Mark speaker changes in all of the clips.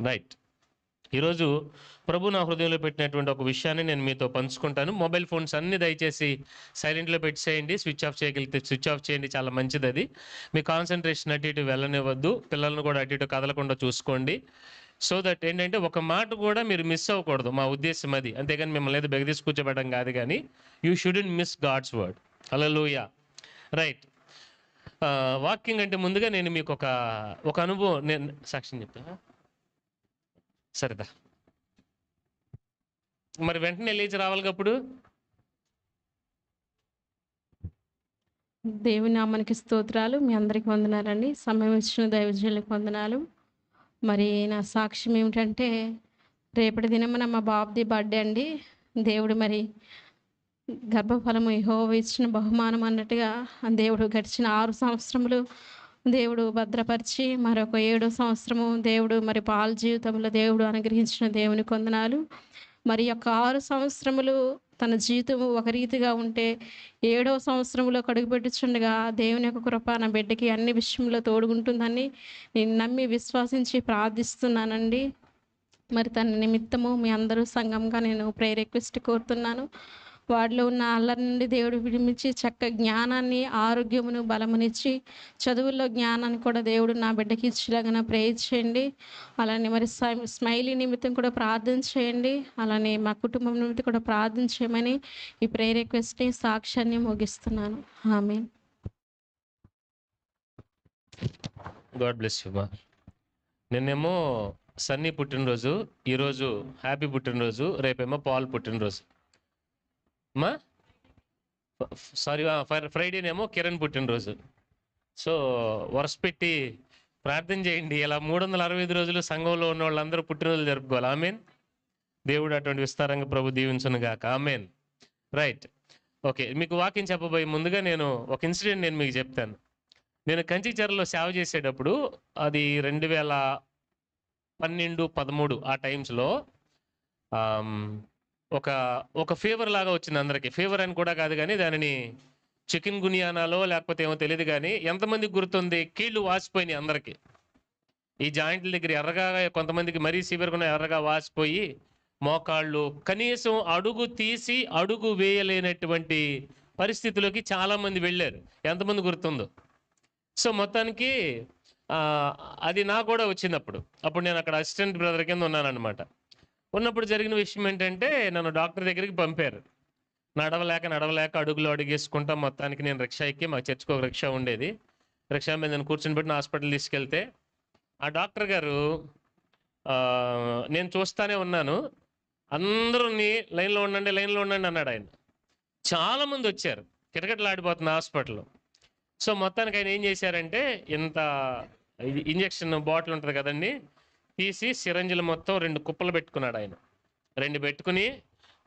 Speaker 1: Right. ఈరోజు ప్రభు నా హృదయంలో పెట్టినటువంటి ఒక విషయాన్ని నేను మీతో పంచుకుంటాను. మొబైల్ ఫోన్స్ అన్నీ దయచేసి సైలెంట్లో పెట్టేసేయండి. స్విచ్ ఆఫ్ చేయగలిగితే స్విచ్ ఆఫ్ చేయండి, చాలా మంచిది అది. మీ కాన్సన్ట్రేషన్ అటు ఇటు వెళ్ళనివ్వద్దు. పిల్లలను కూడా అటు ఇటు కదలకుండా చూసుకోండి. సో దట్ ఏంటంటే ఒక మాట కూడా మీరు మిస్ అవ్వకూడదు, మా ఉద్దేశం అది. అంతేగాని మిమ్మల్ని ఏదో బెగదీసి కూర్చోబెట్టడం కాదు, కానీ you shouldn't miss God's word. Hallelujah. Right. Walking అంటే ముందుగా నేను మీకు ఒక అనుభవం, నేను సాక్ష్యం చెప్తా. సరేదా, మరి వెంటనే లేచి రావాలి అప్పుడు.
Speaker 2: దేవుని నామానికి స్తోత్రాలు. మీ అందరికి వందనాలండి. సమయం ఇచ్చిన దైవజనులకు వందనాలు. మరి నా సాక్ష్యం ఏమిటంటే, రేపటి దినమున మా బాబుది బర్త్డే అండి. దేవుడు మరి గర్భఫలము యెహోవా ఇచ్చిన బహుమానం అన్నట్టుగా దేవుడు గడిచిన 6 సంవత్సరములు దేవుడు భద్రపరిచి, మరొక 7వ సంవత్సరము దేవుడు మరి పాల్ జీవితంలో దేవుడు అనుగ్రహించిన దేవునికి వందనాలు. మరి యొక్క 6 సంవత్సరములు తన జీవితం ఒక రీతిగా ఉంటే, 7వ సంవత్సరంలో అడుగుపెట్టుచుండగా దేవుని యొక్క కృప నా బిడ్డకి అన్ని విషయంలో తోడుగుంటుందని నేను నమ్మి విశ్వసించి ప్రార్థిస్తున్నానండి. మరి తన నిమిత్తము మీ అందరూ సంఘంగా నేను ప్రేయర్ రిక్వెస్ట్ కోరుతున్నాను. వాడిలో ఉన్న అల్లరి నుండి దేవుడు విడిపించి చక్క జ్ఞానాన్ని, ఆరోగ్యమును, బలమునిచ్చి చదువుల్లో జ్ఞానాన్ని కూడా దేవుడు నా బిడ్డకి ఇచ్చేలాగా ప్రేయర్ చేయండి. అలానే మరి స్మైలీ నిమిత్తం కూడా ప్రార్థన చేయండి. అలానే మా కుటుంబం నిమిత్తం కూడా ప్రార్థన చేయమని ఈ ప్రేయర్ రిక్వెస్ట్ని, సాక్ష్యాన్ని ముగిస్తున్నాను. ఆమేన్.
Speaker 1: గాడ్ బ్లెస్ యు మా. నిన్నేమో సన్నీ పుట్టినరోజు, ఈరోజు హ్యాపీ పుట్టినరోజు, రేపేమో పాల్ పుట్టినరోజు మా. సారీ, ఫ్రైడేనేమో కిరణ్ పుట్టినరోజు. సో వరుస పెట్టి ప్రార్థన చేయండి. ఇలా 365 రోజులు సంఘంలో ఉన్న వాళ్ళందరూ పుట్టినరోజులు జరుపుకోవాలి. ఆమెన్. దేవుడు అటువంటి విస్తారంగా ప్రభు దీవించును గాక. ఆమెన్. రైట్. ఓకే, మీకు వాక్యం చెప్పబోయే ముందుగా నేను ఒక ఇన్సిడెంట్ నేను మీకు చెప్తాను. నేను కంచిచర్లలో సేవ చేసేటప్పుడు, అది 2012, 13 ఆ టైమ్స్లో ఒక ఫీవర్ లాగా వచ్చింది అందరికీ. ఫీవర్ అని కూడా కాదు, కానీ దానిని చికెన్ గునియానాలో లేకపోతే ఏమో తెలియదు, కానీ ఎంతమందికి గుర్తుంది, కీళ్ళు వాసిపోయినాయి అందరికీ. ఈ జాయింట్ల దగ్గర ఎర్రగా, కొంతమందికి మరీ సివియర్గా ఎర్రగా వాసిపోయి మోకాళ్ళు కనీసం అడుగు తీసి అడుగు వేయలేనటువంటి పరిస్థితిలోకి చాలామంది వెళ్ళారు. ఎంతమంది గుర్తుందో. సో మొత్తానికి అది నాకు కూడా వచ్చినప్పుడు, అప్పుడు నేను అక్కడ అసిస్టెంట్ బ్రదర్ కింద ఉన్నానన్నమాట. ఉన్నప్పుడు జరిగిన విషయం ఏంటంటే, నన్ను డాక్టర్ దగ్గరికి పంపారు. నడవలేక అడుగులో అడుగేసుకుంటా మొత్తానికి నేను రిక్షా ఎక్కి, మా చర్చికి ఒక రిక్షా ఉండేది, రిక్షా మీద నేను కూర్చొని పెట్టి హాస్పిటల్ తీసుకెళ్తే, ఆ డాక్టర్ గారు నేను చూస్తానే ఉన్నాను, అందరూని లైన్లో ఉండండి అన్నాడు ఆయన. చాలామంది వచ్చారు, కిటకిటలాడిపోతుంది హాస్పిటల్. సో మొత్తానికి ఆయన ఏం చేశారంటే, ఇంత ఇంజక్షన్ బాటిల్ ఉంటుంది కదండి, తీసి సిరంజిలు మొత్తం 2 కుప్పలు పెట్టుకున్నాడు ఆయన. 2 పెట్టుకుని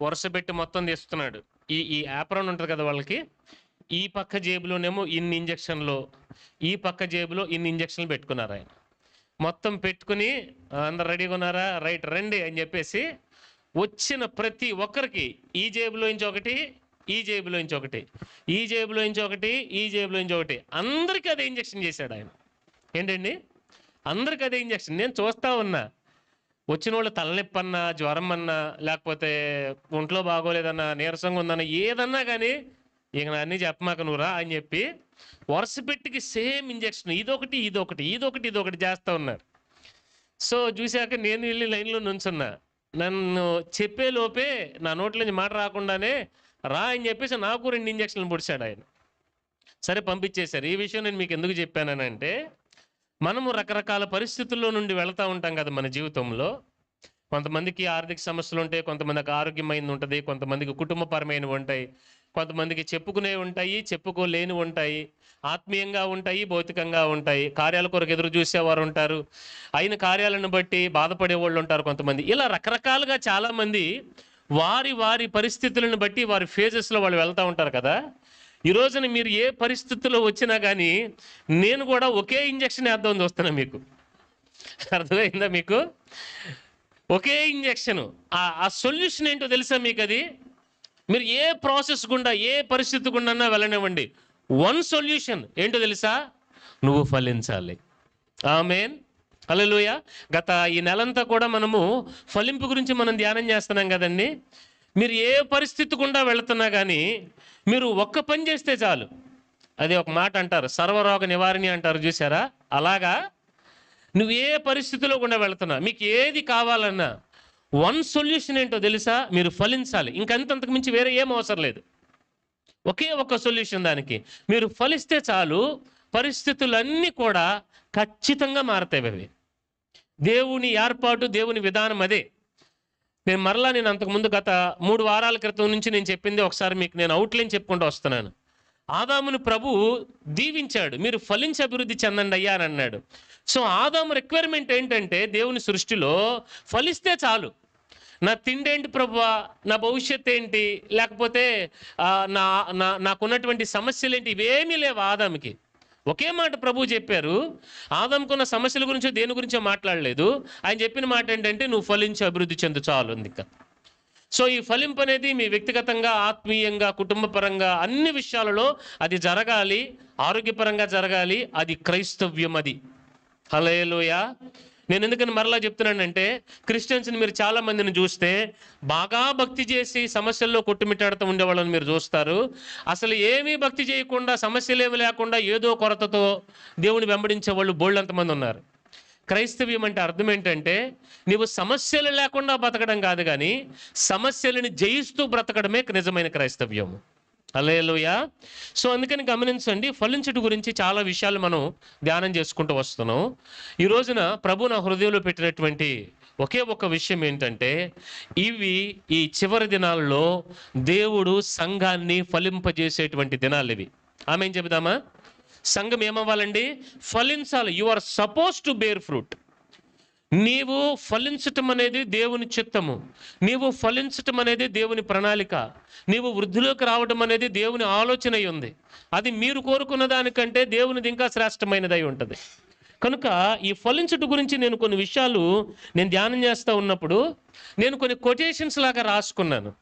Speaker 1: వరుస పెట్టి మొత్తం తీస్తున్నాడు. ఈ యాప్రాన్ ఉంటుంది కదా వాళ్ళకి, ఈ పక్క జేబులోనేమో ఇన్ని ఇంజక్షన్లు, ఈ పక్క జేబులో ఇన్ని ఇంజక్షన్లు పెట్టుకున్నారు ఆయన. మొత్తం పెట్టుకుని అందరు రెడీగా ఉన్నారా, రైట్ రండి అని చెప్పేసి వచ్చిన ప్రతి ఒక్కరికి ఈ జేబులోంచి ఒకటి, ఈ జేబులోంచి ఒకటి, ఈ జేబులోంచి ఒకటి, ఈ జేబులోంచి ఒకటి, అందరికీ అదే ఇంజక్షన్ చేశాడు ఆయన. ఏంటండి, అందరికీ అదే ఇంజక్షన్. నేను చూస్తా ఉన్నా. వచ్చిన వాళ్ళు తలనొప్పి అన్నా, జ్వరం అన్నా, లేకపోతే ఒంట్లో బాగోలేదన్నా, నీరసంగా ఉందన్నా, ఏదన్నా కానీ ఇక అన్నీ చెప్పమాక నువ్వురా అని చెప్పి వరుస పెట్టికి సేమ్ ఇంజక్షన్, ఇదొకటి చేస్తూ ఉన్నారు. సో చూశాక నేను వెళ్ళి లైన్లో నుంచున్నా. నన్ను చెప్పే లోపే నా నోట్లోంచి మాట రాకుండానే రా అని చెప్పేసి నాకు 2 ఇంజక్షన్లు పొడిచాడు ఆయన. సరే పంపించేశారు. ఈ విషయం నేను మీకు ఎందుకు చెప్పానంటే, మనము రకరకాల పరిస్థితుల్లో నుండి వెళతా ఉంటాం కదా మన జీవితంలో. కొంతమందికి ఆర్థిక సమస్యలు ఉంటాయి, కొంతమందికి ఆరోగ్యమైనది ఉంటుంది, కొంతమందికి కుటుంబపరమైనవి ఉంటాయి, కొంతమందికి చెప్పుకునేవి ఉంటాయి, చెప్పుకోలేనివి ఉంటాయి, ఆత్మీయంగా ఉంటాయి, భౌతికంగా ఉంటాయి. కార్యాల కొరకు ఎదురు చూసేవారు ఉంటారు, అయిన కార్యాలను బట్టి బాధపడే వాళ్ళు ఉంటారు కొంతమంది. ఇలా రకరకాలుగా చాలామంది వారి వారి పరిస్థితులను బట్టి వారి ఫేజెస్లో వాళ్ళు వెళ్తూ ఉంటారు కదా. ఈ రోజున మీరు ఏ పరిస్థితుల్లో వచ్చినా కానీ నేను కూడా ఒకే ఇంజక్షన్ వేద్దామని చూస్తున్నా. మీకు అర్థమైందా? మీకు ఒకే ఇంజక్షను. ఆ సొల్యూషన్ ఏంటో తెలుసా మీకు? అది మీరు ఏ ప్రాసెస్ గుండా, ఏ పరిస్థితి గుండా వెళ్ళనివ్వండి, వన్ సొల్యూషన్ ఏంటో తెలుసా? నువ్వు ఫలించాలి. ఆమేన్. హల్లెలూయా. గత ఈ నెలంతా కూడా మనము ఫలింపు గురించి మనం ధ్యానం చేస్తున్నాం కదండి. మీరు ఏ పరిస్థితి గుండా వెళుతున్నా కానీ మీరు ఒక్క పని చేస్తే చాలు. అది ఒక మాట అంటారు, సర్వరోగ నివారణి అంటారు చూసారా? అలాగా నువ్వు ఏ పరిస్థితిలో గుండా వెళుతున్నా, మీకు ఏది కావాలన్నా వన్ సొల్యూషన్ ఏంటో తెలుసా? మీరు ఫలించాలి. ఇంకంతకు మించి వేరే ఏం అవసరం లేదు. ఒకే ఒక సొల్యూషన్ దానికి. మీరు ఫలిస్తే చాలు, పరిస్థితులన్నీ కూడా ఖచ్చితంగా మారతాయి. అవి దేవుని ఏర్పాటు, దేవుని విధానం అదే. నేను అంతకుముందు గత 3 వారాల క్రితం నుంచి నేను చెప్పింది ఒకసారి మీకు నేను అవుట్లైన్ చెప్పుకుంటూ వస్తున్నాను. ఆదామును ప్రభు దీవించాడు, మీరు ఫలించి అభివృద్ధి చెందండి అయ్యా అని అన్నాడు. సో ఆదాము రిక్వైర్మెంట్ ఏంటంటే దేవుని సృష్టిలో ఫలిస్తే చాలు. నా తిండి ఏంటి ప్రభువా, నా భవిష్యత్ ఏంటి, లేకపోతే నాకున్నటువంటి సమస్యలు ఏంటి, ఇవేమీ లేవు ఆదాముకి. ఒకే మాట ప్రభు చెప్పారు. ఆదాముకున్న సమస్యల గురించో దేని గురించో మాట్లాడలేదు. ఆయన చెప్పిన మాట ఏంటంటే నువ్వు ఫలించి అభివృద్ధి చెందు చాలు ఉంది. సో ఈ ఫలింపు అనేది మీ వ్యక్తిగతంగా, ఆత్మీయంగా, కుటుంబపరంగా అన్ని విషయాలలో అది జరగాలి, ఆరోగ్యపరంగా జరగాలి. అది క్రైస్తవ్యం. అది హల్లెలూయా. నేను ఎందుకని మరలా చెప్తున్నానంటే, క్రిస్టియన్స్ని మీరు చాలా మందిని చూస్తే బాగా భక్తి చేసి సమస్యల్లో కొట్టుమిట్టాడుతూ ఉండేవాళ్ళని మీరు చూస్తారు. అసలు ఏమీ భక్తి చేయకుండా, సమస్యలు ఏమి లేకుండా ఏదో కొరతతో దేవుని వెంబడించే వాళ్ళు బోళ్ళంతమంది ఉన్నారు. క్రైస్తవ్యం అంటే అర్థం ఏంటంటే నీవు సమస్యలు లేకుండా బ్రతకడం కాదు, కానీ సమస్యలను జయిస్తూ బ్రతకడమే నిజమైన క్రైస్తవ్యం. హల్లెలూయా. సో అందుకని గమనించండి, ఫలించుట గురించి చాలా విషయాలు మనం ధ్యానం చేసుకుంటూ వస్తున్నాం. ఈ రోజున ప్రభు నా హృదయంలో పెట్టినటువంటి ఒకే ఒక విషయం ఏంటంటే, ఈ చివరి దినాల్లో దేవుడు సంఘాన్ని ఫలింపజేసేటువంటి దినాలు ఇవి. ఆమె ఏం చెబుదామా? సంఘం ఏమవ్వాలండి? ఫలించాలి. You are supposed to bear fruit. నీవు ఫలించటం అనేది దేవుని చిత్తము, నీవు ఫలించటం అనేది దేవుని ప్రణాళిక, నీవు వృద్ధిలోకి రావడం అనేది దేవుని ఆలోచన అయి ఉంది. అది మీరు కోరుకున్న దానికంటే దేవునిది ఇంకా శ్రేష్టమైనదై ఉంటుంది. కనుక ఈ ఫలించుట గురించి నేను కొన్ని విషయాలు నేను ధ్యానం చేస్తూ ఉన్నప్పుడు నేను కొన్ని కొటేషన్స్ లాగా రాసుకున్నాను.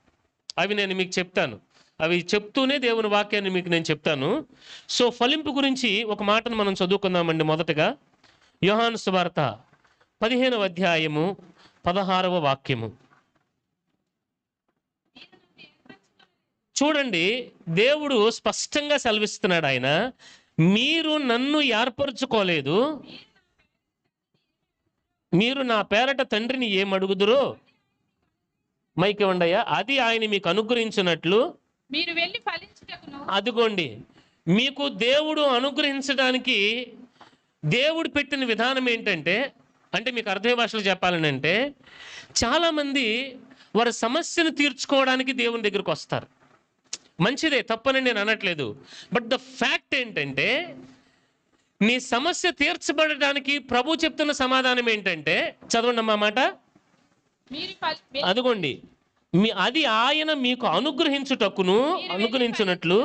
Speaker 1: అవి నేను మీకు చెప్తాను. అవి చెప్తూనే దేవుని వాక్యాన్ని మీకు నేను చెప్తాను. సో ఫలింపు గురించి ఒక మాటను మనం చదువుకుందామండి. మొదటగా యోహాను సువార్త 15వ అధ్యాయము 16వ వాక్యము చూడండి. దేవుడు స్పష్టంగా సెలవిస్తున్నాడు. ఆయన, మీరు నన్ను ఏర్పరచుకోలేదు, మీరు నా పేరట తండ్రిని ఏమడుగుదురో, మైకి ఉండయ్యా, అది ఆయన మీకు అనుగ్రహించినట్లు
Speaker 3: మీరు వెళ్ళి ఫలించుటకును.
Speaker 1: అదిగోండి, మీకు దేవుడు అనుగ్రహించడానికి దేవుడు పెట్టిన విధానం ఏంటంటే, అంటే మీకు అర్థమయ్యే భాషలో చెప్పాలని అంటే, చాలామంది వారి సమస్యను తీర్చుకోవడానికి దేవుని దగ్గరికి వస్తారు. మంచిదే, తప్పని నేను అనట్లేదు. బట్ ద ఫ్యాక్ట్ ఏంటంటే, నీ సమస్య తీర్చబడడానికి ప్రభు చెప్తున్న సమాధానం ఏంటంటే, చదవండి అమ్మా మాట. అదిగోండి, అది ఆయన మీకు అనుగ్రహించినట్లు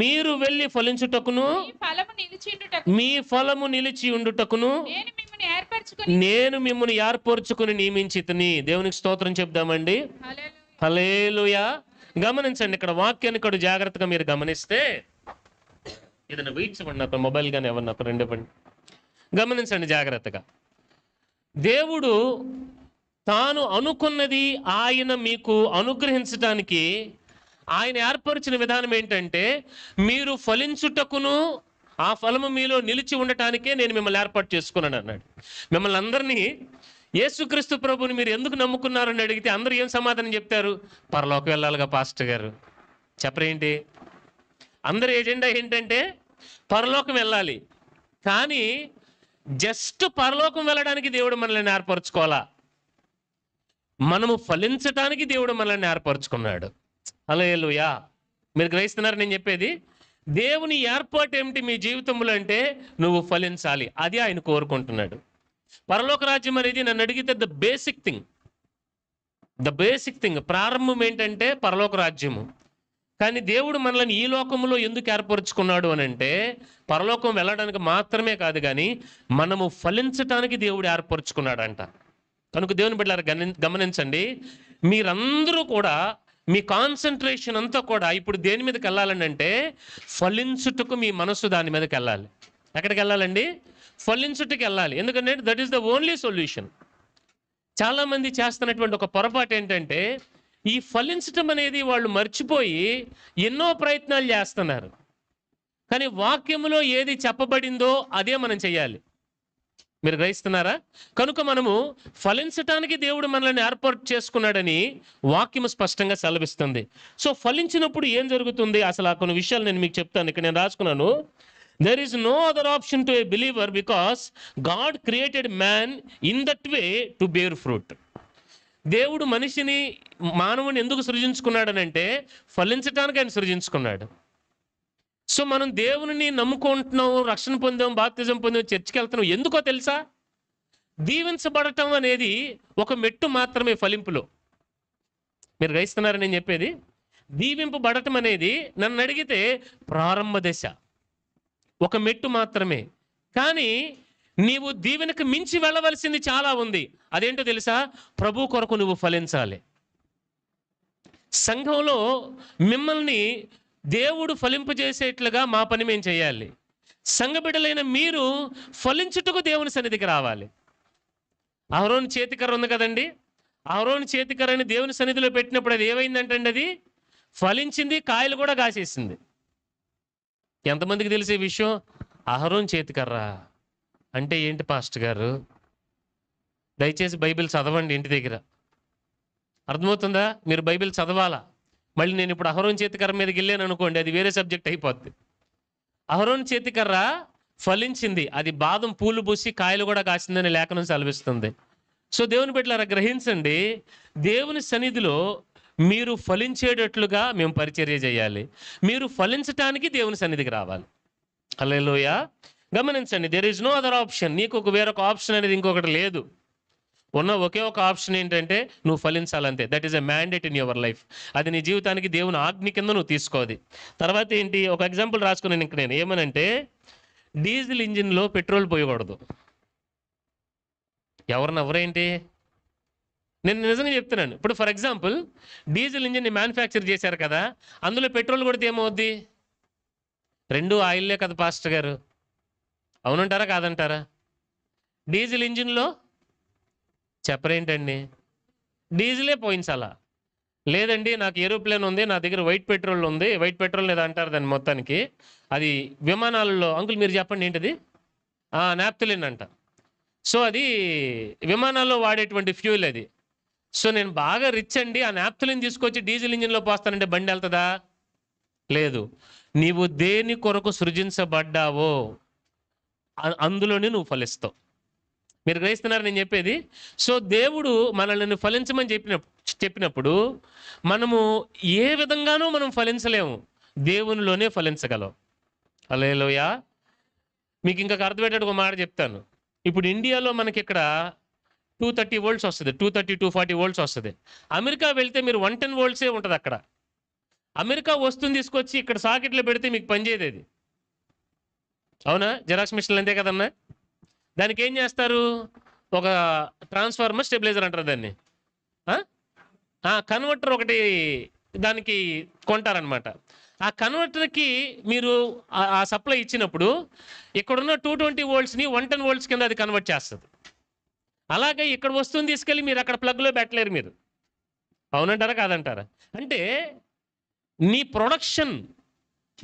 Speaker 1: మీరు వెళ్ళి ఫలించుటకును మీ ఫలము నిలిచి ఉండుటకును నేను మిమ్మల్ని ఏర్పరచుకుని నియమించితిని. దేవునికి స్తోత్రం చెప్దామండి. హల్లెలూయా. గమనించండి, ఇక్కడ వాక్యాన్ని ఇక్కడ జాగ్రత్తగా మీరు గమనిస్తే, ఏదైనా వెయిట్స్ ఇవ్వండి నాకు, మొబైల్ కానీ ఎవరు నాకు రెండు ఇవ్వండి. గమనించండి జాగ్రత్తగా. దేవుడు తాను అనుకున్నది ఆయన మీకు అనుగ్రహించడానికి ఆయన ఏర్పరిచిన విధానం ఏంటంటే, మీరు ఫలించుటకును ఆ ఫలము మీలో నిలిచి ఉండటానికే నేను మిమ్మల్ని ఏర్పాటు చేసుకున్నాను అన్నాడు. మిమ్మల్ని అందరినీ, యేసుక్రీస్తు ప్రభుని మీరు ఎందుకు నమ్ముకున్నారని అడిగితే అందరూ ఏం సమాధానం చెప్తారు? పరలోకం వెళ్ళాలిగా పాస్టర్ గారు. చెప్పరేంటి? అందరి ఎజెండా ఏంటంటే పరలోకం వెళ్ళాలి. కానీ జస్ట్ పరలోకం వెళ్ళడానికి దేవుడు మనల్ని ఏర్పరచుకోవాలా? మనము ఫలించటానికి దేవుడు మనల్ని ఏర్పరచుకున్నాడు. హల్లెలూయా. మీరు గ్రహిస్తున్నారు నేను చెప్పేది? దేవుని ఏర్పాటు ఏమిటి మీ జీవితంలో అంటే, నువ్వు ఫలించాలి. అది ఆయన కోరుకుంటున్నాడు. పరలోక రాజ్యం అనేది నన్ను అడిగితే ద బేసిక్ థింగ్, ప్రారంభం ఏంటంటే పరలోక రాజ్యము. కానీ దేవుడు మనల్ని ఈ లోకంలో ఎందుకు ఏర్పరచుకున్నాడు అని అంటే, పరలోకం వెళ్ళడానికి మాత్రమే కాదు, కానీ మనము ఫలించటానికి దేవుడు ఏర్పరచుకున్నాడంట. కనుక దేవుని బిడ్డలారా గమనించండి, మీరందరూ కూడా మీ కాన్సన్ట్రేషన్ అంతా కూడా ఇప్పుడు దేని మీదకి వెళ్ళాలని అంటే, ఫలించుటకు మీ మనసు దాని మీదకి వెళ్ళాలి. ఎక్కడికి వెళ్ళాలండి? ఫలించుటకి వెళ్ళాలి. ఎందుకంటే that is the only solution. చాలామంది చేస్తున్నటువంటి ఒక పొరపాటు ఏంటంటే ఈ ఫలించటం అనేది వాళ్ళు మర్చిపోయి ఎన్నో ప్రయత్నాలు చేస్తున్నారు. కానీ వాక్యములో ఏది చెప్పబడిందో అదే మనం చేయాలి. మీరు గ్రహిస్తున్నారా? కనుక మనము ఫలించటానికి దేవుడు మనల్ని ఏర్పాటు చేసుకున్నాడని వాక్యము స్పష్టంగా సెలవిస్తుంది. సో ఫలించినప్పుడు ఏం జరుగుతుంది అసలు? ఆ కొన్ని విషయాలు నేను మీకు చెప్తాను. ఇక్కడ నేను రాసుకున్నాను. There is no other option to a believer because God created man in that way to bear fruit. దేవుడు మనిషిని, మానవుని ఎందుకు సృజించుకున్నాడనంటే ఫలించటానికి ఆయన సృజించుకున్నాడు. సో మనం దేవుని నమ్ముకుంటున్నాం, రక్షణ పొందాం, బాప్తిజం పొందాం, చర్చికి వెళ్తున్నాం. ఎందుకో తెలుసా? దీవించబడటం అనేది ఒక మెట్టు మాత్రమే ఫలింపులో. మీరు గ్రహిస్తున్నారని నేను చెప్పేది? దీవింపబడటం అనేది నన్ను అడిగితే ప్రారంభ దశ, ఒక మెట్టు మాత్రమే. కానీ నీవు దీవెనకు మించి వెళ్ళవలసింది చాలా ఉంది. అదేంటో తెలుసా? ప్రభు కొరకు నువ్వు ఫలించాలి. సంఘంలో మిమ్మల్ని దేవుడు ఫలింపజేసేట్లుగా మా పని మేము చేయాలి. సంఘ బిడ్డలైన మీరు ఫలించుటకు దేవుని సన్నిధికి రావాలి. అహరోను చేతికర్ర ఉంది కదండి, అహరోను చేతికర్రని దేవుని సన్నిధిలో పెట్టినప్పుడు అది ఏమైందంటండి? అది ఫలించింది, కాయలు కూడా కాసేసింది. ఎంతమందికి తెలిసే విషయం? అహరోను చేతికర్ర అంటే ఏంటి పాస్టర్ గారు? దయచేసి బైబిల్ చదవండి ఇంటి దగ్గర. అర్థమవుతుందా? మీరు బైబిల్ చదవాలా. మళ్ళీ నేను ఇప్పుడు అహరోను చేతికర్ర మీదకి వెళ్ళాను అనుకోండి, అది వేరే సబ్జెక్ట్ అయిపోద్ది. అహరోను చేతికర్ర ఫలించింది, అది బాదం పూలు పూసి కాయలు కూడా కాసిందని లేఖనం సెలవిస్తుంది. సో దేవుని బిడ్డలారా గ్రహించండి, దేవుని సన్నిధిలో మీరు ఫలించేటట్లుగా మేము పరిచర్య చేయాలి. మీరు ఫలించటానికి దేవుని సన్నిధికి రావాలి. హల్లెలూయా. గమనించండి, there is no other option. నీకు ఒక వేరొక ఆప్షన్ అనేది ఇంకొకటి లేదు. ఉన్న ఒకే ఒక ఆప్షన్ ఏంటంటే నువ్వు ఫలించాలంతే. That is a mandate in your life. అది నీ జీవితానికి దేవుని ఆజ్ఞ కింద నువ్వు తీసుకోవాలి. తర్వాత ఏంటి? ఒక ఎగ్జాంపుల్ రాసుకున్నాను ఇంక నేను. ఏమనంటే డీజిల్ ఇంజిన్లో పెట్రోల్ పోయకూడదు. ఎవరేంటి? నేను నిజంగా చెప్తున్నాను. ఇప్పుడు ఫర్ ఎగ్జాంపుల్ డీజిల్ ఇంజిన్ని మ్యానుఫ్యాక్చర్ చేశారు కదా, అందులో పెట్రోల్ కొడితే ఏమవుద్ది? రెండు ఆయిల్లే కదా పాస్టర్ గారు, అవునంటారా కాదంటారా? డీజిల్ ఇంజిన్లో చెప్పరేంటండి? డీజిలే పోయించాలా? లేదండి నాకు ఏరోప్లేన్ ఉంది, నా దగ్గర వైట్ పెట్రోల్ ఉంది, వైట్ పెట్రోల్ లేదా అంటారు దాన్ని మొత్తానికి. అది విమానాలలో, అంకుల్ మీరు చెప్పండి ఏంటిది? నాప్థలిన్ అంట. సో అది విమానాల్లో వాడేటువంటి ఫ్యూల్ అది. సో నేను బాగా రిచ్ అండి, ఆ నాప్థలిన్ తీసుకొచ్చి డీజిల్ ఇంజిన్లో పోస్తానంటే బండి వెళ్తుందా? లేదు. నీవు దేని కొరకు సృజించబడ్డావో అందులోనే నువ్వు ఫలిస్తావు. మీరు గ్రహిస్తున్నారు నేను చెప్పేది? సో దేవుడు మనల్ని ఫలించమని చెప్పినప్పుడు మనము ఏ విధంగానూ మనం ఫలించలేము, దేవునిలోనే ఫలించగలం. హల్లెలూయా. మీకు ఇంకా అర్థమయ్యేటట్టు ఒక మాట చెప్తాను. ఇప్పుడు ఇండియాలో మనకి ఇక్కడ 230 volts వస్తుంది, 240 volts వస్తుంది. అమెరికా వెళ్తే మీరు 110 volts ఉంటుంది అక్కడ. అమెరికా వస్తువుని తీసుకొచ్చి ఇక్కడ సాకెట్లో పెడితే మీకు పనిచేయదు అది. అవునా? జెరాక్స్ మిషన్లు అంతే కదన్నా. దానికి ఏం చేస్తారు? ఒక ట్రాన్స్ఫార్మర్, స్టెబిలైజర్ అంటారు దాన్ని, కన్వర్టర్ ఒకటి దానికి కొంటారనమాట. ఆ కన్వర్టర్కి మీరు ఆ సప్లై ఇచ్చినప్పుడు ఇక్కడున్న 220 voltsని 110 volts కింద అది కన్వర్ట్ చేస్తుంది. అలాగే ఇక్కడ వస్తువుని తీసుకెళ్ళి మీరు అక్కడ ప్లగ్లో పెట్టలేరు మీరు. అవునంటారా కాదంటారా? అంటే నీ ప్రొడక్షన్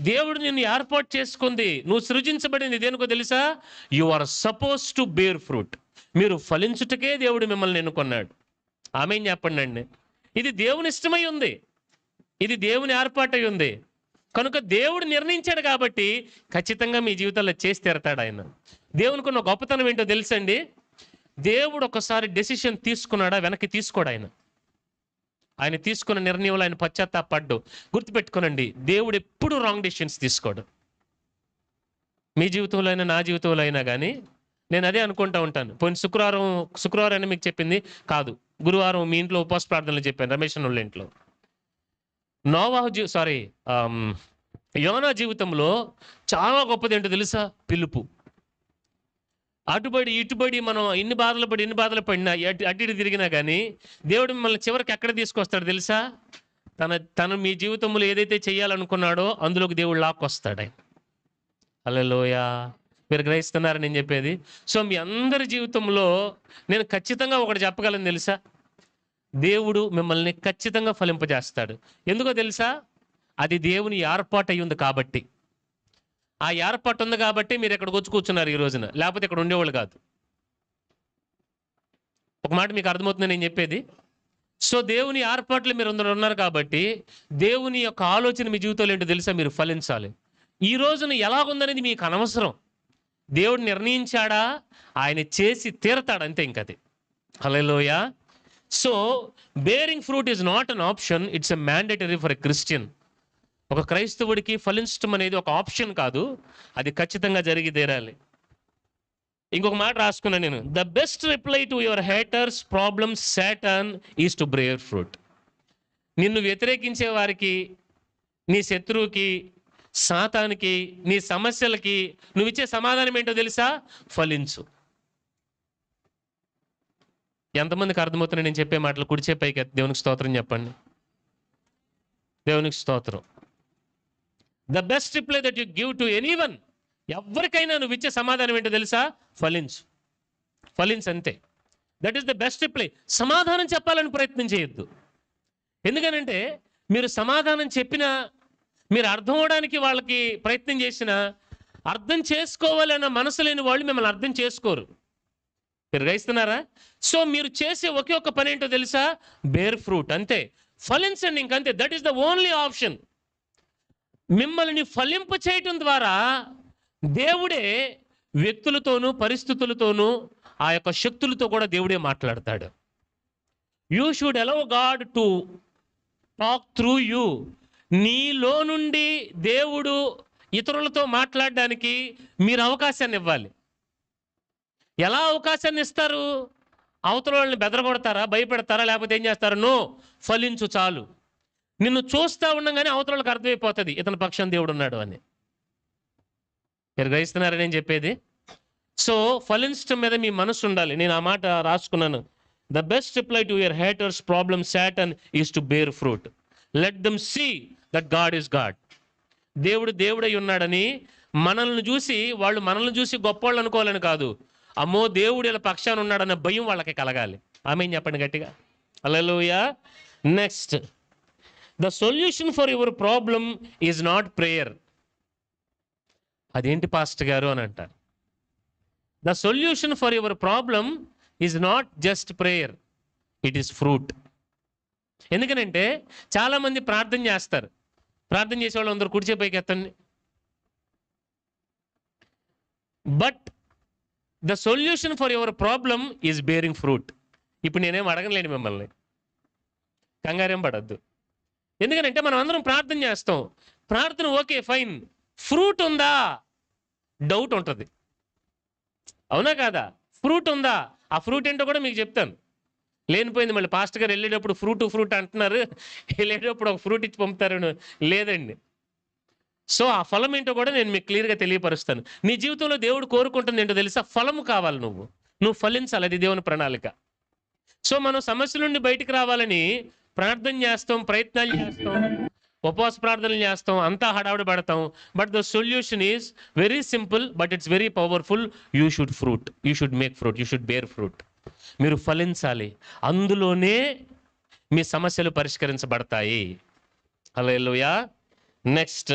Speaker 1: దేవుడు నిన్ను ఏర్పాటు చేసుకుంది, నువ్వు సృజించబడింది దేనికో తెలుసా? You are supposed to bear fruit. మీరు ఫలించుటకే దేవుడు మిమ్మల్ని ఎన్నుకున్నాడు. ఆమేన్ చెప్పండి అండి. ఇది దేవుని ఇష్టమై ఉంది, ఇది దేవుని ఏర్పాటై ఉంది. కనుక దేవుడు నిర్ణయించాడు కాబట్టి ఖచ్చితంగా మీ జీవితాల్లో చేసి తీరతాడు ఆయన. దేవునికి ఉన్న గొప్పతనం ఏంటో తెలుసండి? దేవుడు ఒకసారి డెసిషన్ తీసుకున్నాడా వెనక్కి తీసుకోడు ఆయన. ఆయన తీసుకున్న నిర్ణయంలో ఆయన పశ్చాత్తాపడ్డు. గుర్తుపెట్టుకోనండి, దేవుడు ఎప్పుడు రాంగ్ డెసిషన్స్ తీసుకోడు. మీ జీవితంలో అయినా నా జీవితంలో అయినా కానీ నేను అదే అనుకుంటా ఉంటాను. పోయిన శుక్రవారం అని మీకు చెప్పింది కాదు, గురువారం మీ ఇంట్లో ఉపవాస ప్రార్థనలు చెప్పాను రమేష్ వాళ్ళ ఇంట్లో. యోనా జీవితంలో చాలా గొప్పది ఏంటో తెలుసా? పిలుపు. అటుబడి ఇటుబడి మనం ఇన్ని బాధలు పడినా అటు ఇటు తిరిగినా కానీ దేవుడు మిమ్మల్ని చివరికి ఎక్కడ తీసుకొస్తాడు తెలుసా? తను మీ జీవితంలో ఏదైతే చేయాలనుకున్నాడో అందులోకి దేవుడు లాక్కొస్తాడు ఆయన. హల్లెలూయా. మీరు గ్రహిస్తున్నారా నేను చెప్పేది? సో మీ అందరి జీవితంలో నేను ఖచ్చితంగా ఒకటి చెప్పగలను తెలుసా? దేవుడు మిమ్మల్ని ఖచ్చితంగా ఫలింపజేస్తాడు. ఎందుకో తెలుసా? అది దేవుని ఏర్పాటు అయి ఉంది కాబట్టి. ఆ ఏర్పాటు ఉంది కాబట్టి మీరు ఇక్కడికి వచ్చి కూర్చున్నారు ఈ రోజున, లేకపోతే ఇక్కడ ఉండేవాళ్ళు కాదు. ఒక మాట మీకు అర్థమవుతుంది నేను చెప్పేది? సో దేవుని ఏర్పాట్లు మీరు అందరూ ఉన్నారు కాబట్టి దేవుని యొక్క ఆలోచన మీ జీవితంలో ఏంటో తెలుసా? మీరు ఫలించాలి. ఈ రోజున ఎలాగుందనేది మీకు అనవసరం. దేవుడు నిర్ణయించాడా, ఆయన చేసి తీరతాడు, అంతే ఇంకది. హల్లెలూయా. So bearing fruit is not an option, it's a mandatory for a Christian. ఒక క్రైస్తవుడికి ఫలించడం అనేది ఒక ఆప్షన్ కాదు, అది ఖచ్చితంగా జరిగి తీరాలి. ఇంకొక మాట రాసుకున్నాను నేను. The best reply to your haters problems Satan is to bear fruit. నిన్ను వ్యతిరేకించే వారికి, నీ శత్రువుకి, సాతానికి, నీ సమస్యలకి నువ్వు ఇచ్చే సమాధానం ఏంటో తెలుసా? ఫలించు. ఎంతమందికి అర్థమవుతున్నాయి నేను చెప్పే మాటలు? కుడిచే పైకి దేవునికి స్తోత్రం చెప్పండి. దేవునికి స్తోత్రం. The best reply that you give to anyone, ఎవరికైనా నువ్వు ఇచ్చే సమాధానం ఏంటో తెలుసా? ఫలించు. ఫలించు, అంతే. That is the best reply. సమాధానం చెప్పాలని ప్రయత్నం చేయొద్దు. ఎందుకనంటే మీరు సమాధానం చెప్పినా, మీరు అర్థం అవడానికి వాళ్ళకి ప్రయత్నం చేసినా, అర్థం చేసుకోవాలన్న మనసు లేని వాళ్ళు మిమ్మల్ని అర్థం చేసుకోరు. మీరు గ్రహిస్తున్నారా? సో మీరు చేసే ఒకే ఒక్క పని ఏంటో తెలుసా? బేర్ ఫ్రూట్, అంతే. ఫలించండి, ఇంకంతే. That is the only option. మిమ్మల్ని ఫలింప చేయటం ద్వారా దేవుడే వ్యక్తులతోనూ పరిస్థితులతోనూ ఆ యొక్క శక్తులతో కూడా దేవుడే మాట్లాడతాడు. You should allow God to talk through you. నీలో నుండి దేవుడు ఇతరులతో మాట్లాడడానికి మీరు అవకాశాన్ని ఇవ్వాలి. ఎలా అవకాశాన్ని ఇస్తారు? అవతల వాళ్ళని బెదరగొడతారా, భయపెడతారా, లేకపోతే ఏం చేస్తారు? నో, ఫలించు చాలు. నిన్ను చూస్తూ ఉండగానే అవతల వాళ్ళకి అర్థమైపోతుంది ఇతని పక్షం దేవుడు ఉన్నాడు అని. మీరు గ్రహిస్తున్నారా నేను చెప్పేది? సో ఫలించడం మీద మీ మనసు ఉండాలి. నేను ఆ మాట రాసుకున్నాను. The best reply to your haters problem Satan is to bear fruit. Let them see that God is God. దేవుడు దేవుడై ఉన్నాడని మనల్ని చూసి, వాళ్ళు మనల్ని చూసి గొప్పవాళ్ళు అనుకోవాలని కాదు, అమ్మో దేవుడు ఇలా పక్షాన ఉన్నాడన్న భయం వాళ్ళకి కలగాలి. ఆమేన్ చెప్పండి గట్టిగా. హల్లెలూయా. Next, the solution for your problem is not prayer. అదేంటి పాస్టర్ గారు అని అంటారు. The solution for your problem is not just prayer, it is fruit. ఎందుకనంటే చాలామంది ప్రార్థన చేస్తారు. ప్రార్థన చేసే వాళ్ళు అందరూ కుడిచే పైకి ఎత్తండి. But the solution for your problem is bearing fruit. ఇప్పుడు నేనేం అడగలేను మిమ్మల్ని, కంగారేం పడద్దు. ఎందుకంటే మనం అందరం ప్రార్థన చేస్తాం. ప్రార్థన ఓకే ఫైన్, ఫ్రూట్ ఉందా? డౌట్ ఉంటుంది, అవునా కాదా? ఫ్రూట్ ఉందా? ఆ ఫ్రూట్ ఏంటో కూడా మీకు చెప్తాను. లేనిపోయింది మళ్ళీ పాస్టర్ గారు వెళ్ళేటప్పుడు ఫ్రూట్ అంటున్నారు, వెళ్ళేటప్పుడు ఒక ఫ్రూట్ ఇచ్చి పంపుతారు. లేదండి. సో ఆ ఫలం ఏంటో కూడా నేను మీకు క్లియర్గా తెలియపరుస్తాను. నీ జీవితంలో దేవుడు కోరుకుంటుంది ఏంటో తెలుసా? ఫలము కావాలి. నువ్వు ఫలించాలి, అది దేవుని ప్రణాళిక. సో మనం సమస్యల నుండి బయటికి రావాలని ప్రార్థన చేస్తాం, ప్రయత్నాలు చేస్తాం, ఉపవాస ప్రార్థనలు చేస్తాం, అంతా హడావుడి పడతాం. But the solution is very simple, but it's very powerful. You should make fruit, you should bear fruit. మీరు ఫలించాలి, అందులోనే మీ సమస్యలు పరిష్కరించబడతాయి. హల్లెలూయా. నెక్స్ట్,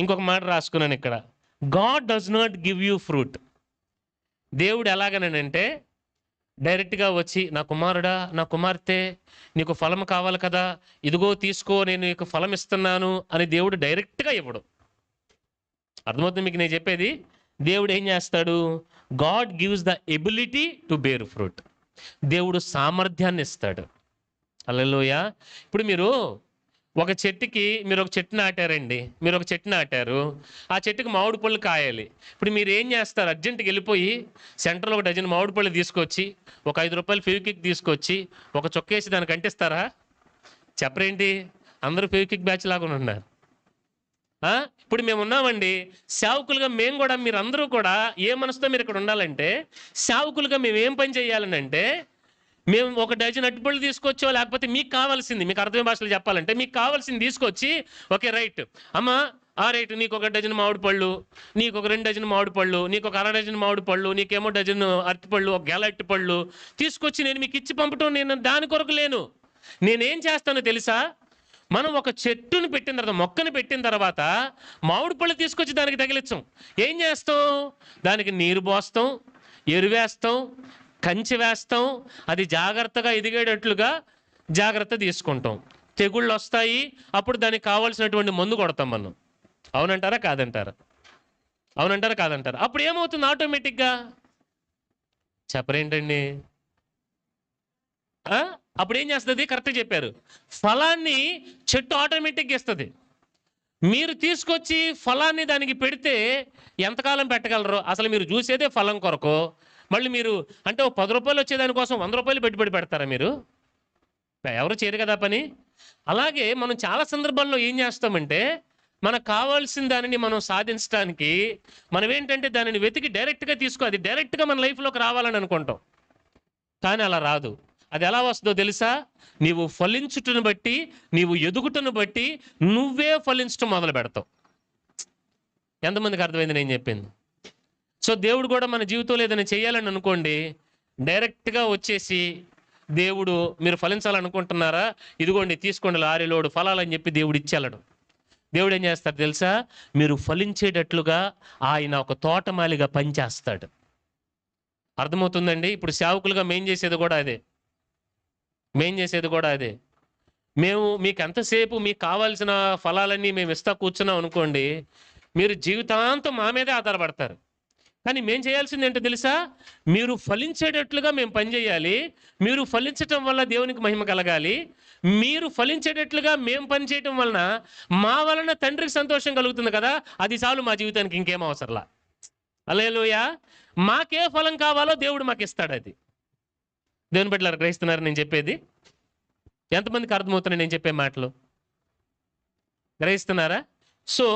Speaker 1: ఇంకొక మాట రాసుకున్నాను ఇక్కడ. God does not give you fruit. దేవుడు ఎలాగనంటే డైరెక్ట్గా వచ్చి, నా కుమారుడా, నా కుమార్తె, నీకు ఫలం కావాలి కదా, ఇదిగో తీసుకో, నేను నీకు ఫలం ఇస్తున్నాను అని దేవుడు డైరెక్ట్గా ఇవ్వడు. అర్థమవుతుంది మీకు నేను చెప్పేది? దేవుడు ఏం చేస్తాడు? God gives the ability to bear fruit. దేవుడు సామర్థ్యాన్ని ఇస్తాడు. హల్లెలూయా. ఇప్పుడు మీరు ఒక చెట్టు నాటారండి. మీరు ఒక చెట్టు నాటారు, ఆ చెట్టుకి మామిడి పళ్ళు కాయాలి. ఇప్పుడు మీరు ఏం చేస్తారు? అర్జెంటుగా వెళ్ళిపోయి సెంటర్లో ఒక డజన్ మామిడి పళ్ళు తీసుకొచ్చి, ఒక 5 రూపాయలు ఫెవిక్విక్ తీసుకొచ్చి ఒక చొక్కేసి దానికి అంటిస్తారా? చెప్పరేంటి? అందరూ ఫెవిక్విక్ బ్యాచ్ లాగా ఉన్నారు. ఇప్పుడు మేము ఉన్నామండి సేవకులుగా. మేము కూడా, మీరందరూ కూడా ఏ మనసుతో మీరు ఇక్కడ ఉండాలంటే, సేవకులుగా మేము ఏం పని చేయాలని అంటే, మేము ఒక డజన్ అట్టిపళ్ళు తీసుకొచ్చో, లేకపోతే మీకు కావాల్సింది, మీకు అర్థమైన భాషలో చెప్పాలంటే మీకు కావాల్సింది తీసుకొచ్చి, ఓకే రైట్ అమ్మ రేటు నీకు 1 డజన్ మామిడి పళ్ళు, నీకు ఒక 2 డజన్ మామిడి పళ్ళు, నీకు ఒక 1/2 డజన్ మామిడి పళ్ళు, నీకేమో డజన్ అరటిపళ్ళు, ఒక గెల అరటిపళ్ళు తీసుకొచ్చి నేను మీకు ఇచ్చి పంపటం నేను దాని కొరకు లేను. నేనేం చేస్తానో తెలుసా? మనం ఒక చెట్టుని పెట్టిన తర్వాత, మొక్కని పెట్టిన తర్వాత మామిడి పళ్ళు తీసుకొచ్చి దానికి తగిలించాం. ఏం చేస్తాం? దానికి నీరు పోస్తాం, ఎరువేస్తాం, కంచె వేస్తాం, అది జాగ్రత్తగా ఎదిగేటట్లుగా జాగ్రత్త తీసుకుంటాం. తెగుళ్ళు వస్తాయి, అప్పుడు దానికి కావాల్సినటువంటి మందు కొడతాం మనం. అవునంటారా కాదంటారా? అవునంటారా కాదంటారా? అప్పుడు ఏమవుతుంది? ఆటోమేటిక్గా చెప్పరేంటండి? అప్పుడు ఏం చేస్తుంది? కరెక్ట్గా చెప్పారు. ఫలాన్ని చెట్టు ఆటోమేటిక్గా ఇస్తుంది. మీరు తీసుకొచ్చి ఫలాన్ని దానికి పెడితే ఎంతకాలం పెట్టగలరు? అసలు మీరు చూసేదే ఫలం కొరకు. మళ్ళీ మీరు అంటే 10 రూపాయలు వచ్చేదానికోసం 100 రూపాయలు పెట్టుబడి పెడతారా మీరు? ఎవరు చేయరు కదా పని. అలాగే మనం చాలా సందర్భాల్లో ఏం చేస్తామంటే, మనకు కావాల్సిన దానిని మనం సాధించడానికి మనం ఏంటంటే దానిని వెతికి డైరెక్ట్గా అది డైరెక్ట్గా మన లైఫ్లోకి రావాలని అనుకుంటాం. కానీ అలా రాదు. అది ఎలా వస్తుందో తెలుసా? నీవు ఫలించుటను బట్టి, నీవు ఎదుగుటను బట్టి నువ్వే ఫలించటం మొదలు పెడతావు. ఎంతమందికి అర్థమైంది నేను చెప్పింది? సో దేవుడు కూడా మన జీవితంలో ఏదైనా చేయాలని అనుకోండి, డైరెక్ట్గా వచ్చేసి దేవుడు మీరు ఫలించాలనుకుంటున్నారా, ఇదిగోండి తీసుకోండి లారీ లోడు ఫలాలని చెప్పి దేవుడు ఇచ్చేళ్ళడు. దేవుడు ఏం చేస్తాడు తెలుసా? మీరు ఫలించేటట్లుగా ఆయన ఒక తోటమాలిగా పనిచేస్తాడు. అర్థమవుతుందండి? ఇప్పుడు సేవకులుగా మేం చేసేది కూడా అదే. మేము మీకు ఎంతసేపు మీకు కావాల్సిన ఫలాలన్నీ మేము ఇస్తా కూర్చున్నాం అనుకోండి, మీరు జీవితాంతం మా మీదే ఆధారపడతారు. కానీ మేము చేయాల్సింది ఏంటో తెలుసా? మీరు ఫలించేటట్లుగా మేము పనిచేయాలి. మీరు ఫలించటం వల్ల దేవునికి మహిమ కలగాలి. మీరు ఫలించేటట్లుగా మేము పనిచేయటం వలన మా వలన తండ్రికి సంతోషం కలుగుతుంది కదా, అది చాలు మా జీవితానికి, ఇంకేం అవసరంలా. హల్లెలూయా. మాకే ఫలం కావాలో దేవుడు మాకు ఇస్తాడు. అది దేవుని బిడ్డలారా గ్రహిస్తున్నారు నేను చెప్పేది? ఎంతమందికి అర్థమవుతున్నాయి నేను చెప్పే మాటలు? గ్రహిస్తున్నారా? So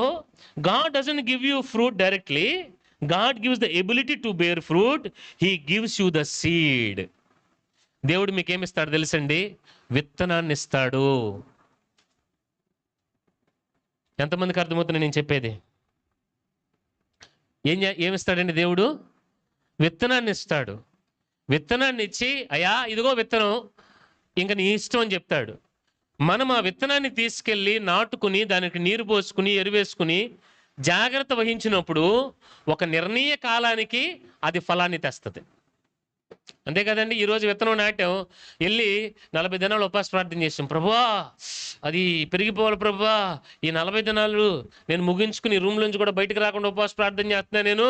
Speaker 1: God doesn't give you fruit directly. God gives the ability to bear fruit. He gives you the seed. దేవుడు మీకేమిస్తాడు తెలుసండి? విత్తనాన్ని ఇస్తాడు. ఎంతమందికి అర్థమవుతుంది నేను చెప్పేది? ఏమిస్తాడండి దేవుడు? విత్తనాన్ని ఇస్తాడు. విత్తనాన్ని ఇచ్చి అయ్యా ఇదిగో విత్తనం, ఇంక నీ ఇష్టం అని చెప్తాడు. మనం ఆ విత్తనాన్ని తీసుకెళ్ళి నాటుకుని దానికి నీరు పోసుకుని ఎరువేసుకుని జాగ్రత్త వహించినప్పుడు ఒక నిర్ణయ కాలానికి అది ఫలాన్ని తెస్తుంది. అంతే కదండి? ఈరోజు విత్తనం నాటాం, వెళ్ళి 40 దినాలు ఉపవాస ప్రార్థన చేసాం. ప్రభువా అది పెరిగిపోవాలి ప్రభువా, ఈ 40 దినాలు నేను ముగించుకుని రూమ్లోంచి కూడా బయటకు రాకుండా ఉపవాస ప్రార్థన చేస్తున్నా. నేను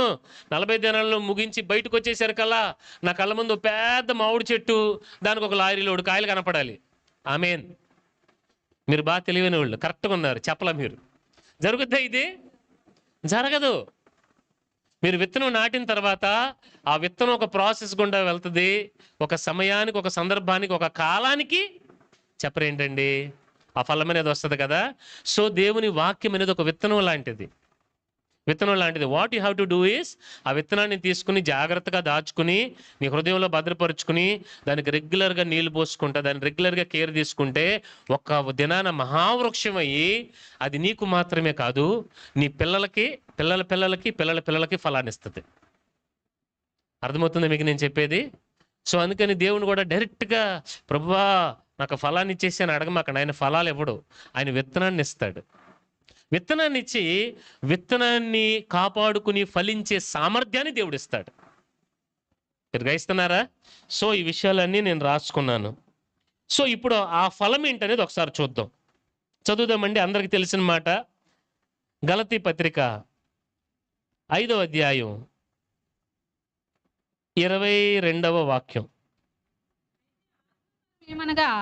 Speaker 1: 40 దినాల్లో ముగించి బయటకు వచ్చేసరికల్లా నా కళ్ళ ముందు పెద్ద మామిడి చెట్టు, దానికి ఒక లారీ లోడు కాయలు కనపడాలి. ఆమేన్. మీరు బాగా తెలివైన వాళ్ళు, కరెక్ట్గా ఉన్నారు. చెప్పలా మీరు? జరుగుద్దా ఇది? జరగదు. మీరు విత్తనం నాటిన తర్వాత ఆ విత్తనం ఒక ప్రాసెస్ గుండా వెళ్తుంది. ఒక సమయానికి, ఒక సందర్భానికి, ఒక కాలానికి చెప్పరేంటండి ఆ ఫలం అనేది వస్తుంది కదా. సో దేవుని వాక్యం అనేది ఒక విత్తనం లాంటిది. What you have to do is, ఆ విత్తనాన్ని తీసుకుని జాగ్రత్తగా దాచుకుని నీ హృదయంలో భద్రపరుచుకుని దానికి రెగ్యులర్గా నీళ్లు పోసుకుంటా, దాన్ని రెగ్యులర్గా కేర్ తీసుకుంటే ఒక దినాన మహావృక్షం అయ్యి అది నీకు మాత్రమే కాదు, నీ పిల్లలకి, పిల్లల పిల్లలకి ఫలాన్ని ఇస్తుంది. అర్థమవుతుంది మీకు నేను చెప్పేది? సో అందుకని దేవుని కూడా డైరెక్ట్గా ప్రభువా నాకు ఫలాన్ని ఇచ్చేసి అని అడగమాకండి. ఆయన ఫలాలు ఇవ్వడు, ఆయన విత్తనాన్ని ఇస్తాడు. విత్తనాన్ని ఇచ్చి విత్తనాన్ని కాపాడుకుని ఫలించే సామర్థ్యాన్ని దేవుడు ఇస్తాడు. మీరు గ్రహిస్తున్నారా? సో ఈ విషయాలన్నీ నేను రాసుకున్నాను. సో ఇప్పుడు ఆ ఫలం ఏంటనేది ఒకసారి చూద్దాం. చదువుదామండి. అందరికి తెలిసిన మాట. గలతీ పత్రిక 5వ అధ్యాయం 22వ వాక్యం.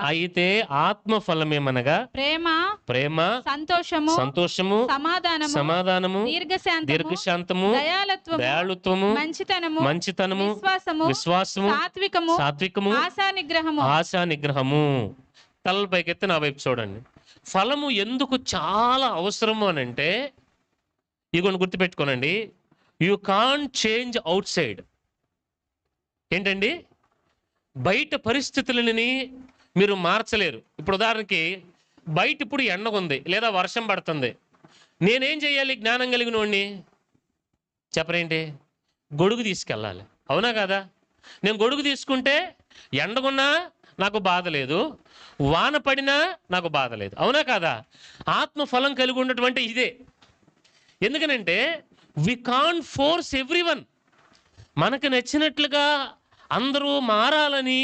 Speaker 1: అయితే ఆత్మ ఫలమేమనగా ప్రేమ, సంతోషము, సమాధానము, దీర్ఘశాంతము, దయాళుత్వము, మంచితనము, విశ్వాసము, సాత్వికము, ఆశా నిగ్రహము. తలల పైకెత్తి నా వైపు చూడండి. ఫలము ఎందుకు చాలా అవసరము అని అంటే, ఇగోని గుర్తుపెట్టుకోనండి, you can't change outside. ఏంటండి? బయట పరిస్థితులని మీరు మార్చలేరు. ఇప్పుడు ఉదాహరణకి బయట ఇప్పుడు ఎండ ఉంది లేదా వర్షం పడుతుంది, నేనేం చేయాలి? జ్ఞానం కలిగిన వాడిని చెప్పరేంటి? గొడుగు తీసుకెళ్ళాలి, అవునా కదా? నేను గొడుగు తీసుకుంటే ఎండగున్నా నాకు బాధ లేదు, వాన పడినా నాకు బాధ లేదు, అవునా కదా? ఆత్మఫలం కలిగి ఉన్నటువంటి ఇదే. ఎందుకనంటే వి కాంట్ ఫోర్స్ ఎవ్రీవన్. మనకు నచ్చినట్లుగా అందరూ మారాలని,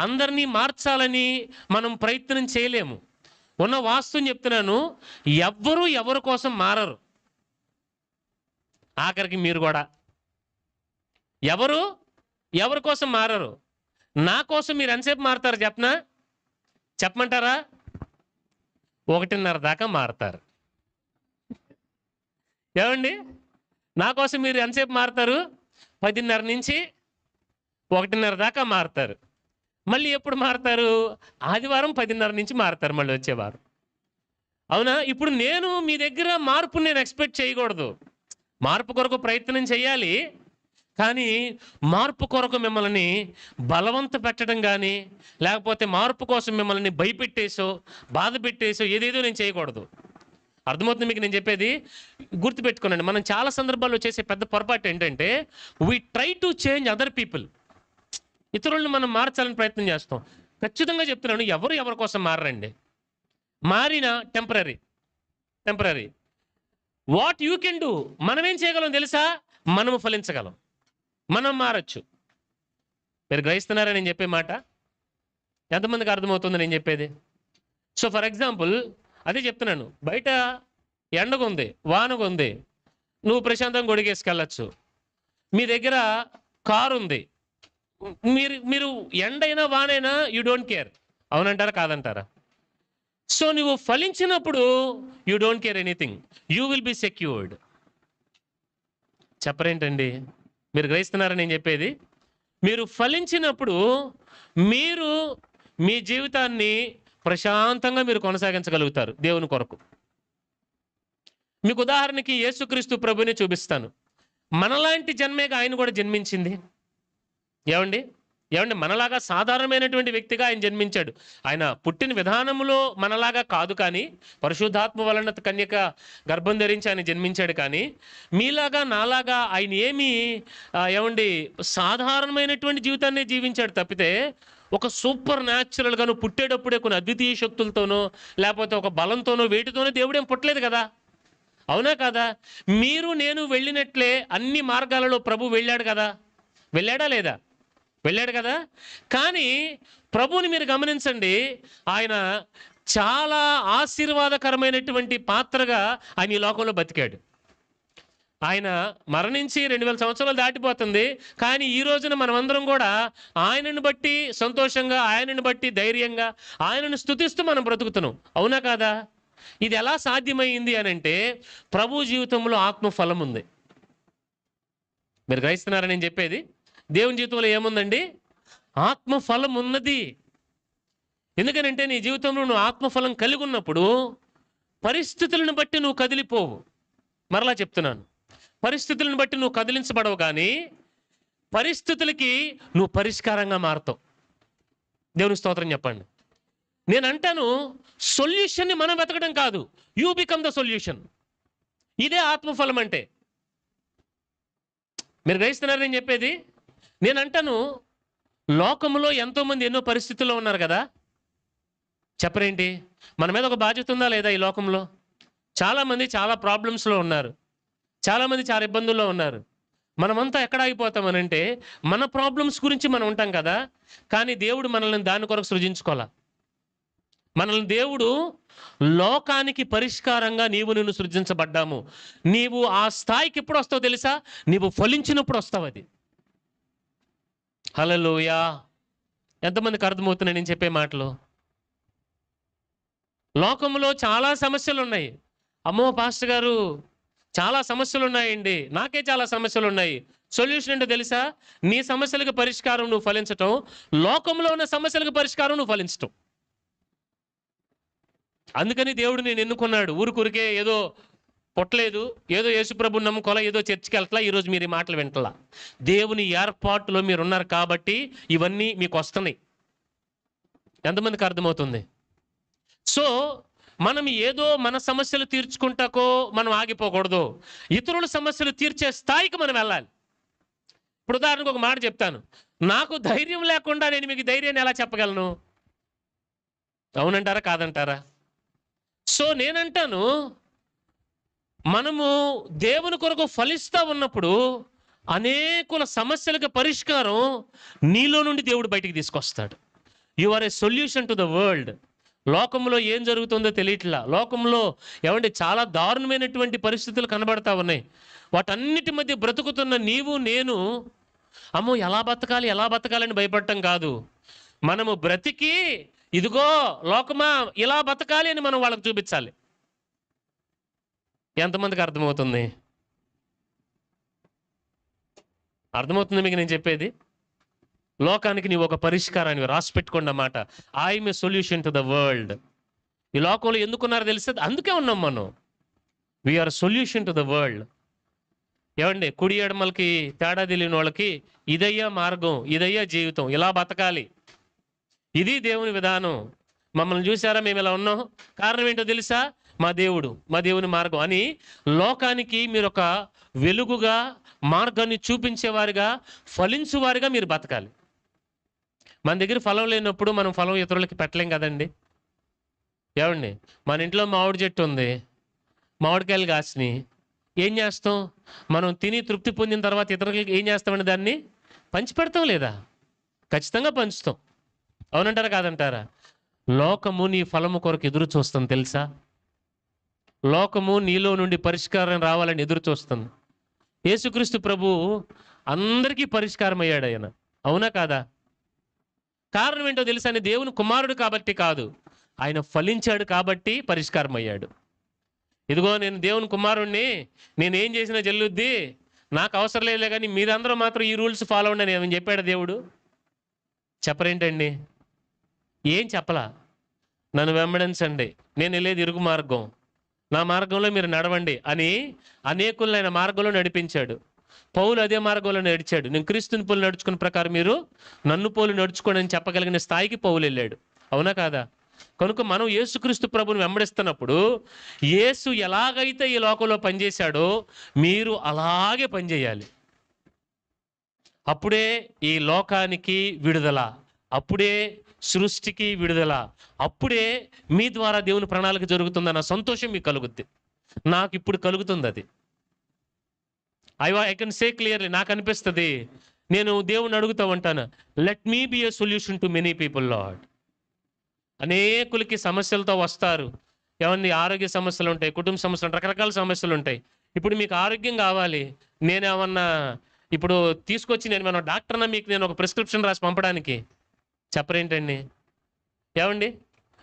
Speaker 1: అందరినీ మార్చాలని మనం ప్రయత్నం చేయలేము. ఉన్న వాస్తవం చెప్తున్నాను, ఎవ్వరూ ఎవరి కోసం మారరు. ఆఖరికి మీరు కూడా ఎవరు ఎవరి కోసం మారరు. నా కోసం మీరు ఎంతసేపు మారుతారు చెప్పమంటారా? 1:30 దాకా మారుతారు. ఏమండి? నా కోసం మీరు ఎంతసేపు మారుతారు? 10:30 నుంచి 1:30 దాకా మారుతారు. మళ్ళీ ఎప్పుడు మారుతారు? ఆదివారం 10:30 నుంచి మారుతారు మళ్ళీ వచ్చేవారు, అవునా? ఇప్పుడు నేను మీ దగ్గర మార్పు నేను ఎక్స్పెక్ట్ చేయకూడదు. మార్పు కొరకు ప్రయత్నం చేయాలి, కానీ మార్పు కొరకు మిమ్మల్ని బలవంత పెట్టడం కానీ, లేకపోతే మార్పు కోసం మిమ్మల్ని భయపెట్టేసో బాధ పెట్టేసో ఏదేదో నేను చేయకూడదు. అర్థమవుతుంది మీకు నేను చెప్పేది? గుర్తుపెట్టుకోనండి, మనం చాలా సందర్భాల్లో చేసే పెద్ద పొరపాటు ఏంటంటే we try to change other people. ఇతరులను మనం మార్చాలని ప్రయత్నం చేస్తాం. ఖచ్చితంగా చెప్తున్నాను, ఎవరి కోసం మారండి. మారిన temporary. What you can do, మనం ఏం చేయగలం తెలుసా? మనము ఫలించగలం, మనం మారచ్చు. మీరు గ్రహిస్తున్నారా నేను చెప్పే మాట? ఎంతమందికి అర్థమవుతుంది నేను చెప్పేది? సో ఫర్ ఎగ్జాంపుల్ అదే చెప్తున్నాను, బయట ఎండగుంది, వానగుంది, నువ్వు ప్రశాంతంగా గొడిగేసుకెళ్ళచ్చు. మీ దగ్గర కారు ఉంది, మీరు ఎండైనా వానైనా యూ డోంట్ కేర్, అవునంటారా కాదంటారా? సో నువ్వు ఫలించినప్పుడు you don't care anything, you will be secured. చెప్పరేంటండి? మీరు గ్రహిస్తున్నారా నేను చెప్పేది? మీరు ఫలించినప్పుడు మీరు మీ జీవితాన్ని ప్రశాంతంగా మీరు కొనసాగించగలుగుతారు దేవుని కొరకు. మీకు ఉదాహరణకి యేసుక్రీస్తు ప్రభుని చూపిస్తాను. మనలాంటి జన్మేగా ఆయన కూడా జన్మించింది. ఏమండి? మనలాగా సాధారణమైనటువంటి వ్యక్తిగా ఆయన జన్మించాడు. ఆయన పుట్టిన విధానంలో మనలాగా కాదు, కానీ పరిశుద్ధాత్మ వలన కన్యక గర్భం ధరించి ఆయన జన్మించాడు. కానీ మీలాగా నాలాగా ఆయన ఏమీ సాధారణమైనటువంటి జీవితాన్ని జీవించాడు తప్పితే ఒక సూపర్ న్యాచురల్గాను పుట్టేటప్పుడే కొన్ని అద్వితీయ శక్తులతోనో లేకపోతే ఒక బలంతోనో వేటితోనో దేవుడేం పుట్టలేదు కదా, అవునా కదా? మీరు నేను వెళ్ళినట్లే అన్ని మార్గాలలో ప్రభు వెళ్ళాడు కదా, వెళ్ళాడా లేదా? వెళ్ళాడు కదా. కానీ ప్రభువుని మీరు గమనించండి, ఆయన చాలా ఆశీర్వాదకరమైనటువంటి పాత్రగా ఆయన ఈ లోకంలో బతికాడు. ఆయన మరణించి 2000 సంవత్సరాలు దాటిపోతుంది, కానీ ఈ రోజున మనమందరం కూడా ఆయనను బట్టి సంతోషంగా, ఆయనను బట్టి ధైర్యంగా, ఆయనను స్తుతిస్తూ మనం బ్రతుకుతున్నాం, అవునా కాదా? ఇది ఎలా సాధ్యమైంది అని అంటే ప్రభు జీవితంలో ఆత్మఫలం ఉంది. మీరు గ్రహిస్తున్నారా నేను చెప్పేది? దేవుని జీవితంలో ఏముందండి? ఆత్మఫలం ఉన్నది. ఎందుకనంటే నీ జీవితంలో నువ్వు ఆత్మఫలం కలిగి ఉన్నప్పుడు పరిస్థితులను బట్టి నువ్వు కదిలిపోవు. మరలా చెప్తున్నాను, పరిస్థితులను బట్టి నువ్వు కదిలించబడవు, కానీ పరిస్థితులకి నువ్వు పరిష్కారంగా మారుతావు. దేవుని స్తోత్రం చెప్పండి. నేను అంటాను, సొల్యూషన్ని మనం వెతకడం కాదు, యూ బికమ్ ద సొల్యూషన్. ఇదే ఆత్మఫలం అంటే. మీరు గ్రహిస్తున్నారు నేను చెప్పేది? నేను అంటాను, లోకంలో ఎంతోమంది ఎన్నో పరిస్థితుల్లో ఉన్నారు కదా, చెప్పరేంటి? మన మీద ఒక బాధ్యత ఉందా లేదా? ఈ లోకంలో చాలామంది చాలా ప్రాబ్లమ్స్లో ఉన్నారు, చాలామంది చాలా ఇబ్బందుల్లో ఉన్నారు. మనమంతా ఎక్కడ ఆగిపోతామనంటే మన ప్రాబ్లమ్స్ గురించి మనం ఉంటాం కదా, కానీ దేవుడు మనల్ని దాని కొరకు సృజించుకోవాలా. మనల్ని దేవుడు లోకానికి పరిష్కారంగా నిన్ను సృజించబడ్డాము. నీవు ఆ స్థాయికి ఎప్పుడు వస్తావు తెలుసా? నీవు ఫలించినప్పుడు వస్తావు. అది హల్లెలూయా. ఎంతమందికి అర్థమవుతున్నాయి నేను చెప్పే మాటలు? లోకంలో చాలా సమస్యలు ఉన్నాయి. అమ్మో పాస్టర్ గారు చాలా సమస్యలు ఉన్నాయండి, నాకే చాలా సమస్యలు ఉన్నాయి. సొల్యూషన్ ఏంటో తెలుసా? నీ సమస్యలకు పరిష్కారం నువ్వు ఫలించటం, లోకంలో ఉన్న సమస్యలకు పరిష్కారం నువ్వు ఫలించటం. అందుకని దేవుడు నేను ఎన్నుకున్నాడు. ఊరికే ఏదో పొట్టలేదు, ఏదో యేసుప్రభు నమ్ముకోవాలా, ఏదో చర్చికి వెళ్తలా, ఈరోజు మీరు ఈ మాటలు వింటలా. దేవుని ఏర్పాటులో మీరు ఉన్నారు కాబట్టి ఇవన్నీ మీకు వస్తున్నాయి. ఎంతమందికి అర్థమవుతుంది? సో మనం ఏదో మన సమస్యలు తీర్చుకుంటాకో మనం ఆగిపోకూడదు. ఇతరుల సమస్యలు తీర్చే స్థాయికి మనం వెళ్ళాలి. ఇప్పుడు ఉదాహరణకు ఒక మాట చెప్తాను. నాకు ధైర్యం లేకుండా నేను మీకు ధైర్యాన్ని ఎలా చెప్పగలను? అవునంటారా కాదంటారా? సో నేనంటాను, మనము దేవుని కొరకు ఫలిస్తూ ఉన్నప్పుడు అనేకుల సమస్యలకు పరిష్కారం నీలో నుండి దేవుడు బయటికి తీసుకొస్తాడు. You are a solution to the world. లోకంలో ఏం జరుగుతుందో తెలియట్లా. లోకంలో ఏమంటే చాలా దారుణమైనటువంటి పరిస్థితులు కనబడతా ఉన్నాయి. వాటన్నిటి మధ్య బ్రతుకుతున్న నీవు నేను అమ్మో ఎలా బతకాలని భయపడటం కాదు. మనము బ్రతికి ఇదిగో లోకమా ఇలా బతకాలి అని మనం వాళ్ళకి చూపించాలి. ఎంతమందికి అర్థమవుతుంది? అర్థమవుతుంది మీకు నేను చెప్పేది? లోకానికి నీవు ఒక పరిష్కారాన్ని రాసి పెట్టుకోండి అన్నమాట. I'm a solution to the world. ఈ లోకంలో ఎందుకున్నారో తెలిస్తే అందుకే ఉన్నాం మనం. We're solution to the world. ఏమండి, కుడి ఎడమలకి తేడా తెలియని వాళ్ళకి ఇదయ్యా మార్గం, ఇదయ్యా జీవితం, ఇలా బతకాలి, ఇది దేవుని విధానం. మమ్మల్ని చూసారా మేము ఇలా ఉన్నాం? కారణం ఏంటో తెలుసా? మా దేవుని మార్గం అని లోకానికి మీరు ఒక వెలుగుగా మార్గాన్ని చూపించేవారిగా ఫలించువారిగా మీరు బతకాలి. మన దగ్గర ఫలం లేనప్పుడు మనం ఫలం ఇతరులకి పెట్టలేం కదండి. ఏమండి, మన ఇంట్లో మామిడి చెట్టు ఉంది, మామిడికాయలు కాసినాయి, ఏం చేస్తాం? మనం తిని తృప్తి పొందిన తర్వాత ఇతరులకి ఏం చేస్తామండి? దాన్ని పంచిపెడతాం లేదా? ఖచ్చితంగా పంచుతాం. అవునంటారా కాదంటారా? లోకము నీ ఫలము కొరకు ఎదురు చూస్తుంది తెలుసా? లోకము నీలో నుండి పరిష్కారం రావాలని ఎదురు చూస్తుంది. యేసుక్రీస్తు ప్రభు అందరికీ పరిష్కారం అయ్యాడు ఆయన. అవునా కాదా? కారణం ఏంటో తెలుసా? అని దేవుని కుమారుడు కాబట్టి కాదు, ఆయన ఫలించాడు కాబట్టి పరిష్కారం అయ్యాడు. ఇదిగో నేను దేవుని కుమారుణ్ణి, నేనేం చేసినా జల్లుద్ది, నాకు అవసరం లేదులే, కానీ మీరందరూ మాత్రం ఈ రూల్స్ ఫాలో అవ్వండి అని ఏమని చెప్పాడు దేవుడు? చెప్పరేంటండి? ఏం చెప్పలా. నన్ను వెంబడించండి, నేను వెళ్ళేది ఇరుగు మార్గం, నా మార్గంలో మీరు నడవండి అని అనేకులను ఆయన మార్గంలో నడిపించాడు. పౌలు అదే మార్గంలో నడిచాడు. నేను క్రీస్తుని పోలు నడుచుకున్న ప్రకారం మీరు నన్ను పోలు నడుచుకోండి అని చెప్పగలిగిన స్థాయికి పౌలు వెళ్ళాడు. అవునా కాదా? కనుక మనం యేసుక్రీస్తు ప్రభుని వెంబడిస్తున్నప్పుడు యేసు ఎలాగైతే ఈ లోకంలో పనిచేశాడో మీరు అలాగే పనిచేయాలి. అప్పుడే ఈ లోకానికి విడుదల, అప్పుడే సృష్టికి విడుదల, అప్పుడే మీ ద్వారా దేవుని ప్రణాళిక జరుగుతుందన్న సంతోషం మీకు కలుగుద్ది. నాకు ఇప్పుడు కలుగుతుంది అది. ఐ కెన్ సే క్లియర్లీ, నాకు అనిపిస్తుంది, నేను దేవుని అడుగుతూ ఉంటాను, let me be a solution to many people Lord. అనేకులకి సమస్యలతో వస్తారు. ఏమన్నా ఆరోగ్య సమస్యలు ఉంటాయి, కుటుంబ సమస్యలు ఉంటాయి, రకరకాల సమస్యలు ఉంటాయి. ఇప్పుడు మీకు ఆరోగ్యం కావాలి, నేనేమన్నా ఇప్పుడు తీసుకొచ్చి నేను ఏమన్నా డాక్టర్నా మీకు నేను ఒక ప్రిస్క్రిప్షన్ రాసి పంపడానికి? చెప్పరేంటండి? ఏమండి,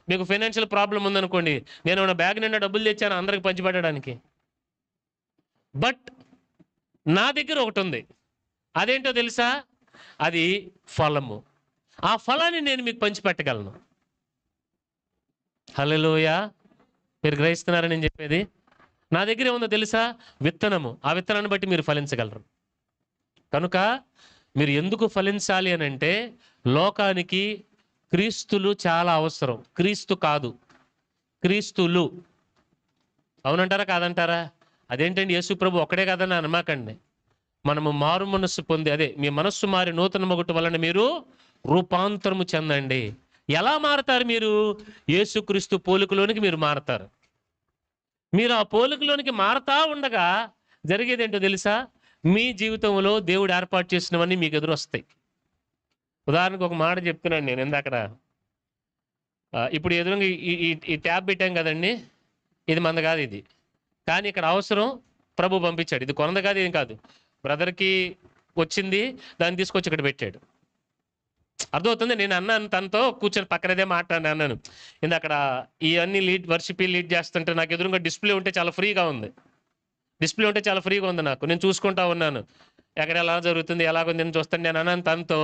Speaker 1: మీకు ఫైనాన్షియల్ ప్రాబ్లం ఉందనుకోండి, నేను ఏమన్నా బ్యాగ్ నిండా డబ్బులు తెచ్చాను అందరికి పంచిపెట్టడానికి? బట్ నా దగ్గర ఒకటి ఉంది, అదేంటో తెలుసా? అది ఫలము. ఆ ఫలాన్ని నేను మీకు పంచిపెట్టగలను. హల్లెలూయా! మీరు గ్రహిస్తున్నారని నేను చెప్పేది? నా దగ్గర ఏముందో తెలుసా? విత్తనము. ఆ విత్తనాన్ని బట్టి మీరు ఫలించగలరు. కనుక మీరు ఎందుకు ఫలించాలి అని అంటే, లోకానికి క్రీస్తులు చాలా అవసరం. క్రీస్తు కాదు, క్రీస్తులు. అవునంటారా కాదంటారా? అదేంటండి, యేసు ప్రభు ఒక్కడే కదని అనమాకండి. మనము మారు మనస్సు పొంది, అదే మీ మనస్సు మారి నూతన మొగుట వలన మీరు రూపాంతరము చెందండి. ఎలా మారతారు మీరు? యేసుక్రీస్తు పోలికలోనికి మీరు మారతారు. మీరు ఆ పోలికలోనికి మారతా ఉండగా జరిగేది ఏంటో తెలుసా? మీ జీవితంలో దేవుడు ఏర్పాటు చేసినవన్నీ మీకు ఎదురు వస్తాయి. ఉదాహరణకు ఒక మాట చెప్తున్నాను నేను ఇందాకడ. ఇప్పుడు ఎదురుగా ఈ ట్యాబ్ పెట్టాం కదండి, ఇది మంద కాదు ఇది, కానీ ఇక్కడ అవసరం ప్రభు పంపించాడు. ఇది కొనది కాదు, ఏం కాదు, బ్రదర్కి వచ్చింది, దాన్ని తీసుకొచ్చి ఇక్కడ పెట్టాడు. అర్థమవుతుంది? నేను అన్నాను తనతో కూర్చొని పక్కనదే అన్నాను, ఇంత అక్కడ ఇవన్నీ వర్షిప్ లీడ్ చేస్తుంటే నాకు ఎదురుగా డిస్ప్లే ఉంటే చాలా ఫ్రీగా ఉంది. డిస్ప్లే ఉంటే చాలా ఫ్రీగా ఉంది నాకు, నేను చూసుకుంటా ఉన్నాను ఎక్కడ ఎలా జరుగుతుంది ఎలాగుంది నేను చూస్తాను. నేను అన్నాను తనతో,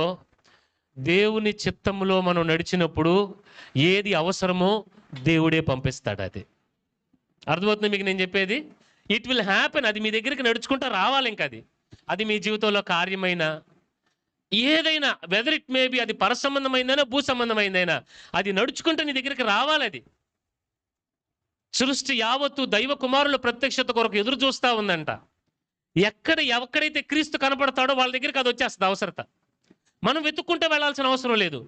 Speaker 1: దేవుని చిత్తంలో మనం నడిచినప్పుడు ఏది అవసరమో దేవుడే పంపిస్తాడు. అది అర్థమవుతుంది మీకు నేను చెప్పేది? It will happen. అది మీ దగ్గరికి నడుచుకుంటా రావాలి. ఇంకా అది మీ జీవితంలో కార్యమైన ఏదైనా, వెదర్ ఇట్ మే బి, అది పర సంబంధమైందైనా భూ సంబంధమైందైనా, అది నడుచుకుంటే నీ దగ్గరికి రావాలి. అది సృష్టి యావత్తు దైవ కుమారుల ప్రత్యక్షత కొరకు ఎదురు చూస్తూ ఉందంట. ఎక్కడైతే క్రీస్తు కనపడతాడో వాళ్ళ దగ్గరికి అది వచ్చేస్తుంది అవసరత. మనం వెతుక్కుంటే వెళ్ళాల్సిన అవసరం లేదు,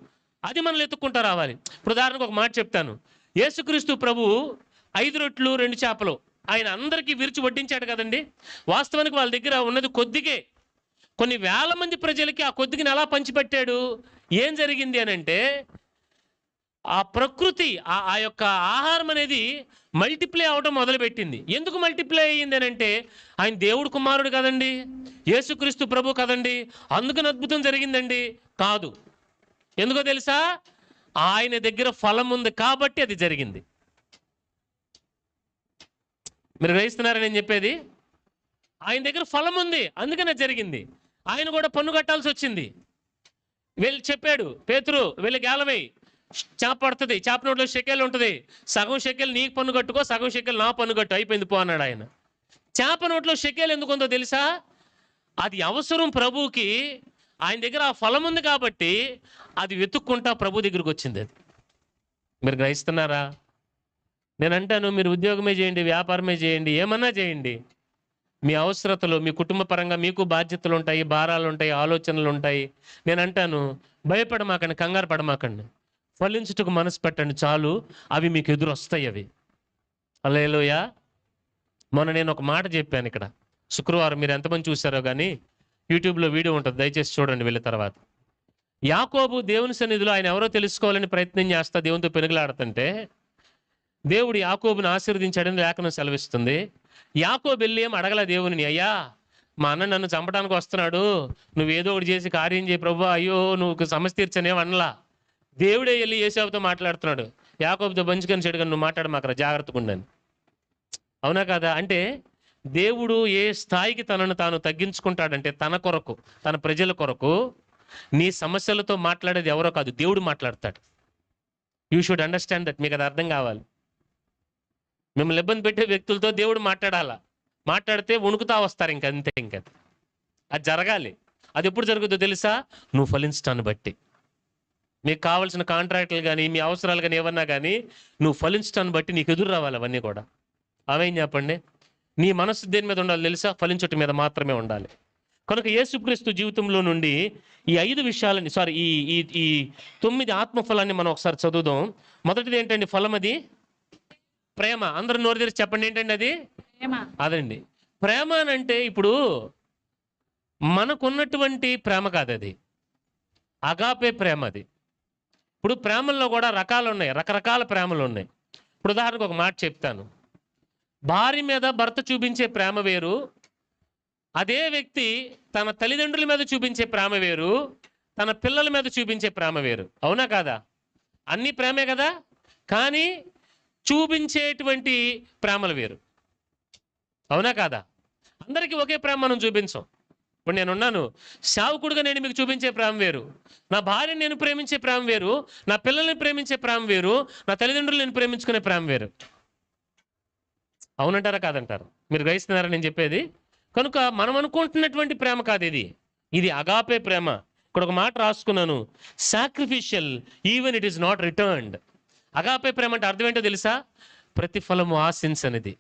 Speaker 1: అది మనం వెతుక్కుంటూ రావాలి. ఇప్పుడు ఉదాహరణకు ఒక మాట చెప్తాను. యేసుక్రీస్తు ప్రభు 5 రొట్టెలు 2 చేపలు ఆయన అందరికీ విరిచి వడ్డించాడు కదండి. వాస్తవానికి వాళ్ళ దగ్గర ఉన్నది కొద్దిగే. కొన్ని వేల మంది ప్రజలకి ఆ కొద్దిగిని ఎలా పంచిపెట్టాడు? ఏం జరిగింది అని అంటే, ఆ ప్రకృతి ఆ యొక్క ఆహారం అనేది మల్టిప్లై అవడం మొదలుపెట్టింది. ఎందుకు మల్టిప్లై అయ్యింది అని అంటే, ఆయన దేవుడు కుమారుడు కదండి, యేసుక్రీస్తు ప్రభు కదండి, అందుకని అద్భుతం జరిగిందండి కాదు. ఎందుకో తెలుసా? ఆయన దగ్గర ఫలం ఉంది కాబట్టి అది జరిగింది. మీరు గ్రహిస్తున్నారా నేను చెప్పేది? ఆయన దగ్గర ఫలం ఉంది అందుకనే జరిగింది. ఆయన కూడా పన్ను కట్టాల్సి వచ్చింది. వెళ్ళి చెప్పాడు, పేతురు వెళ్ళి గేలవేయి, చేప పడుతుంది, చేప నోట్లో షెకెల్ ఉంటుంది, సగం షెకెల్ నీకు పన్ను కట్టుకో, సగం షెకెల్ నా పన్ను కట్టు, అయిపోయింది పో అన్నాడు ఆయన. చేప నోట్లో షెకెల్ ఎందుకు ఉందో తెలుసా? అది అవసరం ప్రభువుకి. ఆయన దగ్గర ఆ ఫలం ఉంది కాబట్టి అది వెతుక్కుంటా ప్రభు దగ్గరికి వచ్చింది. అది మీరు గ్రహిస్తున్నారా? నేను అంటాను, మీరు ఉద్యోగమే చేయండి, వ్యాపారమే చేయండి, ఏమన్నా చేయండి, మీ అవసరతలు, మీ కుటుంబ పరంగా మీకు బాధ్యతలు ఉంటాయి, భారాలు ఉంటాయి, ఆలోచనలు ఉంటాయి. నేను అంటాను, భయపడమాకండి, కంగారు పడమాకండి, ఫలించుటకు మనసు పెట్టండి చాలు, అవి మీకు ఎదురు వస్తాయి. అవి హల్లెలూయా. మొన్న నేను ఒక మాట చెప్పాను ఇక్కడ శుక్రవారం, మీరు ఎంతమంది చూసారో కానీ యూట్యూబ్లో వీడియో ఉంటుంది, దయచేసి చూడండి వెళ్ళిన తర్వాత. యాకోబు దేవుని సన్నిధిలో ఆయన ఎవరో తెలుసుకోవాలని ప్రయత్నం చేస్తా దేవునితో పెనుగులాడుతుంటే దేవుడు యాకోబుని ఆశీర్వదించాడని లేఖనం సెలవిస్తుంది. యాకోబు వెళ్ళి ఏం అడగల దేవుని, అయ్యా మా అన్న నన్ను చంపడానికి వస్తున్నాడు, నువ్వేదో ఒకటి చేసి కార్యం చేయి ప్రభు, అయ్యో నువ్వు సమస్య తీర్చనేం అనలా. దేవుడే వెళ్ళి ఏసావుతో మాట్లాడుతున్నాడు, యాకోబుతో పంచుకొని చెడుగా నువ్వు మాట్లాడమాకరా, జాగ్రత్తగా ఉండని. అవునా కదా? అంటే దేవుడు ఏ స్థాయికి తనను తాను తగ్గించుకుంటాడంటే, తన కొరకు, తన ప్రజల కొరకు నీ సమస్యలతో మాట్లాడేది ఎవరో కాదు, దేవుడు మాట్లాడతాడు. You should understand that. మీకు అది అర్థం కావాలి. మిమ్మల్ని ఇబ్బంది పెట్టే వ్యక్తులతో దేవుడు మాట్లాడాలా, మాట్లాడితే వణుకుతా వస్తారు, ఇంకంతే. అది జరగాలి. అది ఎప్పుడు జరుగుతుందో తెలుసా? నువ్వు ఫలించడాన్ని బట్టి. మీకు కావాల్సిన కాంట్రాక్టులు కానీ, మీ అవసరాలు కానీ, ఏమన్నా కానీ నువ్వు ఫలించడాన్ని బట్టి నీకు ఎదురు రావాలి అవన్నీ కూడా. అవేం చెప్పండి, నీ మనసు దేని మీద ఉండాలి తెలుసా? ఫలించటం మీద మాత్రమే ఉండాలి. కనుక యేసుక్రీస్తు జీవితంలో నుండి ఈ 5 విషయాలని, సారీ ఈ 9 ఆత్మఫలాన్ని మనం ఒకసారి చదువుదాం. మొదటిది ఏంటండి ఫలం? అది ప్రేమ. అందరూ నోరు తెరిచి చెప్పండి, ఏంటండి అది? అదండి ప్రేమ అని అంటే, ఇప్పుడు మనకున్నటువంటి ప్రేమ కాదు, అది అగాపే ప్రేమ. అది ఇప్పుడు ప్రేమల్లో కూడా రకాలు ఉన్నాయి, రకరకాల ప్రేమలు ఉన్నాయి. ఇప్పుడు ఉదాహరణకు ఒక మాట చెప్తాను. భార్య మీద భర్త చూపించే ప్రేమ వేరు, అదే వ్యక్తి తన తల్లిదండ్రుల మీద చూపించే ప్రేమ వేరు, తన పిల్లల మీద చూపించే ప్రేమ వేరు. అవునా కాదా? అన్ని ప్రేమే కదా, కానీ చూపించేటువంటి ప్రేమలు వేరు. అవునా కాదా? అందరికీ ఒకే ప్రేమ మనం చూపించాం. ఇప్పుడు నేనున్నాను, సేవకుడుగా నేను మీకు చూపించే ప్రేమ వేరు, నా భార్యని నేను ప్రేమించే ప్రేమ వేరు, నా పిల్లల్ని ప్రేమించే ప్రేమ వేరు, నా తల్లిదండ్రులు నేను ప్రేమించుకునే ప్రేమ వేరు. అవునంటారా కాదంటారు? మీరు గ్రహిస్తున్నారా నేను చెప్పేది? కనుక మనం అనుకుంటున్నటువంటి ప్రేమ కాదు ఇది, ఇది అగాపే ప్రేమ. ఇక్కడ ఒక మాట రాసుకున్నాను, sacrificial even it is not returned. అగాపే ప్రేమ అంటే అర్థం ఏంటో తెలుసా? ప్రతిఫలము ఆశించనిది.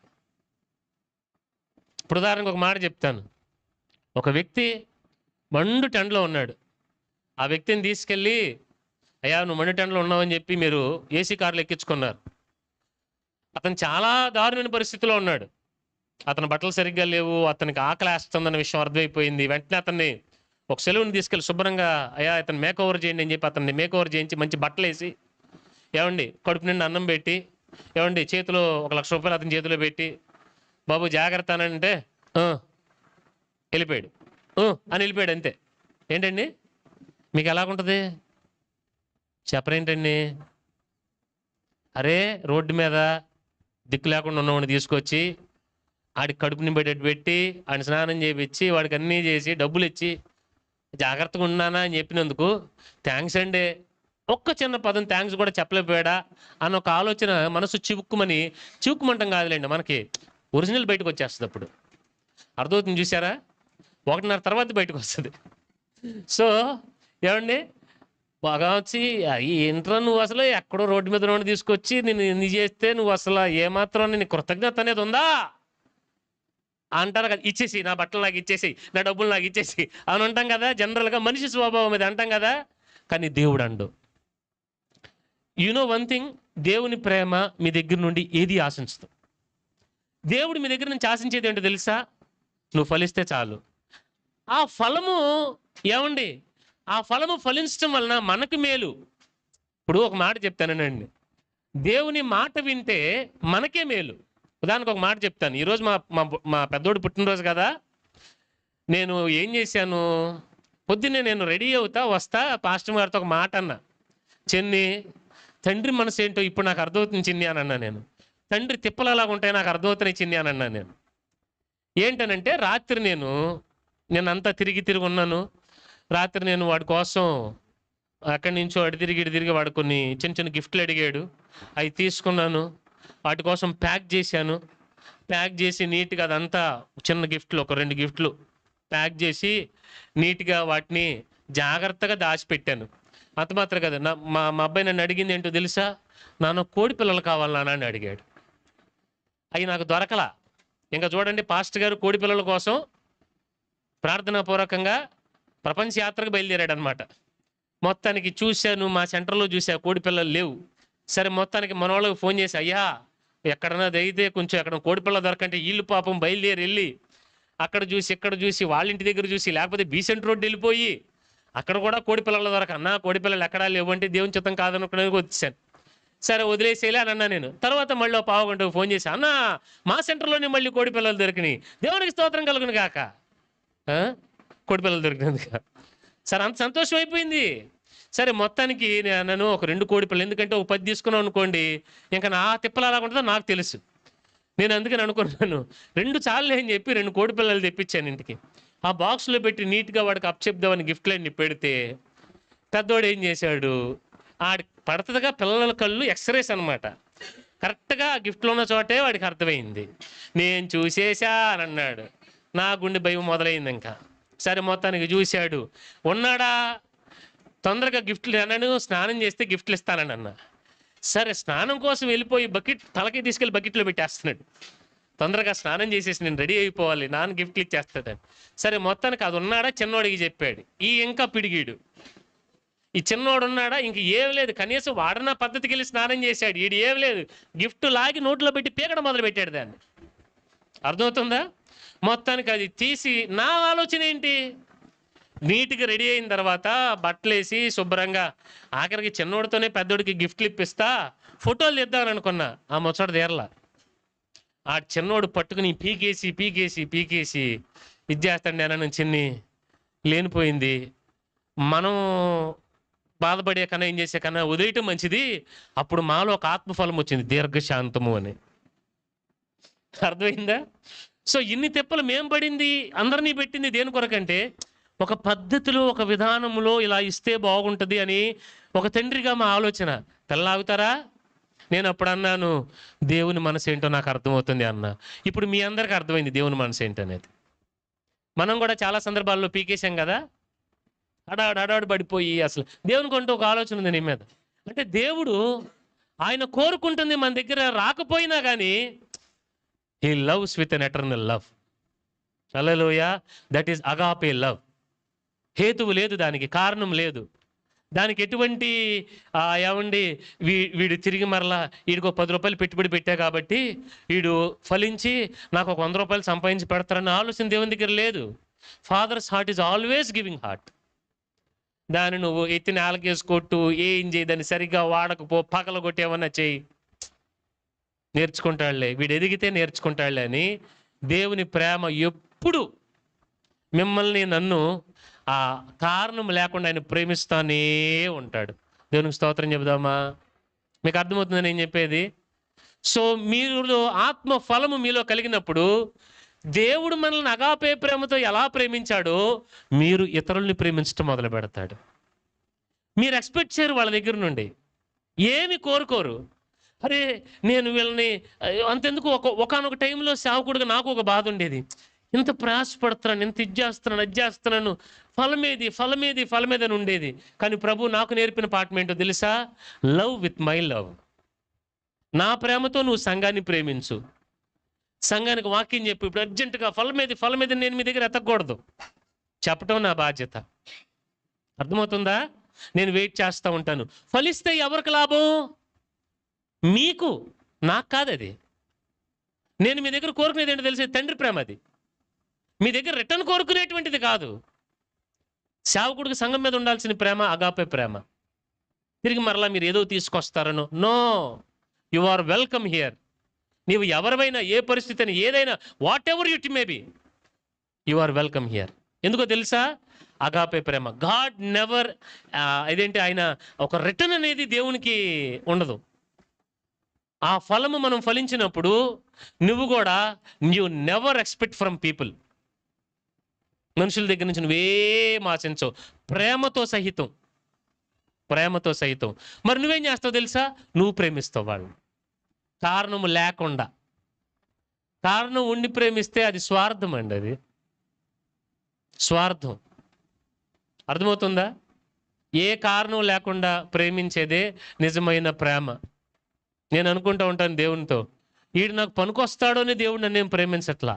Speaker 1: ఇప్పుడు ఉదాహరణకు ఒక మాట చెప్తాను. ఒక వ్యక్తి మండు టెండలో ఉన్నాడు. ఆ వ్యక్తిని తీసుకెళ్ళి, అయ్యా నువ్వు మండు టెండలో ఉన్నావని చెప్పి మీరు ఏసీ కార్లు ఎక్కించుకున్నారు. అతను చాలా దారుణమైన పరిస్థితిలో ఉన్నాడు. అతని బట్టలు సరిగ్గా లేవు, అతనికి ఆకలేస్తుందన్న విషయం అర్థమైపోయింది. వెంటనే అతన్ని ఒక సెలవుని తీసుకెళ్ళి శుభ్రంగా, అయ్యా అతను మేకోవర్ చేయండి అని చెప్పి అతన్ని మేకోవర్ చేయించి మంచి బట్టలు వేసి, ఏమండి కడుపు నిండి అన్నం పెట్టి, ఏమండి చేతిలో 1 లక్ష రూపాయలు అతని చేతిలో పెట్టి, బాబు జాగ్రత్త అని అంటే వెళ్ళిపోయాడు, అని వెళ్ళిపోయాడు అంతే. ఏంటండి మీకు ఎలాగుంటుంది చెప్పరేంటండి? అరే రోడ్డు మీద దిక్కు లేకుండా ఉన్నవాడిని తీసుకొచ్చి ఆడికి కడుపు నింపేటట్టు పెట్టి, ఆడిని స్నానం చేయించి, వాడికి అన్నీ చేసి డబ్బులు ఇచ్చి జాగ్రత్తగా ఉన్నానా అని చెప్పినందుకు థ్యాంక్స్ అండి, ఒక్క చిన్న పదం థ్యాంక్స్ కూడా చెప్పలేకపోయాడా అన్న ఒక ఆలోచన మనసు చివుక్కుమంటం కాదులేండి, మనకి ఒరిజినల్ బయటకు వచ్చేస్తుంది. అప్పుడు అర్థమవుతుంది చూసారా? 1:30 తర్వాత బయటకు వస్తుంది. సో ఏమండి, బాగా వచ్చి ఏంట్రా నువ్వు అసలు ఎక్కడో రోడ్డు మీద నుండి తీసుకొచ్చి నేను ఎన్ని చేస్తే నువ్వు అసలు ఏమాత్రం నేను కృతజ్ఞత అనేది ఉందా అంటారు కదా. ఇచ్చేసి నా బట్టలు నాకు ఇచ్చేసి, నా డబ్బులు నాకు ఇచ్చేసి అని అంటాం కదా. జనరల్గా మనిషి స్వభావం ఇది అంటాం కదా. కానీ దేవుడు అండు, వన్ థింగ్, దేవుని ప్రేమ మీ దగ్గర నుండి ఏది ఆశించదు. దేవుడు మీ దగ్గర నుంచి ఆశించేది ఏంటో తెలుసా? నువ్వు ఫలిస్తే చాలు. ఆ ఫలము ఏమండి, ఆ ఫలము ఫలించడం వలన మనకు మేలు. ఇప్పుడు ఒక మాట చెప్తానండి, దేవుని మాట వింటే మనకే మేలు. ఉదాహరణకు ఒక మాట చెప్తాను. ఈరోజు మా పెద్దోడు పుట్టినరోజు కదా. నేను ఏం చేశాను, పొద్దున్నే నేను రెడీ అవుతా వస్తా, పాస్టర్ గారితో ఒక మాట అన్నా, చెన్ని తండ్రి మనసు ఏంటో ఇప్పుడు నాకు అర్థమవుతుంది చిన్ని అని అన్నా. నేను తండ్రి తిప్పలు అలాగా ఉంటాయి నాకు అర్థమవుతున్నాయి చిన్ని అని అన్నా. నేను ఏంటనంటే రాత్రి నేను అంతా తిరిగి ఉన్నాను. రాత్రి నేను వాడి కోసం అక్కడి నుంచో అడి తిరిగి వాడు కొన్ని చిన్న చిన్న గిఫ్ట్లు అడిగాడు, అవి తీసుకున్నాను. వాటి కోసం ప్యాక్ చేశాను. ప్యాక్ చేసి నీట్గా అదంతా చిన్న గిఫ్ట్లు, ఒక 2 గిఫ్ట్లు ప్యాక్ చేసి నీట్గా వాటిని జాగ్రత్తగా దాచిపెట్టాను. అంత మాత్రం కదా, మా అబ్బాయి నన్ను అడిగింది ఏంటో తెలుసా? నాన్న కోడి పిల్లలు కావాలి నాన్న అని అడిగాడు. అవి నాకు దొరకలా. ఇంకా చూడండి, పాస్టర్ గారు కోడి పిల్లల కోసం ప్రార్థనాపూర్వకంగా ప్రపంచ యాత్రకు బయలుదేరాడు అనమాట. మొత్తానికి చూశాను, మా సెంటర్లో చూసా, కోడి పిల్లలు లేవు. సరే మొత్తానికి మన వాళ్ళకి ఫోన్ చేసి, అయ్యా ఎక్కడన్నా దయితే కొంచెం ఎక్కడ కోడి పిల్ల దొరకంటే వీళ్ళు పాపం బయలుదేరి వెళ్ళి అక్కడ చూసి ఇక్కడ చూసి వాళ్ళ ఇంటి దగ్గర చూసి, లేకపోతే బీసెంట్ రోడ్డు వెళ్ళిపోయి అక్కడ కూడా కోడి పిల్లలు దొరక, అన్నా కోడి పిల్లలు ఎక్కడా లేవంటే దేవుని చిత్తం కాదనుకునేది వచ్చాను. సరే వదిలేసేలే అని అన్నా నేను. తర్వాత మళ్ళీ పావు గంటకు ఫోన్ చేసి, అన్నా మా సెంటర్లోనే మళ్ళీ కోడి పిల్లలు దొరికినాయి, దేవునికి స్తోత్రం కలుగును గాక. కోడి పిల్లలు దొరికినందుక సరే అంత సంతోషం అయిపోయింది. సరే మొత్తానికి నేను ఒక 2 కోడి పిల్లలు, ఎందుకంటే ఒక 10 తీసుకున్నాం అనుకోండి ఇంకా నా తిప్పలు ఎలా ఉంటుందో నాకు తెలుసు. నేను అందుకని అనుకున్నాను 2 చాలు అని చెప్పి 2 కోడి పిల్లలు తెప్పించాను ఇంటికి. ఆ బాక్స్లో పెట్టి నీట్గా వాడికి అప్పచెప్దామని గిఫ్ట్లన్నీ పెడితే పెద్దోడు ఏం చేశాడు, ఆడి పడుతుందిగా పిల్లల కళ్ళు ఎక్స్రేస్ అనమాట, కరెక్ట్గా ఆ గిఫ్ట్లో ఉన్న చోటే వాడికి అర్థమైంది. నేను చూసేసా అని అన్నాడు. నా గుండె భయం మొదలైంది ఇంకా. సరే మొత్తానికి చూశాడు, ఉన్నాడా, తొందరగా గిఫ్ట్లు అన్నాను, స్నానం చేస్తే గిఫ్ట్లు ఇస్తానని అన్నా. సరే స్నానం కోసం వెళ్ళిపోయి బకెట్ తలకి తీసుకెళ్ళి బకెట్లో పెట్టేస్తున్నాడు. తొందరగా స్నానం చేసేసి నేను రెడీ అయిపోవాలి, నాన్న గిఫ్ట్లు ఇచ్చేస్తాడని. సరే మొత్తానికి అది ఉన్నాడా, చిన్నోడికి చెప్పాడు. ఇంకా పిడిగీడు, ఈ చిన్నోడు ఉన్నాడా, ఇంక ఏం లేదు, కనీసం వాడన పద్ధతికి వెళ్ళి స్నానం చేశాడు. ఈడు ఏం లేదు, గిఫ్ట్ లాగి నోట్లో పెట్టి పీకడం మొదలు పెట్టాడు దాన్ని. అర్థమవుతుందా? మొత్తానికి అది తీసి, నా ఆలోచన ఏంటి, నీట్గా రెడీ అయిన తర్వాత బట్టలు వేసి శుభ్రంగా ఆఖరికి చిన్నోడితోనే పెద్దోడికి గిఫ్ట్లు ఇప్పిస్తా ఫోటోలు తెద్దామని అనుకున్నా. ఆ ముచ్చట తీరలా. ఆ చిన్నోడు పట్టుకుని పీకేసి ఇది చేస్తాండి అన్న చిన్ని లేనిపోయింది. మనం బాధపడే కన్నా ఏం చేసే కన్నా వదిలేయటం మంచిది. అప్పుడు మాలో ఒక ఆత్మఫలం వచ్చింది, దీర్ఘశాంతము అని. అర్థమైందా? సో ఇన్ని తెప్పలు మేం పడింది, అందరినీ పెట్టింది దేని కొరకంటే ఒక పద్ధతిలో ఒక విధానంలో ఇలా ఇస్తే బాగుంటుంది అని ఒక తండ్రిగా మా ఆలోచన. తెల్లాగుతారా? నేను అప్పుడు అన్నాను, దేవుని మనసు ఏంటో నాకు అర్థమవుతుంది అన్న. ఇప్పుడు మీ అందరికీ అర్థమైంది దేవుని మనసు ఏంటనేది. మనం కూడా చాలా సందర్భాల్లో పీకేశాం కదా, అడాడు పడిపోయి. అసలు దేవునికి అంటూ ఒక ఆలోచన ఉంది నీ మీద. అంటే దేవుడు ఆయన కోరుకుంటుంది మన దగ్గర రాకపోయినా కానీ he loves with an eternal love. Hallelujah. That is agape love. హేతువు లేదు దానికి, కారణం లేదు దానికి. ఎటువంటి ఏమండి వీడు తిరిగి మరలా వీడికి ఒక 10 రూపాయలు పెట్టుబడి పెట్టా కాబట్టి వీడు ఫలించి నాకు ఒక 100 రూపాయలు సంపాదించి పెడతారన్న ఆలోచన దేవుని దగ్గర లేదు. Father's heart is always giving heart. దాన్ని నువ్వు ఎత్తి నేలకేసుకొట్టు, ఏం చేయి, దాన్ని సరిగ్గా వాడకపో, పగలగొట్టి ఏమన్నా చేయి, నేర్చుకుంటాడులే, వీడు ఎదిగితే నేర్చుకుంటాడులే అని. దేవుని ప్రేమ ఎప్పుడు మిమ్మల్ని నన్ను ఆ కారణం లేకుండా ఆయన ప్రేమిస్తానే ఉంటాడు. దేవునికి స్తోత్రం చెబుదామా? మీకు అర్థమవుతుందని నేను చెప్పేది. సో మీరు ఆత్మ ఫలము మీలో కలిగినప్పుడు దేవుడు మనల్ని అగాపే ప్రేమతో ఎలా ప్రేమించాడో మీరు ఇతరుల్ని ప్రేమించడం మొదలు పెడతాడు. మీరు ఎక్స్పెక్ట్ చేయరు వాళ్ళ దగ్గర నుండి, ఏమి కోరుకోరు. అరే నేను వీళ్ళని అంతెందుకు, ఒకానొక టైంలో సేవకుడిగా నాకు ఒక బాధ ఉండేది. ఇంత ప్రయాసపడుతున్నాను, ఇంత ఇది చేస్తున్నాను, అది చేస్తున్నాను, ఫలమేది అని ఉండేది. కానీ ప్రభు నాకు నేర్పిన పాఠం ఏంటో తెలుసా? Love with my love. నా ప్రేమతో నువ్వు సంఘాన్ని ప్రేమించు, సంఘానికి వాక్యం చెప్పు. ఇప్పుడు అర్జెంటుగా ఫలమేది నేను మీ దగ్గర ఎత్తకూడదు, చెప్పటం నా బాధ్యత. అర్థమవుతుందా? నేను వెయిట్ చేస్తూ ఉంటాను. ఫలిస్తే ఎవరికి లాభం? మీకు, నాకు కాదు. అది నేను మీ దగ్గర కోరుకునేది ఏంటో తెలిసే తండ్రి ప్రేమ. అది మీ దగ్గర రిటర్న్ కోరుకునేటువంటిది కాదు. సేవకుడికి సంఘం మీద ఉండాల్సిన ప్రేమ అగాపే ప్రేమ. తిరిగి మరలా మీరు ఏదో తీసుకొస్తారనో. No, you are welcome here. నీవు ఎవరివైనా, ఏ పరిస్థితి అని, ఏదైనా, whatever it may be, you are welcome here. ఎందుకో తెలుసా? అగాపే ప్రేమ. గాడ్ నెవర్ ఇదేంటి, ఆయన ఒక రిటర్న్ అనేది దేవునికి ఉండదు. ఆ ఫలము మనం ఫలించినప్పుడు నువ్వు కూడా you never expect from people. మనుషుల దగ్గర నుంచి నువ్వేం ఆశించవు, ప్రేమతో సహితం. మరి నువ్వేం చేస్తావు తెలుసా? నువ్వు ప్రేమిస్తావు వాళ్ళు, కారణము లేకుండా. కారణం ఉండి ప్రేమిస్తే అది స్వార్థం అండి, అది స్వార్థం. అర్థమవుతుందా? ఏ కారణం లేకుండా ప్రేమించేదే నిజమైన ప్రేమ. నేను అనుకుంటూ ఉంటాను దేవునితో, వీడు నాకు పనికొస్తాడో అని దేవుడు నన్ను ఏం ప్రేమించట్లా.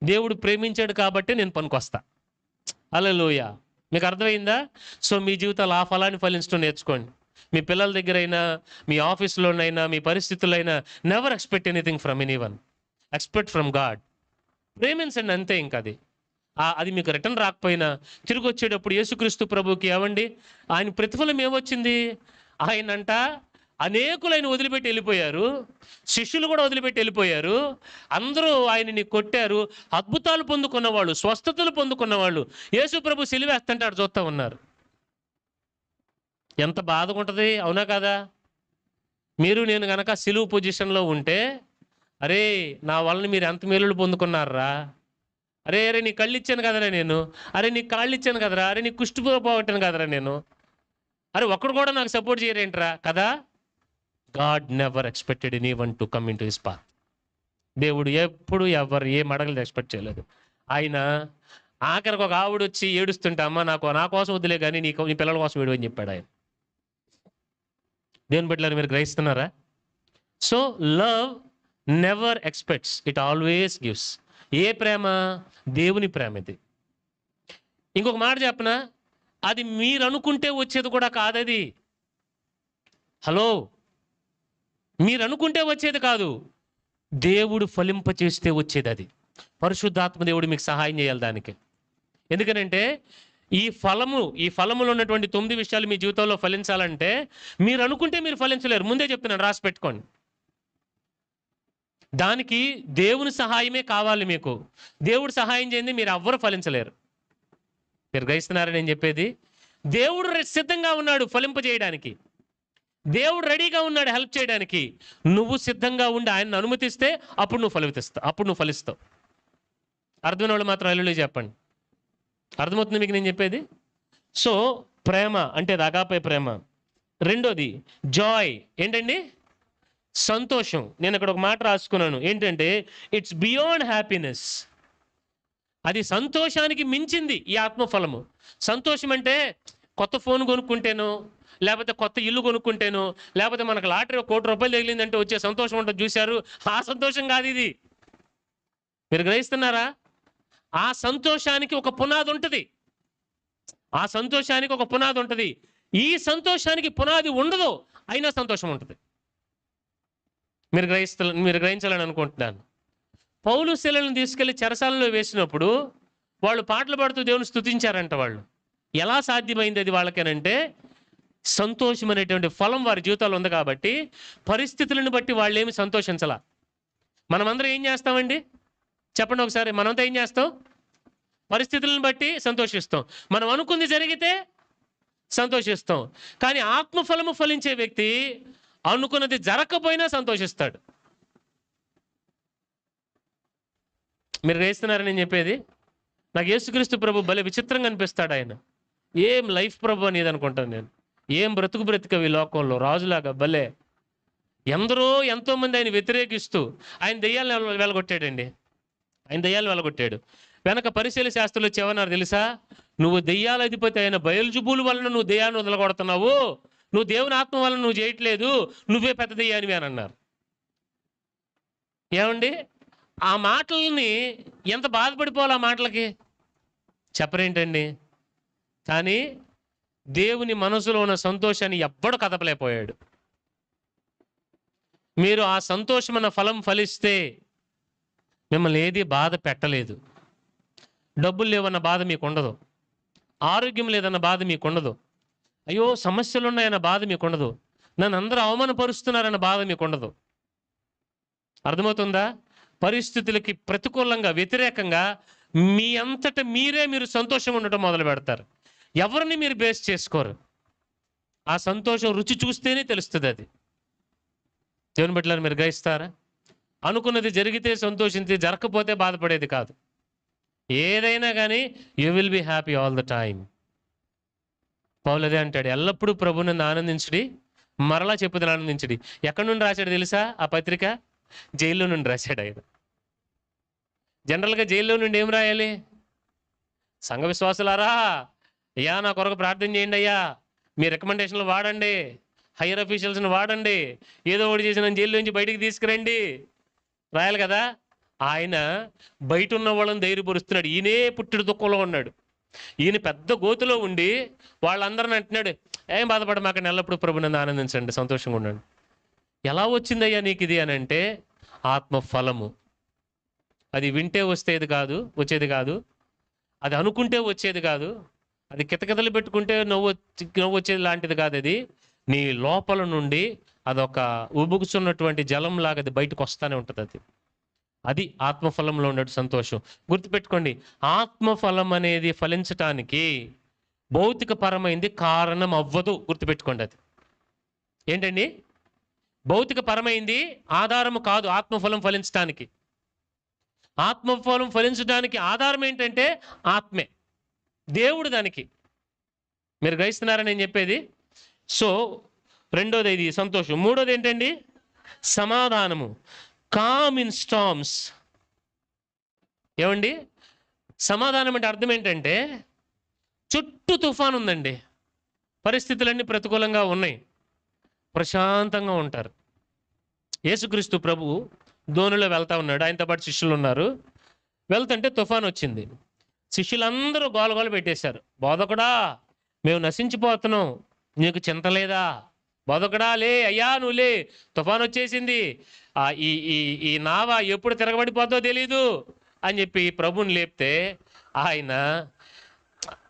Speaker 1: దేవుడు ప్రేమించాడు కాబట్టి నేను పనికొస్తా. హల్లెలూయా. మీకు అర్థమైందా? సో మీ జీవితాలు ఆ ఫలాన్ని ఫలించడం నేర్చుకోండి. మీ పిల్లల దగ్గర అయినా, మీ ఆఫీస్లోనైనా, మీ పరిస్థితులైనా, never expect anything from anyone, expect from God. ప్రేమించండి అంతే. ఇంకా అది మీకు రిటర్న్ రాకపోయినా తిరిగి వచ్చేటప్పుడు యేసుక్రీస్తు ప్రభుకి ఏమండి, ఆయన ప్రతిఫలం ఏమొచ్చింది? ఆయనంట అనేకులైన వదిలిపెట్టి వెళ్ళిపోయారు, శిష్యులు కూడా వదిలిపెట్టి వెళ్ళిపోయారు, అందరూ ఆయనని కొట్టారు. అద్భుతాలు పొందుకున్న వాళ్ళు, స్వస్థతలు పొందుకున్న వాళ్ళు యేసు ప్రభు సిలువేస్తుంటాడు చూస్తూ ఉన్నారు. ఎంత బాధగా ఉంటుంది, అవునా కదా? మీరు నేను గనక సిలువు పొజిషన్లో ఉంటే, అరే నా వలన మీరు ఎంత మేలులు పొందుకున్నారా, అరే నీ కళ్ళు ఇచ్చాను కదరా నేను, అరే నీకు కాళ్ళు ఇచ్చాను కదరా, అరే నీకు కుష్టి పోగొట్టాను కదరా నేను, అరే ఒక్కడు కూడా నాకు సపోర్ట్ చేయరేంట్రా కదా. God never expected anyone to come in to his path. దేవుడు ఎప్పుడు ఎవరు ఏ మడగలు ఎక్స్పెక్ట్ చేయలేదు. ఆయన ఆఖరికి ఒక ఆవిడ వచ్చి ఏడుస్తుంటే, అమ్మ నా కోసం వదిలే కానీ నీ పిల్లల కోసం ఏడు అని చెప్పాడు ఆయన. దేవుని బిడ్డలారా, మీరు గ్రహిస్తున్నారా? So love never expects, it always gives. ఏ ప్రేమ? దేవుని ప్రేమ ఇది. ఇంకొక మాట చెప్పనా, అది మీరు అనుకుంటే వచ్చేది కూడా కాదది. హలో, మీరు అనుకుంటే వచ్చేది కాదు, దేవుడు ఫలింపచేస్తే వచ్చేది అది. పరిశుద్ధాత్మ దేవుడు మీకు సహాయం చేయాలి దానికి. ఎందుకనంటే ఈ ఫలములో ఉన్నటువంటి 9 విషయాలు మీ జీవితంలో ఫలించాలంటే మీరు అనుకుంటే మీరు ఫలించలేరు. ముందే చెప్తున్నాను, రాసి పెట్టుకోండి. దానికి దేవుని సహాయమే కావాలి మీకు. దేవుడు సహాయం చేయండి మీరు ఎవ్వరు ఫలించలేరు. మీరు గ్రహిస్తున్నారని నేను చెప్పేది? దేవుడు సిద్ధంగా ఉన్నాడు ఫలింపజేయడానికి, దేవుడు రెడీగా ఉన్నాడు హెల్ప్ చేయడానికి. నువ్వు సిద్ధంగా ఉండి ఆయన్ని అనుమతిస్తే అప్పుడు నువ్వు ఫలిస్తావు. అర్థమైన వాళ్ళు మాత్రం హల్లెలూయా చెప్పండి. అర్థమవుతుంది మీకు నేను చెప్పేది? సో ప్రేమ అంటే అగాపే ప్రేమ. రెండోది జాయ్. ఏంటండి? సంతోషం. నేను అక్కడ ఒక మాట రాసుకున్నాను, ఏంటంటే ఇట్స్ బియాండ్ హ్యాపీనెస్. అది సంతోషానికి మించింది ఈ ఆత్మఫలము. సంతోషం అంటే కొత్త ఫోన్ కొనుక్కుంటేనో, లేకపోతే కొత్త ఇల్లు కొనుక్కుంటేనో, లేకపోతే మనకు లాటరీ 1 కోటి రూపాయలు తగిలిందంటే వచ్చే సంతోషం ఉంటుంది చూశారు, ఆ సంతోషం కాదు ఇది. మీరు గ్రహిస్తున్నారా? ఆ సంతోషానికి ఒక పునాది ఉంటుంది. ఈ సంతోషానికి పునాది ఉండదు, అయినా సంతోషం ఉంటుంది. మీరు గ్రహించాలని అనుకుంటున్నాను. పౌలు శీలను తీసుకెళ్లి చెరసాలలో వేసినప్పుడు వాళ్ళు పాటలు పాడుతూ దేవుని స్తుతించారంట. వాళ్ళు ఎలా సాధ్యమైంది అది వాళ్ళకేనంటే, సంతోషం అనేటువంటి ఫలం వారి జీవితాల్లో ఉంది కాబట్టి పరిస్థితులను బట్టి వాళ్ళు ఏమి సంతోషించాల. మనమందరం ఏం చేస్తామండి చెప్పండి ఒకసారి? మనంతా ఏం చేస్తాం? పరిస్థితులను బట్టి సంతోషిస్తాం. మనం అనుకుంది జరిగితే సంతోషిస్తాం. కానీ ఆత్మఫలము ఫలించే వ్యక్తి అనుకున్నది జరగకపోయినా సంతోషిస్తాడు. మీరు గ్రహిస్తున్నారని నేను చెప్పేది? నాకు యేసుక్రీస్తు ప్రభు భలే విచిత్రంగా అనిపిస్తాడు. ఆయన ఏం లైఫ్ ప్రభు అనేది అనుకుంటాను నేను. ఏం బ్రతుకవి లోకంలో రాజులాగా భలే. ఎందరో ఎంతోమంది ఆయన వ్యతిరేకిస్తూ ఆయన దెయ్యాలను వెళ్ళగొట్టాడండి. ఆయన దెయ్యాలు వెళ్ళగొట్టాడు. వెనక పరిశీల శాస్త్రులు వచ్చి ఏమన్నారు తెలుసా? నువ్వు దెయ్యాల అధిపతి అయిన బయల్జుబూలు వలన నువ్వు దెయ్యాన్ని వదలగొడుతున్నావు, నువ్వు దేవుని ఆత్మ వలన నువ్వు చేయట్లేదు, నువ్వే పెద్ద దెయ్యానివి అని అన్నారు. ఏమండి, ఆ మాటల్ని ఎంత బాధపడిపోవాలి ఆ మాటలకి చెప్పరేంటండి? కానీ దేవుని మనసులో ఉన్న సంతోషాన్ని ఎవ్వడు కదపలేకపోయాడు. మీరు ఆ సంతోషమైన ఫలం ఫలిస్తే మిమ్మల్ని ఏది బాధ పెట్టలేదు. డబ్బులు లేవన్న బాధ మీకు ఉండదు, ఆరోగ్యం లేదన్న బాధ మీకు ఉండదు, అయ్యో సమస్యలు ఉన్నాయన్న బాధ మీకు ఉండదు, నన్ను అందరూ అవమానపరుస్తున్నారన్న బాధ మీకు ఉండదు. అర్థమవుతుందా? పరిస్థితులకి ప్రతికూలంగా వ్యతిరేకంగా మీ అంతట మీరు సంతోషంగా ఉండటం మొదలు పెడతారు. ఎవరిని మీరు బేస్ చేసుకోరు. ఆ సంతోషం రుచి చూస్తేనే తెలుస్తుంది. అది దేవుని బిడ్డలారా మీరు గ్రహిస్తారా? అనుకున్నది జరిగితే సంతోషించి, జరగకపోతే బాధపడేది కాదు. ఏదైనా కానీ you will be happy all the time. పౌలు అదే అంటాడు, ఎల్లప్పుడూ ప్రభువుని ఆనందించుడి, మరలా చెప్పుదని ఆనందించుడి. ఎక్కడి నుండి రాశాడు తెలుసా? ఆ పత్రిక జైల్లో నుండి రాశాడు ఆయన. జనరల్గా జైల్లో నుండి ఏం రాయాలి? సంఘ విశ్వాసులారా, అయ్యా నా కొరకు ప్రార్థన చేయండి, అయ్యా మీ రికమెండేషన్లు వాడండి, హైయర్ అఫీషియల్స్ని వాడండి, ఏదో ఒకటి చేసి నన్ను జైల్లో నుంచి బయటికి తీసుకురండి రాయాలి కదా. ఆయన బయట ఉన్న వాళ్ళని ధైర్యపరుస్తున్నాడు. ఈయనే పుట్టిన దుఃఖంలో ఉన్నాడు. ఈయన పెద్ద గోతులో ఉండి వాళ్ళందరిని అంటున్నాడు, ఏం బాధపడమాకండి, ఎల్లప్పుడూ ప్రభువుని ఆనందించండి, సంతోషంగా ఉండండి. ఎలా వచ్చిందయ్యా నీకు ఇది అని అంటే, ఆత్మఫలము. అది వింటే వచ్చేది కాదు, అది అనుకుంటే వచ్చేది కాదు, అది కితకితలు పెట్టుకుంటే నవ్వు వచ్చేది లాంటిది కాదు. అది నీ లోపల నుండి అదొక ఉబుకుచున్నటువంటి జలంలాగా అది బయటకు వస్తూనే ఉంటుంది. అది ఆత్మఫలంలో ఉన్నట్టు సంతోషం. గుర్తుపెట్టుకోండి, ఆత్మఫలం అనేది ఫలించటానికి భౌతిక పరమైంది కారణం అవ్వదు. గుర్తుపెట్టుకోండి, అది ఏంటండి? భౌతిక పరమైంది ఆధారము కాదు ఆత్మఫలం ఫలించడానికి. ఆత్మఫలం ఫలించడానికి ఆధారం ఏంటంటే ఆత్మే, దేవుడు. దానికి మీరు గ్రహిస్తున్నారని నేను చెప్పేది. సో రెండోది ఇది సంతోషం. మూడోది ఏంటండి? సమాధానము. Calm in storms. ఏమండి, సమాధానం అంటే అర్థం ఏంటంటే, చుట్టూ తుఫాను ఉందండి, పరిస్థితులన్నీ ప్రతికూలంగా ఉన్నాయి, ప్రశాంతంగా ఉంటారు. యేసుక్రీస్తు ప్రభు దోణిలో వెళ్తా ఉన్నాడు, ఆయనతో పాటు శిష్యులు ఉన్నారు. వెళ్తుంటే తుఫాను వచ్చింది. శిష్యులందరూ గోలగోల పెట్టేశారు, బోధకుడా మేము నశించిపోతున్నాం, నీకు చింత లేదా? బోధకుడా లే, అయ్యా నువ్వు లే, తుఫాను వచ్చేసింది, ఈ ఈ ఈ నావ ఎప్పుడు తిరగబడిపోతుందో తెలీదు అని చెప్పి ప్రభుని లేపితే, ఆయన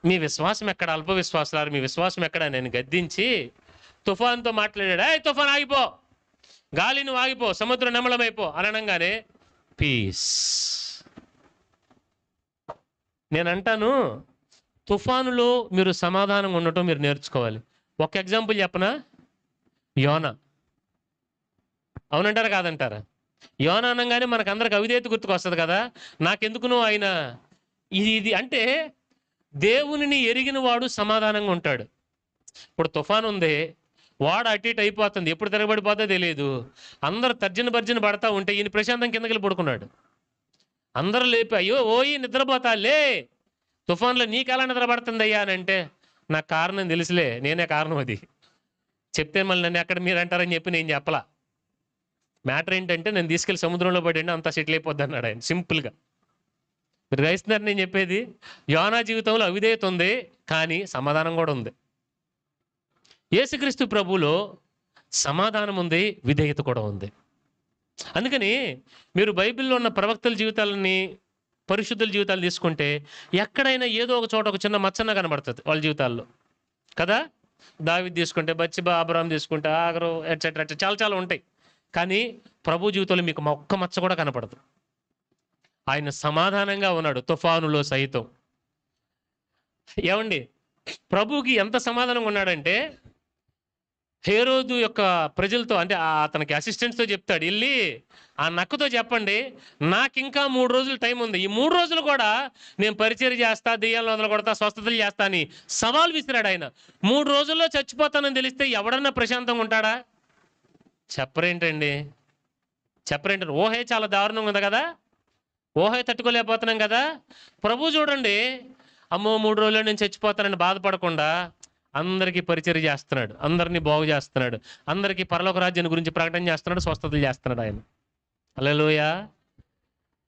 Speaker 1: మీ విశ్వాసం ఎక్కడ, అల్ప విశ్వాసాలు, మీ విశ్వాసం ఎక్కడ నేను గద్దించి తుఫాన్తో మాట్లాడాడు. ఏ తుఫాన్ ఆగిపో, గాలి నువ్వు ఆగిపో, సముద్రం నెమలమైపో అనగానే పీస్. నేను అంటాను, తుఫానులో మీరు సమాధానంగా ఉండటం మీరు నేర్చుకోవాలి. ఒక ఎగ్జాంపుల్ చెప్పనా? యోనా. అవునంటారా కాదంటారా? యోనా అనగానే మనకు అందరికి అవిధేయత గుర్తుకు వస్తుంది కదా. నాకెందుకునో ఆయన ఇది అంటే, దేవునిని ఎరిగిన వాడు సమాధానంగా ఉంటాడు. ఇప్పుడు తుఫాను ఉంది, వాడు అటు ఇటు అయిపోతుంది, ఎప్పుడు తిరగబడిపోతుందో తెలియదు, అందరు తర్జన భర్జన పడతా ఉంటే ఈయన ప్రశాంతం కిందకి వెళ్ళి పడుకున్నాడు. అందరూ లేపి, అయ్యో ఓయి నిద్రపోతా లే, తుఫాన్లో నీకెలా నిద్రపడుతుందయ్యా అని అంటే, నాకు కారణం తెలుసులే, నేనే కారణం. అది చెప్తే మళ్ళీ నన్ను ఎక్కడ మీరు అంటారని చెప్పి నేను చెప్పలా. మ్యాటర్ ఏంటంటే, నేను తీసుకెళ్ళి సముద్రంలో పడండి అంతా సెటిల్ అయిపోద్ది అన్నాడు ఆయన, సింపుల్గా. మీరు గ్రహిస్తున్నారు నేను చెప్పేది? యోనా జీవితంలో అవిధేయత ఉంది, కానీ సమాధానం కూడా ఉంది. యేసుక్రీస్తు ప్రభువులో సమాధానం ఉంది, విధేయత కూడా ఉంది. అందుకని మీరు బైబిల్లో ఉన్న ప్రవక్తల జీవితాలని, పరిశుద్ధుల జీవితాలు తీసుకుంటే ఎక్కడైనా ఏదో ఒక చోట ఒక చిన్న మచ్చన్న కనబడుతుంది వాళ్ళ జీవితాల్లో కదా. దావీదు తీసుకుంటే, బత్షెబ, అబ్రహాం తీసుకుంటే, ఆగరు, ఎట్సెట్రా చాలా చాలా ఉంటాయి. కానీ ప్రభు జీవితంలో మీకు ఒక్క మచ్చ కూడా కనపడదు. ఆయన సమాధానంగా ఉన్నాడు తుఫానులో సైతం. ఏమండి, ప్రభుకి ఎంత సమాధానంగా ఉన్నాడంటే, హేరోదు యొక్క ప్రజలతో, అంటే అతనికి అసిస్టెంట్స్తో చెప్తాడు, వెళ్ళి ఆ నక్కతో చెప్పండి, నాకు ఇంకా 3 రోజులు టైం ఉంది, ఈ 3 రోజులు కూడా నేను పరిచర్య చేస్తా, దెయ్యాలను వదలగొడతా, స్వస్థతలు చేస్తా అని సవాల్ విసిరాడు ఆయన. 3 రోజుల్లో చచ్చిపోతానని తెలిస్తే ఎవడన్నా ప్రశాంతంగా ఉంటాడా? చెప్పరేంటండి? ఊహే చాలా దారుణంగా ఉంది కదా. ఊహ తట్టుకోలేకపోతున్నాం కదా. ప్రభు చూడండి, అమ్మో 3 రోజుల్లో నేను చచ్చిపోతానని బాధపడకుండా అందరికీ పరిచర్య చేస్తున్నాడు, అందరినీ బాగు చేస్తున్నాడు, అందరికీ పరలోక రాజ్యాన్ని గురించి ప్రకటన చేస్తున్నాడు, స్వస్థతలు చేస్తున్నాడు ఆయన. హల్లెలూయా.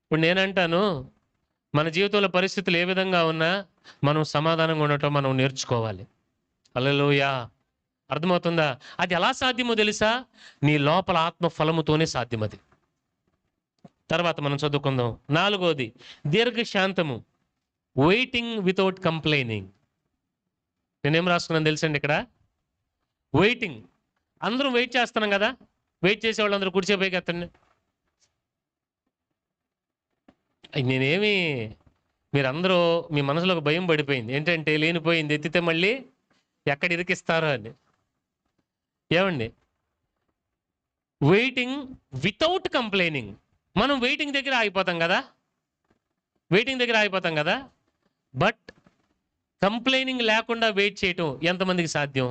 Speaker 1: ఇప్పుడు నేనంటాను, మన జీవితంలో పరిస్థితులు ఏ విధంగా ఉన్నా మనం సమాధానంగా ఉండటం మనం నేర్చుకోవాలి. హల్లెలూయా. అర్థమవుతుందా? అది ఎలా సాధ్యమో తెలుసా? నీ లోపల ఆత్మ ఫలముతోనే సాధ్యం అది. తర్వాత మనం చదువుకుందాం. 4వది దీర్ఘశాంతము, వెయిటింగ్ వితౌట్ కంప్లైనింగ్. నేనేం రాసుకున్నాను తెలుసండి ఇక్కడ? వెయిటింగ్. అందరం వెయిట్ చేస్తున్నాం కదా. వెయిట్ చేసే వాళ్ళందరూ కూర్చోపోయి ఎత్తండి. నేనేమి, మీరందరూ మీ మనసులో ఒక భయం పడిపోయింది ఏంటంటే, లేనిపోయింది ఎత్తితే మళ్ళీ ఎక్కడ ఇరికిస్తారో అని. ఏమండి, వెయిటింగ్ వితౌట్ కంప్లైనింగ్. మనం వెయిటింగ్ దగ్గర ఆగిపోతాం కదా, వెయిటింగ్ దగ్గర ఆగిపోతాం కదా. బట్ కంప్లైనింగ్ లేకుండా వెయిట్ చేయటం ఎంతమందికి సాధ్యం?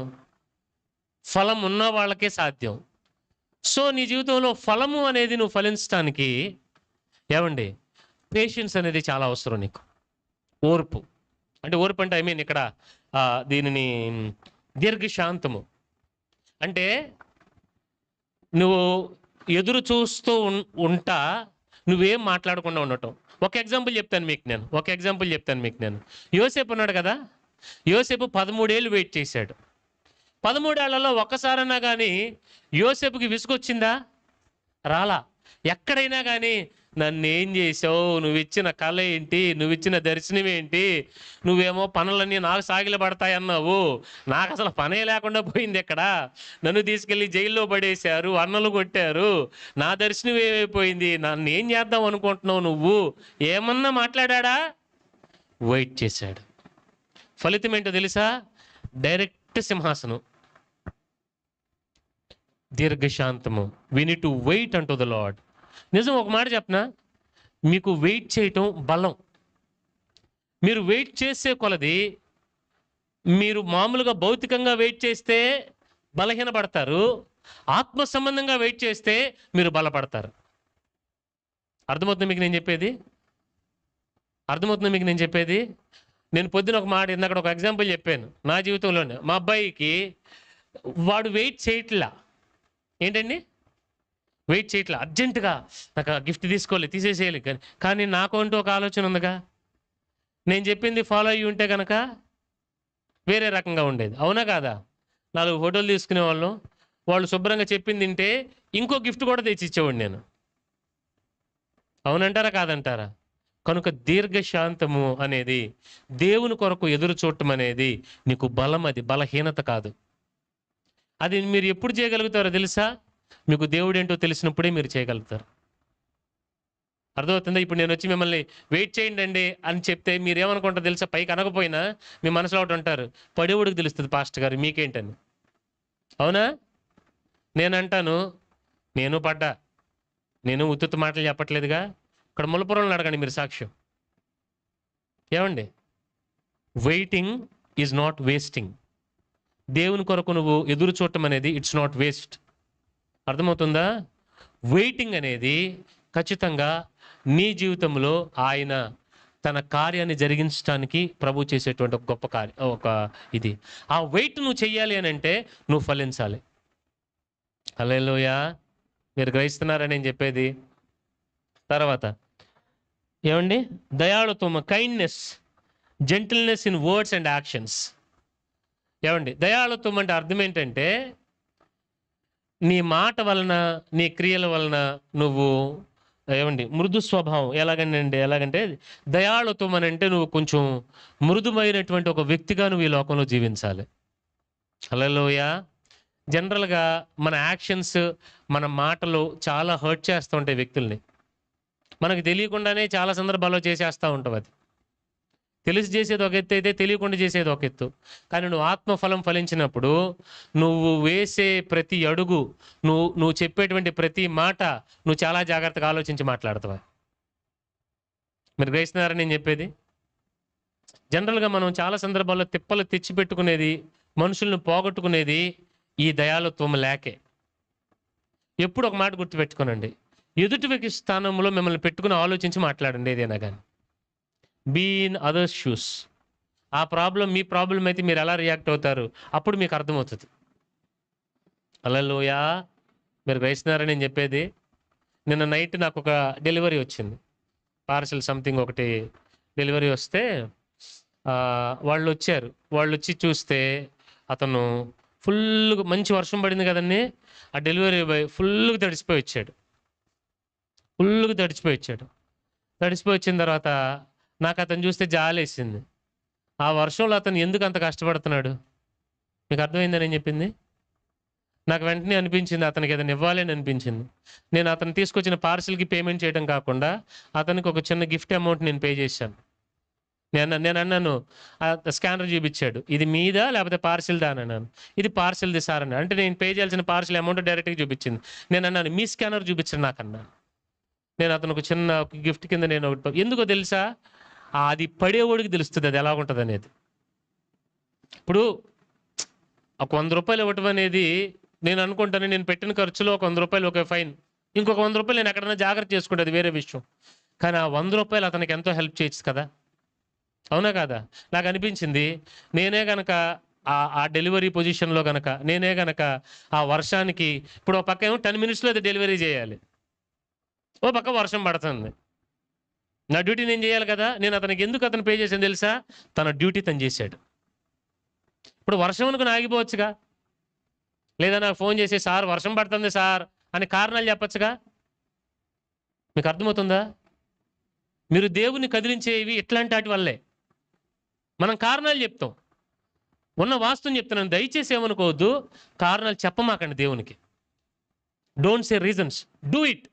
Speaker 1: ఫలం ఉన్న వాళ్ళకే సాధ్యం. సో నీ జీవితంలో ఫలము అనేది నువ్వు ఫలించడానికి ఏమండి, పేషెన్స్ అనేది చాలా అవసరం నీకు. ఓర్పు అంటే, ఓర్పు అంటే ఐ మీన్ ఇక్కడ దీనిని దీర్ఘశాంతము అంటే నువ్వు ఎదురు చూస్తూ ఉంటా, నువ్వేం మాట్లాడకుండా ఉండటం. ఒక ఎగ్జాంపుల్ చెప్తాను మీకు నేను. యోసేపు ఉన్నాడు కదా, యోసేపు 13 ఏళ్ళు వెయిట్ చేశాడు. 13 ఏళ్లలో ఒక్కసారన్నా కానీ యోసేపుకి విసుగొచ్చిందా? రాలా. ఎక్కడైనా కానీ నన్ను ఏం చేసావు, నువ్వు ఇచ్చిన కళ ఏంటి, నువ్వు ఇచ్చిన దర్శనం ఏంటి, నువ్వేమో పనులన్నీ నాకు సాగిలపడతాయన్నావు, నాకు అసలు పనే లేకుండా పోయింది ఎక్కడ, నన్ను తీసుకెళ్ళి జైల్లో పడేశారు, అన్నలు కొట్టారు, నా దర్శనం ఏమైపోయింది, నన్ను ఏం చేద్దాం అనుకుంటున్నావు నువ్వు, ఏమన్నా మాట్లాడా? వెయిట్ చేశాడు. ఫలితం ఏంటో తెలుసా? డైరెక్ట్ సింహాసనం. దీర్ఘశాంతము. వి నీడ్ టు వెయిట్ అంటూ ద లార్డ్. నిజం ఒక మాట చెప్పనా, మీకు వెయిట్ చేయటం బలం. మీరు వెయిట్ చేసే కొలది, మీరు మామూలుగా భౌతికంగా వెయిట్ చేస్తే బలహీనపడతారు, ఆత్మ సంబంధంగా వెయిట్ చేస్తే మీరు బలపడతారు. అర్థమవుతుంది మీకు నేను చెప్పేది? నేను పొద్దున ఒక మాట ఇందాక ఒక ఎగ్జాంపుల్ చెప్పాను నా జీవితంలోనే. మా అబ్బాయికి వాడు వెయిట్ చేయట్లా. ఏంటండి? వెయిట్ చేయట్లా. అర్జెంటుగా నాకు గిఫ్ట్ తీసేసేయాలి. కానీ నాకు అంటూ ఒక ఆలోచన ఉందిగా. నేను చెప్పింది ఫాలో అయ్యి ఉంటే కనుక వేరే రకంగా ఉండేది. అవునా కాదా? 4 ఫోటోలు తీసుకునేవాళ్ళం, వాళ్ళు శుభ్రంగా చెప్పింది తింటే ఇంకో గిఫ్ట్ కూడా తెచ్చిచ్చేవాడు నేను. అవునంటారా కాదంటారా? కనుక దీర్ఘశాంతము అనేది, దేవుని కొరకు ఎదురు చూడటం అనేది నీకు బలం, అది బలహీనత కాదు. అది మీరు ఎప్పుడు చేయగలుగుతారో తెలుసా? మీకు దేవుడు ఏంటో తెలిసినప్పుడే మీరు చేయగలుగుతారు. అర్థమవుతుందా? ఇప్పుడు నేను వచ్చి మిమ్మల్ని వెయిట్ చేయండి అండి అని చెప్తే మీరు ఏమనుకుంటారు తెలుసా? పైకి అనకపోయినా మీ మనసులో ఒకటి అంటారు, పడేవుడికి తెలుస్తుంది పాస్టర్ గారు మీకేంటని. అవునా? నేనంటాను, నేను పడ్డా, నేను ఉత్తుత్తు మాటలు చెప్పట్లేదుగా. ఇక్కడ ములపురంలో అడగండి మీరు సాక్ష్యం. ఏమండి, వెయిటింగ్ ఈజ్ నాట్ వేస్టింగ్. దేవుని కొరకు నువ్వు ఎదురు చూడటం అనేది ఇట్స్ నాట్ వేస్ట్. అర్థమవుతుందా? వెయిటింగ్ అనేది ఖచ్చితంగా నీ జీవితంలో ఆయన తన కార్యాన్ని జరిగించడానికి ప్రభు చేసేటువంటి ఒక గొప్ప ఇది. ఆ వెయిట్ నువ్వు చెయ్యాలి అని అంటే నువ్వు ఫలించాలి. హల్లెలూయా. మీరు గ్రహిస్తున్నారని నేను చెప్పేది. తర్వాత ఏమండి, దయాళుత్వం, kindness, gentleness in words and actions. ఏమండి, దయాళుత్వం అంటే అర్థం ఏంటంటే, నీ మాట వలన, నీ క్రియల వలన నువ్వు ఏమండి మృదు స్వభావం. ఎలాగంటే దయాళుత్వం అని అంటే నువ్వు కొంచెం మృదుమైనటువంటి ఒక వ్యక్తిగా నువ్వు ఈ లోకంలో జీవించాలి. హల్లెలూయా. జనరల్గా మన యాక్షన్స్, మన మాటలు చాలా హర్ట్ చేస్తూ ఉంటాయి వ్యక్తుల్ని. మనకు తెలియకుండానే చాలా సందర్భాల్లో చేసేస్తూ ఉంటాం. అది తెలిసి చేసేది ఒక ఎత్తు అయితే తెలియకుండా చేసేది ఒక ఎత్తు. కానీ నువ్వు ఆత్మఫలం ఫలించినప్పుడు నువ్వు వేసే ప్రతి అడుగు, నువ్వు చెప్పేటువంటి ప్రతి మాట నువ్వు చాలా జాగ్రత్తగా ఆలోచించి మాట్లాడతావా? మీరు గ్రహిస్తున్నారని నేను చెప్పేది? జనరల్గా మనం చాలా సందర్భాల్లో తిప్పలు తెచ్చిపెట్టుకునేది, మనుషులను పోగొట్టుకునేది ఈ దయాళుత్వం లేకే. ఎప్పుడు ఒక మాట గుర్తుపెట్టుకోనండి, ఎదుటి వ్యక్తి స్థానంలో మిమ్మల్ని పెట్టుకుని ఆలోచించి మాట్లాడండి ఏదైనా కానీ. Be in others shoes. ఆ ప్రాబ్లం మీ ప్రాబ్లం అయితే మీరు ఎలా రియాక్ట్ అవుతారు అప్పుడు మీకు అర్థమవుతుంది. హల్లెలూయా. మీరు గ్రహిస్తున్నారని నేను చెప్పేది. నిన్న నైట్ నాకు ఒక డెలివరీ వచ్చింది, పార్సల్ సంథింగ్ ఒకటి డెలివరీ వస్తే వాళ్ళు వచ్చారు. వాళ్ళు వచ్చి చూస్తే అతను ఫుల్గా, మంచి వర్షం పడింది కదండి, ఆ డెలివరీ బాయ్ ఫుల్గా తడిసిపోయి వచ్చాడు. తడిసిపోయి వచ్చిన తర్వాత నాకు అతను చూస్తే జాలేసింది. ఆ వర్షంలో అతను ఎందుకు అంత కష్టపడుతున్నాడు? మీకు అర్థమైందని నేను చెప్పింది. నాకు వెంటనే అనిపించింది అతనికి ఏదైనా ఇవ్వాలి అని అనిపించింది. నేను అతను తీసుకొచ్చిన పార్సిల్కి పేమెంట్ చేయడం కాకుండా అతనికి ఒక చిన్న గిఫ్ట్ అమౌంట్ నేను పే చేశాను. నేను అన్నాను, స్కానర్ చూపించాడు, ఇది మీదా లేకపోతే పార్సిల్దా అని అన్నాను. ఇది పార్సిల్ది సార్ అన్నాడు. అంటే నేను పే చేయాల్సిన పార్సిల్ అమౌంట్ డైరెక్ట్గా చూపించింది. నేను అన్నాను, మీ స్కానర్ చూపించండి నాకు అన్నాను. నేను అతను ఒక చిన్న గిఫ్ట్ కింద నేను ఎందుకో తెలుసా, అది పడేవాడికి తెలుస్తుంది అది ఎలా ఉంటుంది అనేది. ఇప్పుడు ఒక 100 రూపాయలు ఇవ్వటం అనేది నేను అనుకుంటాను, నేను పెట్టిన ఖర్చులో ఒక 100 రూపాయలు ఒక ఫైన్, ఇంకొక 100 రూపాయలు నేను ఎక్కడైనా జాగ్రత్త చేసుకుంటే అది వేరే విషయం. కానీ ఆ 100 రూపాయలు అతనికి ఎంతో హెల్ప్ చేయొచ్చు కదా, అవునా కాదా? నాకు అనిపించింది, నేనే కనుక ఆ డెలివరీ పొజిషన్లో కనుక నేనే కనుక ఆ వర్షానికి, ఇప్పుడు ఒక పక్క ఏమో 10 minutesలో అది డెలివరీ చేయాలి, ఓ పక్క వర్షం పడుతుంది, నా డ్యూటీ నేను చేయాలి కదా. నేను అతనికి ఎందుకు అతను పే చేసాను తెలుసా? తన డ్యూటీ తను చేశాడు. ఇప్పుడు వర్షం అనుకుని ఆగిపోవచ్చుగా, లేదా నాకు ఫోన్ చేసి సార్ వర్షం పడుతుంది సార్ అని కారణాలు చెప్పచ్చుగా. మీకు అర్థమవుతుందా? మీరు దేవుని కదిలించేవి ఇట్లాంటి వాటి వల్లే. మనం కారణాలు చెప్తాం, ఉన్న వాస్తవం చెప్తున్నాను, దయచేసి ఏమనుకోవద్దు, కారణాలు చెప్పమాకండి దేవునికి. Don't say reasons, do it.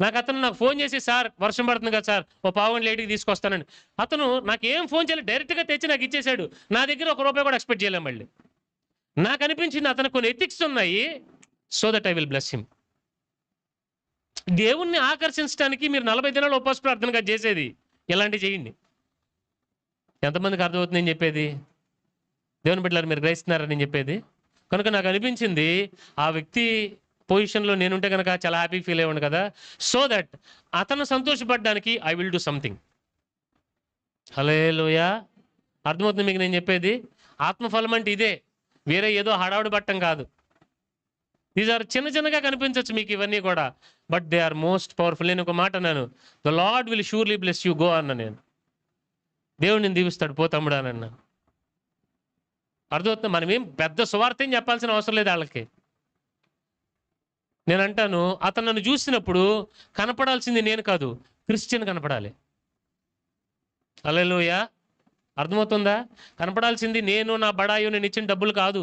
Speaker 1: నాకు ఫోన్ చేసి సార్ వర్షం పడుతుంది కదా సార్, ఓ పావుగంట లేట్కి తీసుకొస్తానండి. అతను నాకు ఏం ఫోన్ చేయలేదు, డైరెక్ట్గా తెచ్చి నాకు ఇచ్చేశాడు. నా దగ్గర ₹1 కూడా ఎక్స్పెక్ట్ చేయలేం. మళ్ళీ నాకు అనిపించింది అతనికి కొన్ని ఎథిక్స్ ఉన్నాయి, so that I will bless him. దేవుణ్ణి ఆకర్షించడానికి మీరు 40 దినాలు ఉపవాస ప్రార్థనగా చేసేది ఇలాంటివి చేయండి. ఎంతమందికి అర్థమవుతుంది నేను చెప్పేది? దేవుని బిడ్డలారా, మీరు గ్రహిస్తున్నారని నేను చెప్పేది. కనుక నాకు అనిపించింది ఆ వ్యక్తి పొజిషన్లో నేనుంటే కనుక చాలా హ్యాపీ ఫీల్ అయ్యాను కదా. సో దట్ అతను సంతోషపడడానికి ఐ విల్ డూ సంథింగ్. హల్లెలూయా. అర్థమవుతుంది మీకు నేను చెప్పేది? ఆత్మఫలం అంటే ఇదే, వేరే ఏదో హడావుడి పట్టం కాదు. దీస్ ఆర్ చిన్నగా కనిపించవచ్చు మీకు ఇవన్నీ కూడా, but they are most powerful. నేను ఒక మాట అన్నాను, the Lord will surely bless you, go అన్న. నేను దేవుడు నేను దీవిస్తాడు, పో తమ్ముడా అని అన్నా. అర్థమవుతుంది? మనం ఏం పెద్ద సువార్త ఏం చెప్పాల్సిన అవసరం లేదు వాళ్ళకి. నేను అంటాను, అతను నన్ను చూసినప్పుడు కనపడాల్సింది నేను కాదు, క్రిస్టియన్ కనపడాలి. హల్లెలూయా. అర్థమవుతుందా? కనపడాల్సింది నేను, నా బడాయో, నేను ఇచ్చిన డబ్బులు కాదు.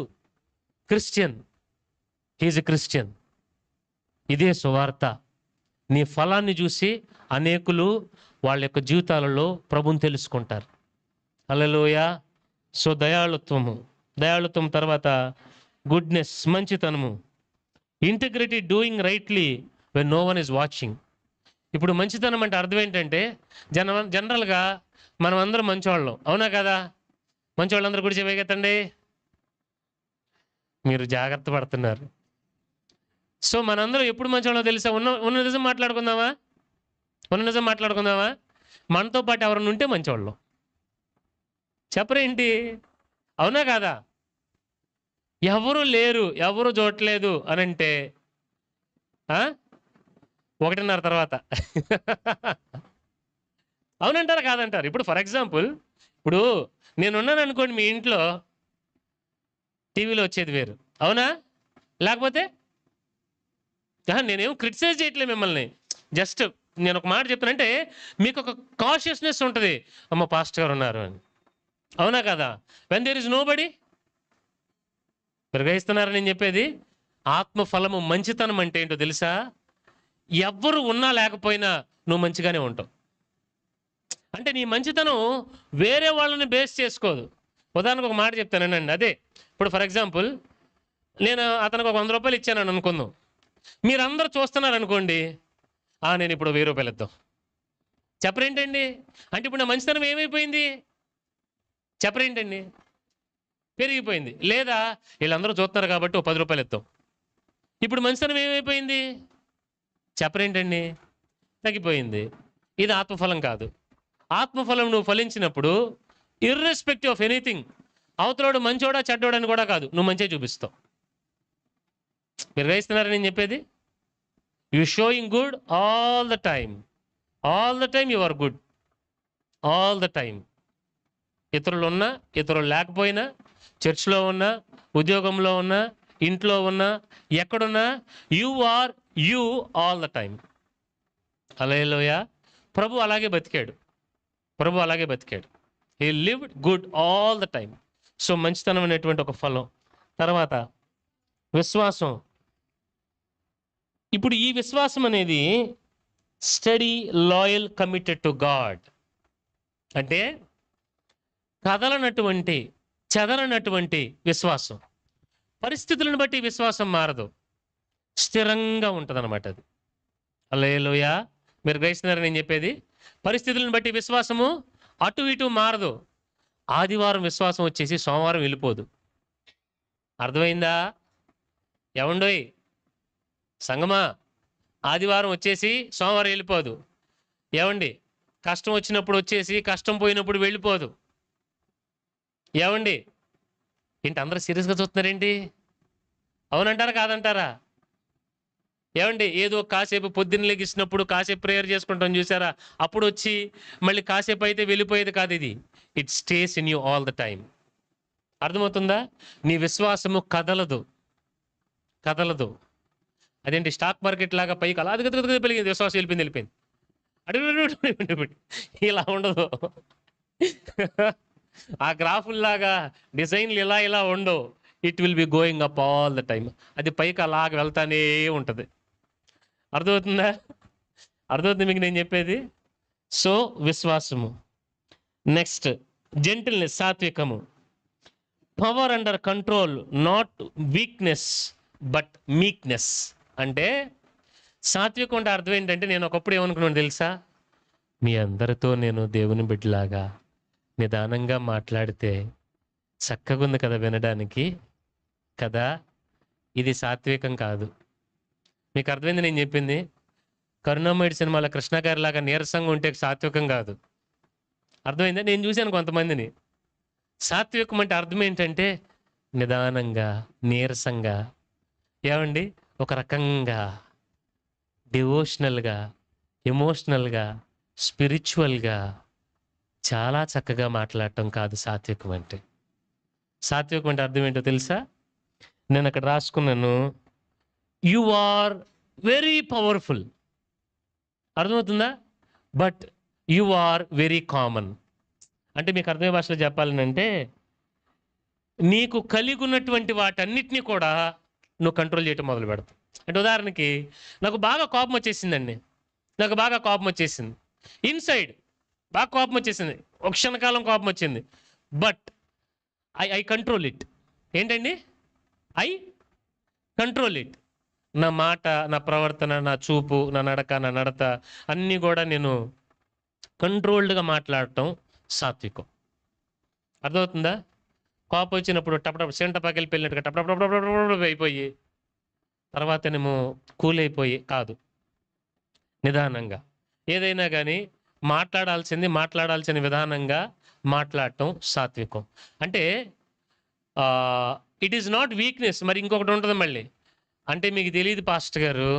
Speaker 1: Christian, he's a Christian. ఇదే సువార్త. నీ ఫలాన్ని చూసి అనేకులు వాళ్ళ యొక్క జీవితాలలో ప్రభుని తెలుసుకుంటారు. హల్లెలూయా. సో దయాళుత్వం తర్వాత గుడ్నెస్, మంచితనము, integrity, doing rightly when no one is watching. ఇప్పుడు మంచితనం అంటే అర్థం ఏంటంటే, జనరల్గా మనం అందరం మంచివాళ్ళం, అవునా కదా? మంచివాళ్ళందరూ కూడా చెవేగెత్తండి, మీరు జాగ్రత్త పడుతున్నారు. సో మనందరం ఎప్పుడు మంచివాళ్ళో తెలుసా? ఉన్న నిజం మాట్లాడుకుందామా? మనతో పాటు ఎవరైనా ఉంటే మంచివాళ్ళం, చెప్పరేంటి? అవునా కాదా? ఎవరు లేరు, ఎవరు చూడట్లేదు అని అంటే 1:30 తర్వాత అవునంటారా కాదంటారు? ఇప్పుడు ఫర్ ఎగ్జాంపుల్, ఇప్పుడు నేనున్నాను అనుకోండి, మీ ఇంట్లో టీవీలో వచ్చేది వేరు, అవునా? లేకపోతే నేనేం క్రిటిసైజ్ చేయట్లేదు మిమ్మల్ని, జస్ట్ నేను ఒక మాట చెప్తానంటే మీకు ఒక కాషియస్నెస్ ఉంటుంది, అమ్మ పాస్టర్ గారు ఉన్నారు అని, అవునా కదా? When there is nobody. మీరు గ్రహిస్తున్నారని నేను చెప్పేది? ఆత్మఫలము, మంచితనం అంటే ఏంటో తెలుసా? ఎవ్వరు ఉన్నా లేకపోయినా నువ్వు మంచిగానే ఉంటావు. అంటే నీ మంచితనం వేరే వాళ్ళని బేస్ చేసుకోదు. ఉదాహరణకు ఒక మాట చెప్తానండి, అదే ఇప్పుడు ఫర్ ఎగ్జాంపుల్, నేను అతనికి ఒక 100 రూపాయలు ఇచ్చాను అనుకుందాం. మీరందరూ చూస్తున్నారు అనుకోండి, నేను ఇప్పుడు 1000 రూపాయలు ఇద్దాం చెప్పరేంటండి? అంటే ఇప్పుడు నా మంచితనం ఏమైపోయింది? చెప్పరేంటండి? పెరిగిపోయింది. లేదా వీళ్ళందరూ చూస్తున్నారు కాబట్టి ఓ 10 రూపాయలు ఇద్దాం, ఇప్పుడు మంచితనం ఏమైపోయింది? చెప్పరేంటండి? తగ్గిపోయింది. ఇది ఆత్మఫలం కాదు. ఆత్మఫలం నువ్వు ఫలించినప్పుడు ఇర్రెస్పెక్టివ్ ఆఫ్ ఎనీథింగ్, అవతలోడు మంచోడా చెడ్డోడని కూడా కాదు, నువ్వు మంచిగా చూపిస్తావు. మీరు గ్రహిస్తున్నారా నేను చెప్పేది? You showing good all the time. All the time you are good. All the time. ఇతరులు ఉన్నా, ఇతరులు లేకపోయినా, చర్చ్లో ఉన్నా, ఉద్యోగంలో ఉన్నా, ఇంట్లో ఉన్నా, ఎక్కడున్నా, you are you all the time. హల్లెలూయా. ప్రభు అలాగే బతికాడు. ప్రభు అలాగే బతికాడు. He lived good all the time. So మంచితనం అనేటువంటి ఒక ఫలం. తర్వాత విశ్వాసం. ఇప్పుడు ఈ విశ్వాసం అనేది study, loyal, committed to God. అంటే కదలనటువంటి, చెదరనటువంటి విశ్వాసం. పరిస్థితులను బట్టి విశ్వాసం మారదు, స్థిరంగా ఉంటుంది అనమాట అది. హల్లెలూయా. మీరు గ్రహిస్తున్నారా నేను చెప్పేది? పరిస్థితులను బట్టి విశ్వాసము అటు ఇటు మారదు. ఆదివారం విశ్వాసం వచ్చేసి సోమవారం వెళ్ళిపోదు. అర్థమైందా? ఏమండోయ్ సంగమా, ఆదివారం వచ్చేసి సోమవారం వెళ్ళిపోదు. ఏమండి, కష్టం వచ్చినప్పుడు వచ్చేసి కష్టం పోయినప్పుడు వెళ్ళిపోదు. ఏమండి, ఏంటి అందరూ సీరియస్గా చూస్తున్నారేంటి? అవునంటారా కాదంటారా? ఏమండి, ఏదో కాసేపు పొద్దున్న లెగిసినప్పుడు కాసేపు ప్రేయర్ చేసుకుంటాం చూసారా, అప్పుడు వచ్చి మళ్ళీ కాసేపు అయితే వెళ్ళిపోయేది కాదు ఇది. It stays in you all the time. అర్థమవుతుందా? నీ విశ్వాసము కదలదు, కదలదు. అదేంటి స్టాక్ మార్కెట్ లాగా పైకి అలా అది పెరిగింది, విశ్వాసం వెళ్ళిపోయింది. అడుగు ఇలా ఉండదు. ఆ గ్రాఫుల్లాగా డిజైన్లు ఇలా ఇలా ఉండవు. It will be going up all the time. అది పైకి అలాగ వెళ్తానే ఉంటుంది. అర్థమవుతుందా? అర్థమవుతుంది మీకు నేను చెప్పేది? సో విశ్వాసము. నెక్స్ట్ జెంటిల్నెస్, సాత్వికము. Power under control, not weakness but meekness. అంటే సాత్వికం అంటే అర్థం ఏంటంటే, నేను ఒకప్పుడు ఏమనుకున్నాను తెలుసా? మీ అందరితో నేను దేవుని బిడ్డలాగా నిదానంగా మాట్లాడితే చక్కగా ఉంది కదా వినడానికి కదా. ఇది సాత్వికం కాదు. మీకు అర్థమైంది నేను చెప్పింది? కరుణామయుడు సినిమాలో కృష్ణ గారి లాగా నీరసంగా ఉంటే సాత్వికం కాదు. అర్థమైందా? నేను చూశాను కొంతమందిని. సాత్వికం అంటే అర్థం ఏంటంటే నిదానంగా, నీరసంగా, ఏమండి ఒక రకంగా డివోషనల్గా, ఎమోషనల్గా, స్పిరిచువల్గా చాలా చక్కగా మాట్లాడటం కాదు సాత్వికం అంటే. సాత్వికం అంటే అర్థం ఏంటో తెలుసా? నేను అక్కడ రాసుకున్నాను, యు ఆర్ వెరీ పవర్ఫుల్. అర్థమవుతుందా? But you are very common. అంటే మీకు అర్థమయ్యే భాషలో చెప్పాలనంటే, నీకు కలిగి ఉన్నటువంటి వాటన్నిటినీ కూడా నువ్వు కంట్రోల్ చేయటం మొదలు పెడతావు. అంటే ఉదాహరణకి నాకు బాగా కోపం వచ్చేసిందండి, నాకు బాగా కోపం వచ్చేసింది, ఇన్సైడ్ బాగా కోపం వచ్చేసింది, ఒక క్షణకాలం కోపం వచ్చింది. But I control it. ఏంటండి? I control it. నా మాట, నా ప్రవర్తన, నా చూపు, నా నడక, నా నడత అన్నీ కూడా నేను కంట్రోల్డ్గా మాట్లాడటం సాత్వికం. అర్థమవుతుందా? కోపం వచ్చినప్పుడు టపటప్ సెంట పగిలి వెళ్ళినట్టుగా టపటప్ అయిపోయి తర్వాతనేమో కూల్ అయిపోయి కాదు, నిదానంగా ఏదైనా కానీ మాట్లాడాల్సిన విధానంగా మాట్లాడటం సాత్వికం. అంటే ఇట్ ఈస్ నాట్ వీక్నెస్. మరి ఇంకొకటి ఉంటుంది మళ్ళీ, అంటే మీకు తెలియదు పాస్టర్ గారు,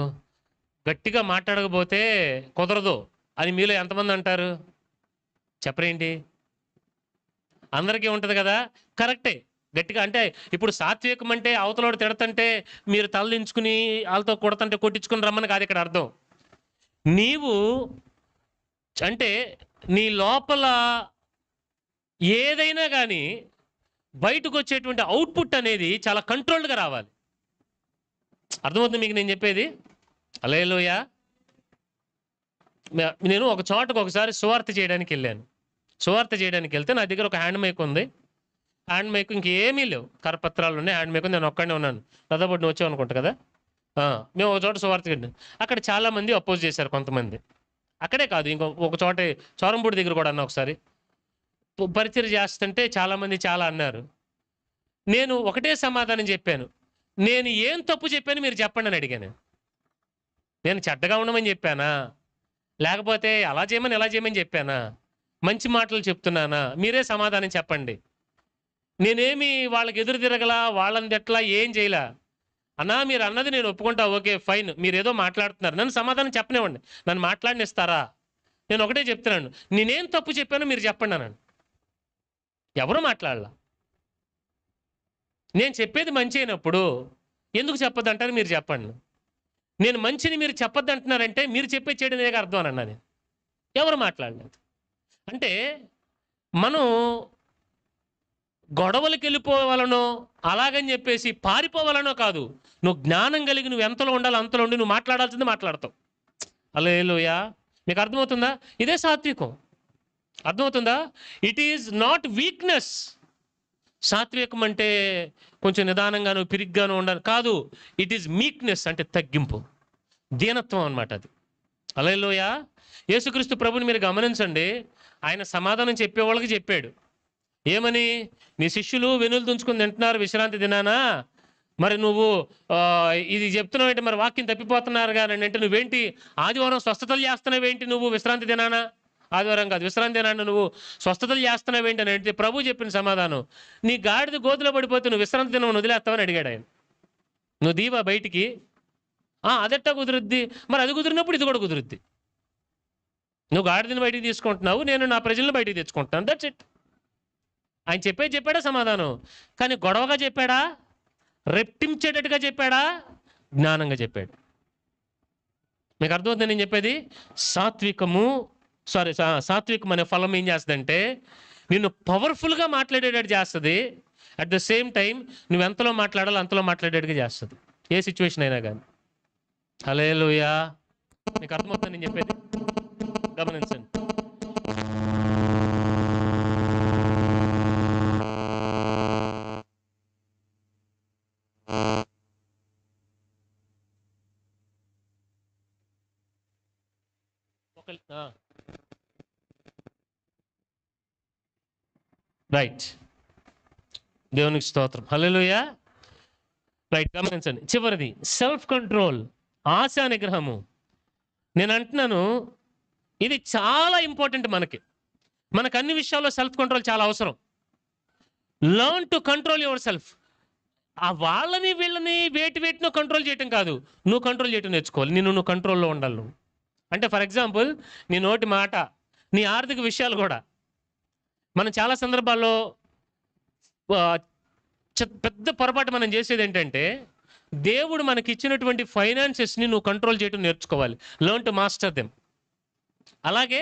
Speaker 1: గట్టిగా మాట్లాడకపోతే కుదరదు అని మీలో ఎంతమంది అంటారు? చెప్పరేంటి? అందరికీ ఉంటుంది కదా. కరెక్టే, గట్టిగా అంటే ఇప్పుడు సాత్వికం అంటే అవతలోడు తిడతంటే మీరు తలదించుకుని వాళ్ళతో కొడతంటే కొట్టించుకుని రమ్మని కాదు ఇక్కడ అర్థం. నీవు అంటే నీ లోపల ఏదైనా కానీ బయటకు వచ్చేటువంటి అవుట్పుట్ అనేది చాలా కంట్రోల్డ్గా రావాలి. అర్థమవుతుంది మీకు నేను చెప్పేది? హల్లెలూయా. నేను ఒక చోటకు ఒకసారి సువార్త చేయడానికి వెళ్ళాను. సువార్త చేయడానికి వెళ్తే నా దగ్గర ఒక హ్యాండ్ మైక్ ఉంది. హ్యాండ్ మైక్ ఇంకేమీ లేవు, కరపత్రాలు ఉన్నాయి, హ్యాండ్ మైక్ ఉంది. నేను ఒక్కడే ఉన్నాను. దాదాపు నువ్వు వచ్చావు అనుకుంటా కదా. మేము ఒక చోట సువార్త వెళ్ళాను. అక్కడ చాలామంది అపోజ్ చేశారు కొంతమంది. అక్కడే కాదు, ఒక చోట చోరంపూడి దగ్గర కూడా అన్నా ఒకసారి పరిచయం చేస్తుంటే చాలామంది చాలా అన్నారు. నేను ఒకటే సమాధానం చెప్పాను, నేను ఏం తప్పు చెప్పాను మీరు చెప్పండి అని అడిగాను. నేను చెడ్డగా ఉండమని చెప్పానా? లేకపోతే అలా చేయమని ఇలా చేయమని చెప్పానా? మంచి మాటలు చెప్తున్నానా? మీరే సమాధానం చెప్పండి. నేనేమి వాళ్ళకి ఎదురు తిరగలా, వాళ్ళని తిట్టలా, ఏం చేయలా. అన్నా మీరు అన్నది నేను ఒప్పుకుంటా, ఓకే ఫైన్, మీరు ఏదో మాట్లాడుతున్నారు, నన్ను సమాధానం చెప్పనివ్వండి, నన్ను మాట్లాడనిస్తారా? నేను ఒకటే చెప్తున్నాను, నేనేం తప్పు చెప్పానో మీరు చెప్పండి అన్నాను. ఎవరు మాట్లాడలా. నేను చెప్పేది మంచి అయినప్పుడు ఎందుకు చెప్పొద్దంటారు మీరు చెప్పండి. నేను మంచిని మీరు చెప్పొద్దు అంటున్నారంటే మీరు చెప్పే చేయడం అనేది అర్థం అని అన్నా నేను. ఎవరు మాట్లాడలేదు. అంటే మనం గొడవలకు వెళ్ళిపోవాలనో అలాగని చెప్పేసి పారిపోవాలనో కాదు. నువ్వు జ్ఞానం కలిగి నువ్వు ఎంతలో ఉండాలి అంతలో ఉండి నువ్వు మాట్లాడాల్సింది మాట్లాడతావు. హల్లెలూయా. మీకు అర్థమవుతుందా? ఇదే సాత్వికం. అర్థమవుతుందా? It is not weakness. సాత్వికం అంటే కొంచెం నిదానంగాను పిరిగ్గాను ఉండాలి కాదు. ఇట్ ఈజ్ మీక్నెస్, అంటే తగ్గింపు, దీనత్వం అన్నమాట అది. హల్లెలూయా. యేసుక్రీస్తు ప్రభుని మీరు గమనించండి. ఆయన సమాధానం చెప్పేవాళ్ళకి చెప్పాడు. ఏమని? నీ శిష్యులు వెనులు తుంచుకుని తింటున్నారు విశ్రాంతి దినానా, మరి నువ్వు ఇది చెప్తున్నావు ఏంటి? మరి వాక్యం తప్పిపోతున్నారు కానీ అంటే నువ్వేంటి ఆదివారం స్వస్థతలు చేస్తున్నావేంటి? నువ్వు విశ్రాంతి దినానా, ఆదివారం కాదు విశ్రాంతి దినాన్ని నువ్వు స్వస్థతలు చేస్తున్నావేంటి అని అంటే ప్రభు చెప్పిన సమాధానం, నీ గాడిద గోతులో పడిపోతే నువ్వు విశ్రాంతి దినం వదిలేస్తావని అడిగాడు ఆయన. నువ్వు దీవా బయటికి? అదెట్టా కుదురుద్ది? మరి అది కుదిరినప్పుడు ఇది కూడా కుదురుద్ది. నువ్వు గాడిదని బయటికి తీసుకుంటున్నావు, నేను నా ప్రజలను బయటికి తెచ్చుకుంటున్నాను. That's it. ఆయన చెప్పాడా సమాధానం? కానీ గొడవగా చెప్పాడా? రెప్టించేటట్టుగా చెప్పాడా? జ్ఞానంగా చెప్పాడు. మీకు అర్థమవుతుంది నేను చెప్పేది? సాత్వికం అనే ఫలం ఏం చేస్తుందంటే నిన్ను పవర్ఫుల్గా మాట్లాడేటట్టు చేస్తుంది. అట్ ద సేమ్ టైం నువ్వు ఎంతలో మాట్లాడాలో అంతలో మాట్లాడేట్టుగా చేస్తుంది, ఏ సిచ్యువేషన్ అయినా కానీ. హల్లెలూయా. మీకు అర్థమవుతుంది నేను చెప్పేది? గమనించండి. రైట్. దేవునికి స్తోత్రం. హల్లెలూయా. రైట్. గమనించండి. చివరిది సెల్ఫ్ కంట్రోల్, ఆశా నిగ్రహము. నేను అంటున్నాను ఇది చాలా ఇంపార్టెంట్. మనకు అన్ని విషయాల్లో సెల్ఫ్ కంట్రోల్ చాలా అవసరం. Learn to control your self. ఆ వాళ్ళని వీళ్ళని వేటినో కంట్రోల్ చేయటం కాదు, నువ్వు కంట్రోల్ చేయటం నేర్చుకోవాలి. నువ్వు కంట్రోల్లో ఉండాలి నువ్వు. అంటే ఫర్ ఎగ్జాంపుల్ నీ నోటి మాట, నీ ఆర్థిక విషయాలు కూడా. మనం చాలా సందర్భాల్లో పెద్ద పొరపాటు మనం చేసేది ఏంటంటే దేవుడు మనకి ఇచ్చినటువంటి ఫైనాన్సెస్ని నువ్వు కంట్రోల్ చేయటం నేర్చుకోవాలి. Learn to master them. అలాగే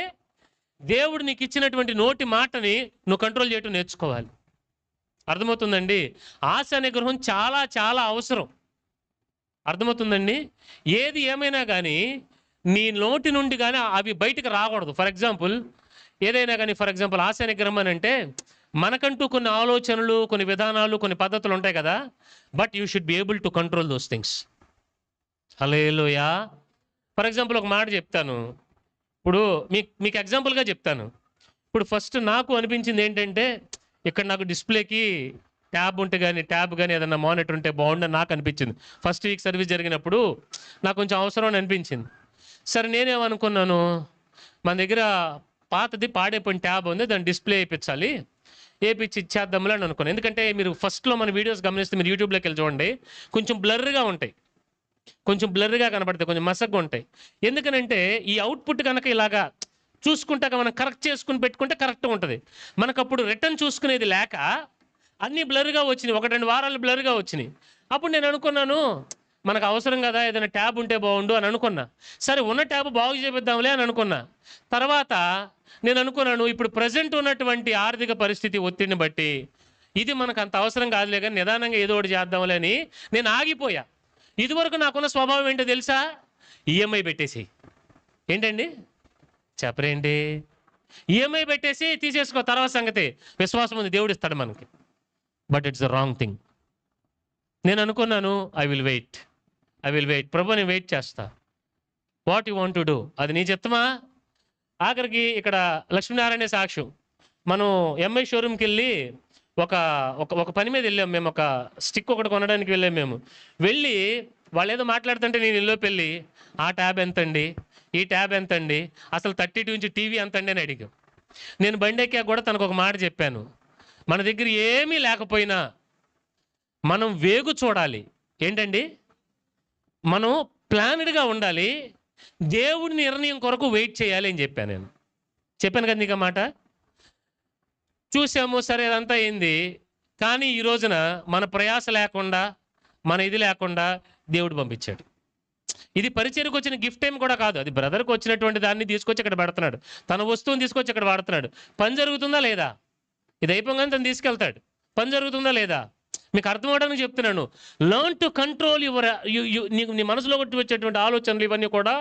Speaker 1: దేవుడు నీకు ఇచ్చినటువంటి నోటి మాటని నువ్వు కంట్రోల్ చేయటం నేర్చుకోవాలి. అర్థమవుతుందండి? ఆశ నిగ్రహం చాలా చాలా అవసరం. అర్థమవుతుందండి? ఏది ఏమైనా కానీ నీ నోటి నుండి కానీ అవి బయటకు రాకూడదు. ఫర్ ఎగ్జాంపుల్ ఏదైనా కానీ ఆశ నిగ్రహం అని అంటే మనకంటూ కొన్ని ఆలోచనలు, కొన్ని విధానాలు, కొన్ని పద్ధతులు ఉంటాయి కదా. But you should be able to control those things. Hallelujah. For example ఒక మాట చెప్తాను. ఇప్పుడు మీకు ఎగ్జాంపుల్గా చెప్తాను. ఇప్పుడు ఫస్ట్ నాకు అనిపించింది ఏంటంటే ఇక్కడ నాకు డిస్ప్లేకి ట్యాబ్ కానీ ఏదన్నా మానిటర్ ఉంటే బాగుండని నాకు అనిపించింది. ఫస్ట్ వీక్ సర్వీస్ జరిగినప్పుడు నాకు కొంచెం అవసరం అని అనిపించింది. సరే నేనేమనుకున్నాను, మన దగ్గర పాతది పాడైపోయిన ట్యాబ్ ఉంది, దాన్ని డిస్ప్లే వేయించాలి, వేయించి ఇచ్చేద్దాంలే అని అనుకున్నాను. ఎందుకంటే మీరు ఫస్ట్లో మన వీడియోస్ గమనిస్తే మీరు యూట్యూబ్లోకి వెళ్ళి చూడండి, కొంచెం బ్లర్గా ఉంటాయి, కొంచెం బ్లర్గా కనపడతాయి, కొంచెం మసగ్గా ఉంటాయి. ఎందుకనంటే ఈ అవుట్పుట్ కనుక ఇలాగా చూసుకుంటాక మనం కరెక్ట్ చేసుకుని పెట్టుకుంటే కరెక్ట్గా ఉంటుంది. మనకు అప్పుడు రిటర్న్ చూసుకునేది లేక అన్నీ బ్లర్గా వచ్చినాయి, 1-2 వారాలు బ్లర్గా వచ్చినాయి. అప్పుడు నేను అనుకున్నాను మనకు అవసరం కదా, ఏదైనా ట్యాబ్ ఉంటే బాగుండు అని అనుకున్నా. సరే ఉన్న ట్యాబ్ బాగు చేపిద్దాంలే అని అనుకున్నా. తర్వాత నేను అనుకున్నాను ఇప్పుడు ప్రజెంట్ ఉన్నటువంటి ఆర్థిక పరిస్థితి ఒత్తిడిని బట్టి ఇది మనకు అంత అవసరం కాదులే కానీ నిదానంగా ఏదో ఒకటి చేద్దాంలే అని నేను ఆగిపోయా. ఇదివరకు నాకున్న స్వభావం ఏంటో తెలుసా? ఈఎంఐ పెట్టేసి. ఏంటండి చెప్పరేంటి? ఈఎంఐ పెట్టేసి తీసేసుకో, తర్వాత సంగతి విశ్వాసం ఉంది, దేవుడు ఇస్తాడు మనకి. But it's the wrong thing. నేను అనుకున్నాను ఐ విల్ వెయిట్. ప్రభు నేను వెయిట్ చేస్తా. What you want to do, అది నీ చెప్తామా? ఆఖరికి ఇక్కడ లక్ష్మీనారాయణ సాక్ష్యం, మనం ఎంఐ షోరూమ్కి వెళ్ళి ఒక పని మీద వెళ్ళాము మేము. ఒక స్టిక్ ఒకటి కొనడానికి వెళ్ళాము మేము. వెళ్ళి వాళ్ళు ఏదో మాట్లాడుతుంటే నేను ఇల్లోకి వెళ్ళి ఆ ట్యాబ్ ఎంతండి, ఈ ట్యాబ్ ఎంతండి, అసలు 32 ఇంచ్ టీవీ ఎంతండి అని అడిగాం. నేను బండి ఎక్కాక కూడా తనకు ఒక మాట చెప్పాను, మన దగ్గర ఏమీ లేకపోయినా మనం వేగు చూడాలి. ఏంటండి, మనం ప్లానెడ్గా ఉండాలి, దేవుడి నిర్ణయం కొరకు వెయిట్ చేయాలి అని చెప్పాను. నేను చెప్పాను కదా నీకు ఆ మాట. చూసాము, సరే అదంతా అయింది. కానీ ఈ రోజున మన ప్రయాస లేకుండా, మన ఇది లేకుండా దేవుడు పంపించాడు. ఇది పరిచర్యకు వచ్చిన గిఫ్ట్ ఏం కూడా కాదు, అది బ్రదర్కి వచ్చినటువంటి దాన్ని తీసుకొచ్చి ఇక్కడ పెడుతున్నాడు, తన వస్తువుని తీసుకొచ్చి ఇక్కడ వాడుతున్నాడు. పని జరుగుతుందా లేదా, ఇది అయిపోగానే తను తీసుకెళ్తాడు. పని జరుగుతుందా లేదా, మీకు అర్థం అవడానికి చెప్తున్నాను. లెర్న్ టు కంట్రోల్ యువర్ నీకు నీ మనసులో కొట్టి వచ్చేటువంటి ఆలోచనలు ఇవన్నీ కూడా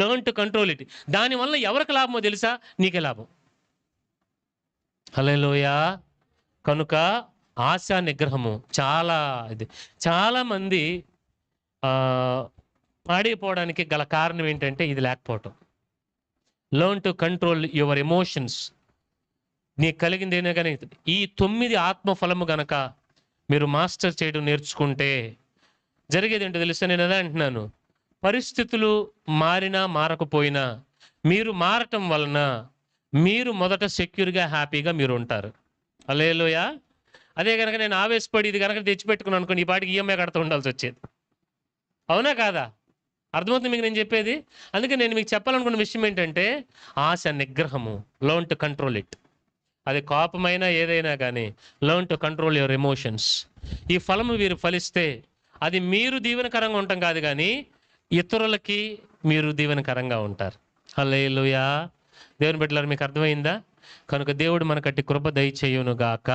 Speaker 1: లెర్న్ టు కంట్రోల్ ఇట్. దానివల్ల ఎవరికి లాభమో తెలుసా, నీకే లాభం. హల్లెలూయా. కనుక ఆశా నిగ్రహము చాలా ఇది. చాలామంది పాడైపోవడానికి గల కారణం ఏంటంటే ఇది లేకపోవటం. Learn to control your emotions. నీకు కలిగిందేనే కానీ ఈ 9 ఆత్మఫలము గనక మీరు మాస్టర్ చేయడం నేర్చుకుంటే జరిగేది ఏంటో తెలుసా. నేను అదే అంటున్నాను, పరిస్థితులు మారినా మారకపోయినా మీరు మారటం వలన మీరు మొదట సెక్యూర్గా హ్యాపీగా మీరు ఉంటారు. హల్లెలూయా. అదే కనుక నేను ఆవేశపడి ఇది కనుక తెచ్చిపెట్టుకున్నాను అనుకోండి, ఈ పాటికి ఈఎంఐ కడుతూ ఉండాల్సి వచ్చేది. అవునా కాదా? అర్థమవుతుంది మీకు నేను చెప్పేది. అందుకే నేను మీకు చెప్పాలనుకున్న విషయం ఏంటంటే ఆశ నిగ్రహము. Learn to control it. అది కోపమైనా ఏదైనా కానీ learn to control your emotions. ఈ ఫలము వీరు ఫలిస్తే అది మీరు దీవెనకరంగా ఉంటాం కాదు, కానీ ఇతరులకి మీరు దీవెనకరంగా ఉంటారు. హల్లెలూయా. దేవుని బిడ్డలారా, మీకు అర్థమైందా? కనుక దేవుడు మనకట్టి కృప దయచేయునుగాక.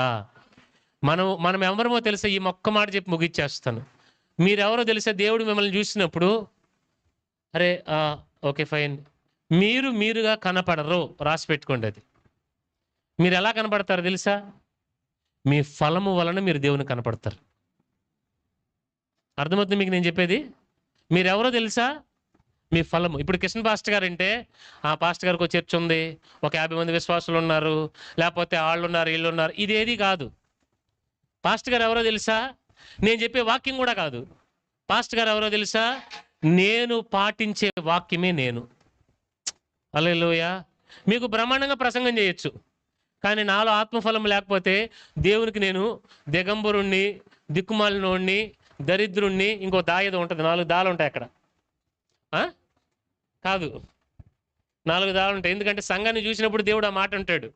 Speaker 1: మనం ఎవరమో తెలుసా, ఈ మొక్క మాట చెప్పి ముగిచ్చేస్తాను. మీరెవరో తెలుసా, దేవుడు మిమ్మల్ని చూసినప్పుడు అరే ఓకే ఫైన్, మీరుగా కనపడరు. రాసి పెట్టుకోండి. అది మీరు ఎలా కనపడతారు తెలుసా, మీ ఫలము వలన మీరు దేవుని కనపడతారు. అర్థమవుతుంది మీకు నేను చెప్పేది? మీరెవరో తెలుసా, మీ ఫలము. ఇప్పుడు కృష్ణ పాస్టర్ గారు అంటే ఆ పాస్టర్ గారికి ఒక చర్చ్ ఉంది, ఒక 50 మంది విశ్వాసులు ఉన్నారు, లేకపోతే వాళ్ళు ఉన్నారు వీళ్ళు ఉన్నారు, ఇదేది కాదు. పాస్టర్ గారు ఎవరో తెలుసా, నేను చెప్పే వాక్యం కూడా కాదు. పాస్టర్ గారు ఎవరో తెలుసా, నేను పాటించే వాక్యమే నేను. హల్లెలూయా. మీకు బ్రహ్మాండంగా ప్రసంగం చేయొచ్చు, కానీ నాలో ఆత్మఫలం లేకపోతే దేవునికి నేను దిగంబరుణ్ణి, దిక్కుమాలినోడిని, దరిద్రుణ్ణి, ఇంకో దాయేదో ఉంటుంది, 4 దాలు ఉంటాయి అక్కడ. కాదు, 4 దాలు ఉంటాయి. ఎందుకంటే సంఘాన్ని చూసినప్పుడు దేవుడు ఆ మాట అంటాడు.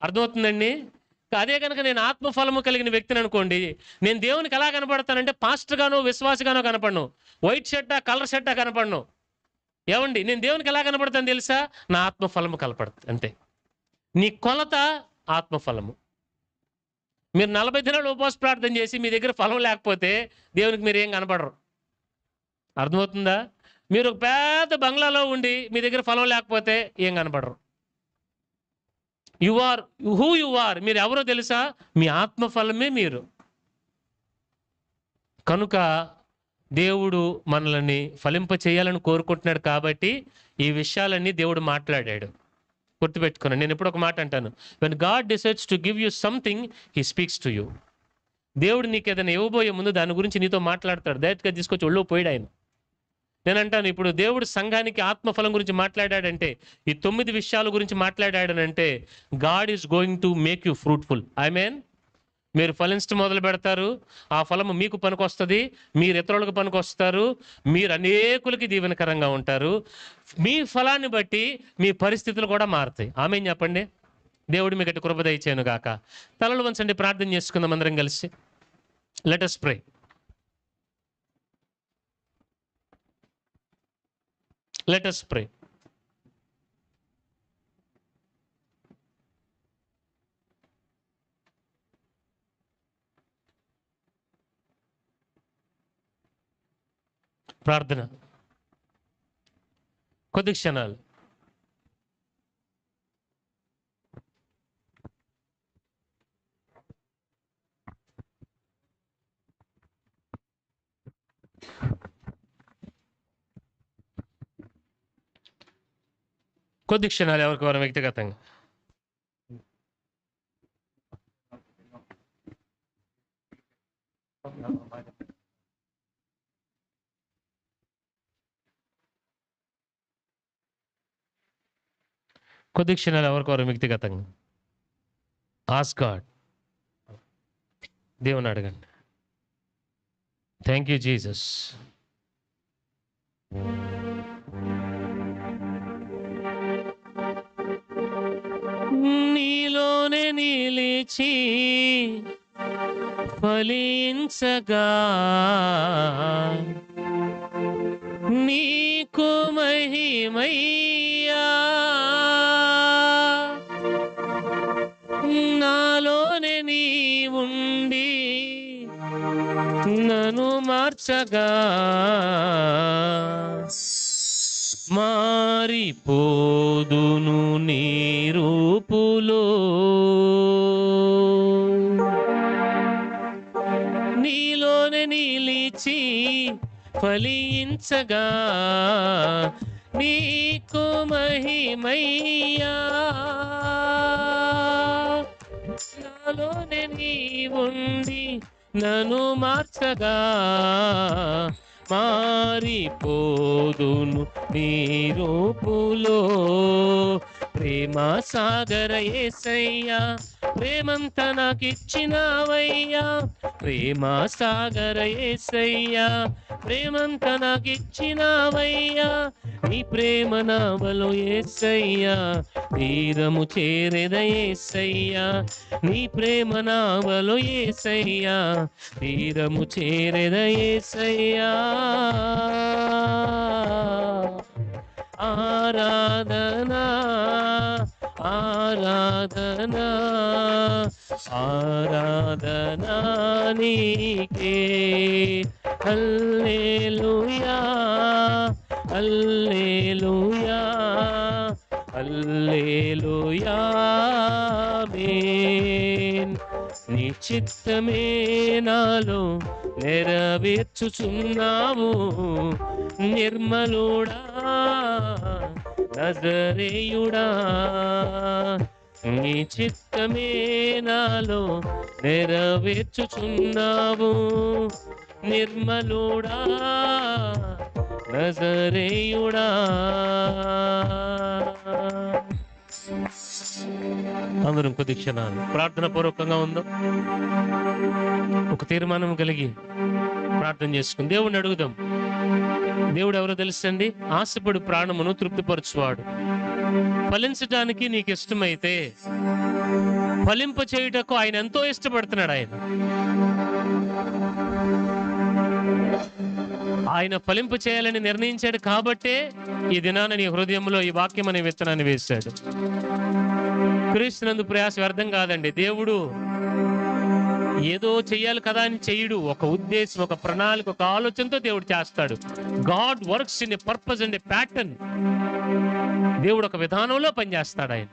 Speaker 1: అర్థమవుతుందండి? అదే కనుక నేను ఆత్మఫలము కలిగిన వ్యక్తిని అనుకోండి, నేను దేవునికి ఎలా కనపడతానంటే పాస్టర్ గానో విశ్వాసగానో కనపడను, వైట్ షర్టా కలర్ షర్టా కనపడను. ఏమండి, నేను దేవునికి ఎలా కనపడతాను తెలుసా, నా ఆత్మఫలము కనపడుతుంది అంతే. నీ కొలత ఆత్మఫలము. మీరు 40 దినాలు ఉపవాస ప్రార్థన చేసి మీ దగ్గర ఫలం లేకపోతే దేవునికి మీరు ఏం కనపడరు. అర్థమవుతుందా? మీరు ఒక పెద్ద బంగ్లాలో ఉండి మీ దగ్గర ఫలం లేకపోతే ఏం కనపడరు. You are who you are. మీరు ఎవరో తెలుసా, మీ ఆత్మఫలమే మీరు. కనుక దేవుడు మనల్ని ఫలింప చేయాలని కోరుకుంటున్నాడు కాబట్టి ఈ విషయాలన్నీ దేవుడు మాట్లాడాడు. గుర్తుపెట్టుకున్నాను. నేను ఎప్పుడు ఒక మాట అంటాను, when God decides to give you something he speaks to you. దేవుడు నీకు ఏదైనా ఇవ్వబోయే ముందు దాని గురించి నీతో మాట్లాడతాడు. డైరెక్ట్గా తీసుకొచ్చి ఒళ్ళో పోయాడు ఆయన. నేను అంటాను, ఇప్పుడు దేవుడు సంఘానికి ఆత్మఫలం గురించి మాట్లాడాడంటే, ఈ 9 విషయాల గురించి మాట్లాడాడనంటే God is going to make you fruitful. I mean, మీరు ఫలించడం మొదలు పెడతారు, ఆ ఫలము మీకు పనికొస్తుంది, మీరు ఇతరులకు పనికొస్తారు, మీరు అనేకులకి దీవెనకరంగా ఉంటారు. మీ ఫలాన్ని బట్టి మీ పరిస్థితులు కూడా మారుతాయి. ఆమేన్ చెప్పండి. దేవుడు మీకు అటు కృప దయచేయును గాక. తలలు వంచండి, ప్రార్థన చేసుకుందాం అందరం కలిసి. Let us pray. Let us pray. ప్రార్థన కొద్ది క్షణాలు. కొద్ది క్షణాలు ఎవరికి వారు వ్యక్తిగతంగా. కొద్ది క్షణాలు ఎవరికోరు వ్యక్తిగతంగా ఆస్క్ గాడ్, దేవుని అడగండి. Thank you Jesus. నీలోనే నిలిచి ఫలించగా నీకు మహిమయ్యా, నాలోనే నీ ఉండి నన్ను మార్చగా మారిపోదును నీ రూపులో, నీలోనే నిలిచి ఫలించగా నీకు మహిమయ్యా, నాలోనే నీ ఉండి నన్ను మార్చగా మారిపోదును నీ రూపులో. ప్రేమ సాగర యేసయ్యా, ప్రేమంతా నాకిచ్చినావయ్యా, ప్రేమ సాగర యేసయ్యా, ప్రేమంతా నాకిచ్చినావయ్యా, నీ ప్రేమ నావలో యేసయ్యా తీరము చేరెద యేసయ్యా, నీ ప్రేమ నావలో యేసయ్యా తీరము చేరెద యేసయ్యా. ఆరాధనా ఆరాధనా ఆరాధనా నీకే, హల్లెలూయా హల్లెలూయా హల్లెలూయా ఆమేన్. నీ చిత్తమే నాలో నెరవేర్చుచున్నావు, నిర్మలుడా నజరేయుడా, నీ చిత్తమే నాలో నెరవేర్చుచున్నావు, నిర్మలుడా నజరేయుడా. అందరం కొద్ది క్షణాలు ప్రార్థన పూర్వకంగా ఉందాం. ఒక తీర్మానం కలిగి ప్రార్థన చేసుకుని దేవుడిని అడుగుదాం. దేవుడు ఎవరో తెలుసండి? ఆశపడు ప్రాణమును తృప్తిపరచువాడు. ఫలించడానికి నీకు ఇష్టమైతే ఫలింప చేయుటకు ఆయన ఎంతో ఇష్టపడుతున్నాడు. ఆయన ఫలింపు చేయాలని నిర్ణయించాడు కాబట్టే ఈ దినాన నీ హృదయంలో ఈ వాక్యం అనే విత్తనాన్ని వేశాడు. క్రీస్తునందు ప్రయాస వ్యర్థం కాదండి. దేవుడు ఏదో చెయ్యాలి కదా అని చెయ్యడు. ఒక ఉద్దేశం, ఒక ప్రణాళిక, ఒక ఆలోచనతో దేవుడు చేస్తాడు. God works in a purpose and a pattern. దేవుడు ఒక విధానంలో పనిచేస్తాడు. ఆయన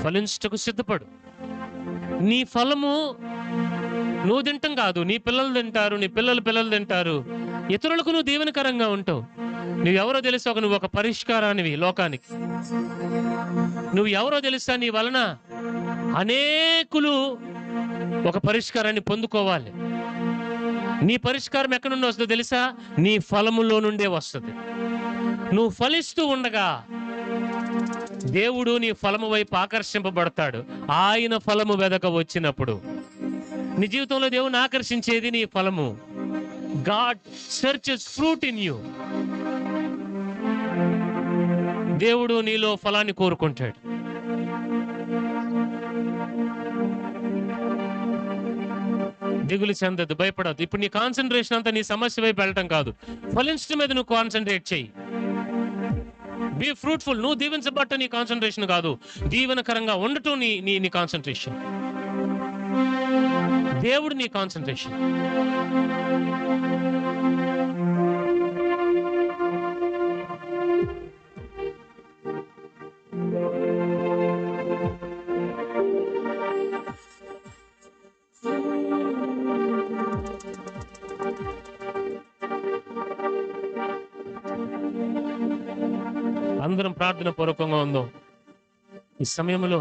Speaker 1: ఫలించుటకు సిద్ధపడు. నీ ఫలము నువ్వు తింటాం కాదు, నీ పిల్లలు తింటారు, నీ పిల్లలు తింటారు. ఇతరులకు నువ్వు దీవెనకరంగా ఉంటావు. నువ్వెవరో తెలుసా? నువ్వు ఒక పరిష్కారానివి లోకానికి. నువ్వు ఎవరో తెలుసా? నీ వలన అనేకులు ఒక పరిష్కారాన్ని పొందుకోవాలి. నీ పరిష్కారం ఎక్కడి నుండి వస్తుందో తెలుసా? నీ ఫలములో నుండే వస్తుంది. నువ్వు ఫలిస్తూ ఉండగా దేవుడు నీ ఫలము వైపు ఆకర్షింపబడతాడు. ఆయన ఫలము వెదక వచ్చినప్పుడు నీ జీవితంలో దేవుని ఆకర్షించేది నీ ఫలము. God searches fruit in you. దేవుడు నీలో ఫలాన్ని కోరుకుంటాడు. దిగులు చెందద్దు, భయపడద్దు. ఇప్పుడు నీ కాన్సన్ట్రేషన్ అంతా నీ సమస్య వైపు వెళ్ళటం కాదు, ఫలించడం మీద నువ్వు కాన్సన్ట్రేట్ చెయ్యి. Be fruitful. నువ్వు దీవించబట్ట నీ కాన్సన్ట్రేషన్ కాదు, దీవెనకరంగా ఉండటం నీ కాన్సన్ట్రేషన్. దేవుడు నీ కాన్సన్ట్రేషన్. అందరం ప్రార్థన పూర్వకంగా ఉందాం ఈ సమయంలో.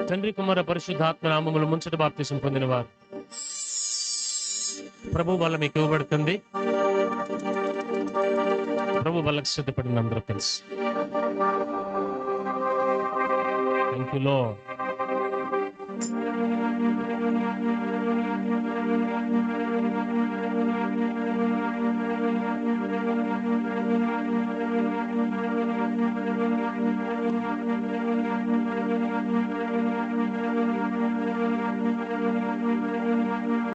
Speaker 1: తండ్రి, కుమార, పరిశుద్ధాత్మ నామములు ముంచట బాప్తిసం పొందిన వారు ప్రభు వల్ల మీకు ఇవ్వబడుతుంది. ప్రభు వాళ్ళకి సిద్ధపడింది అందరూ తెలుసు. Thank you lord.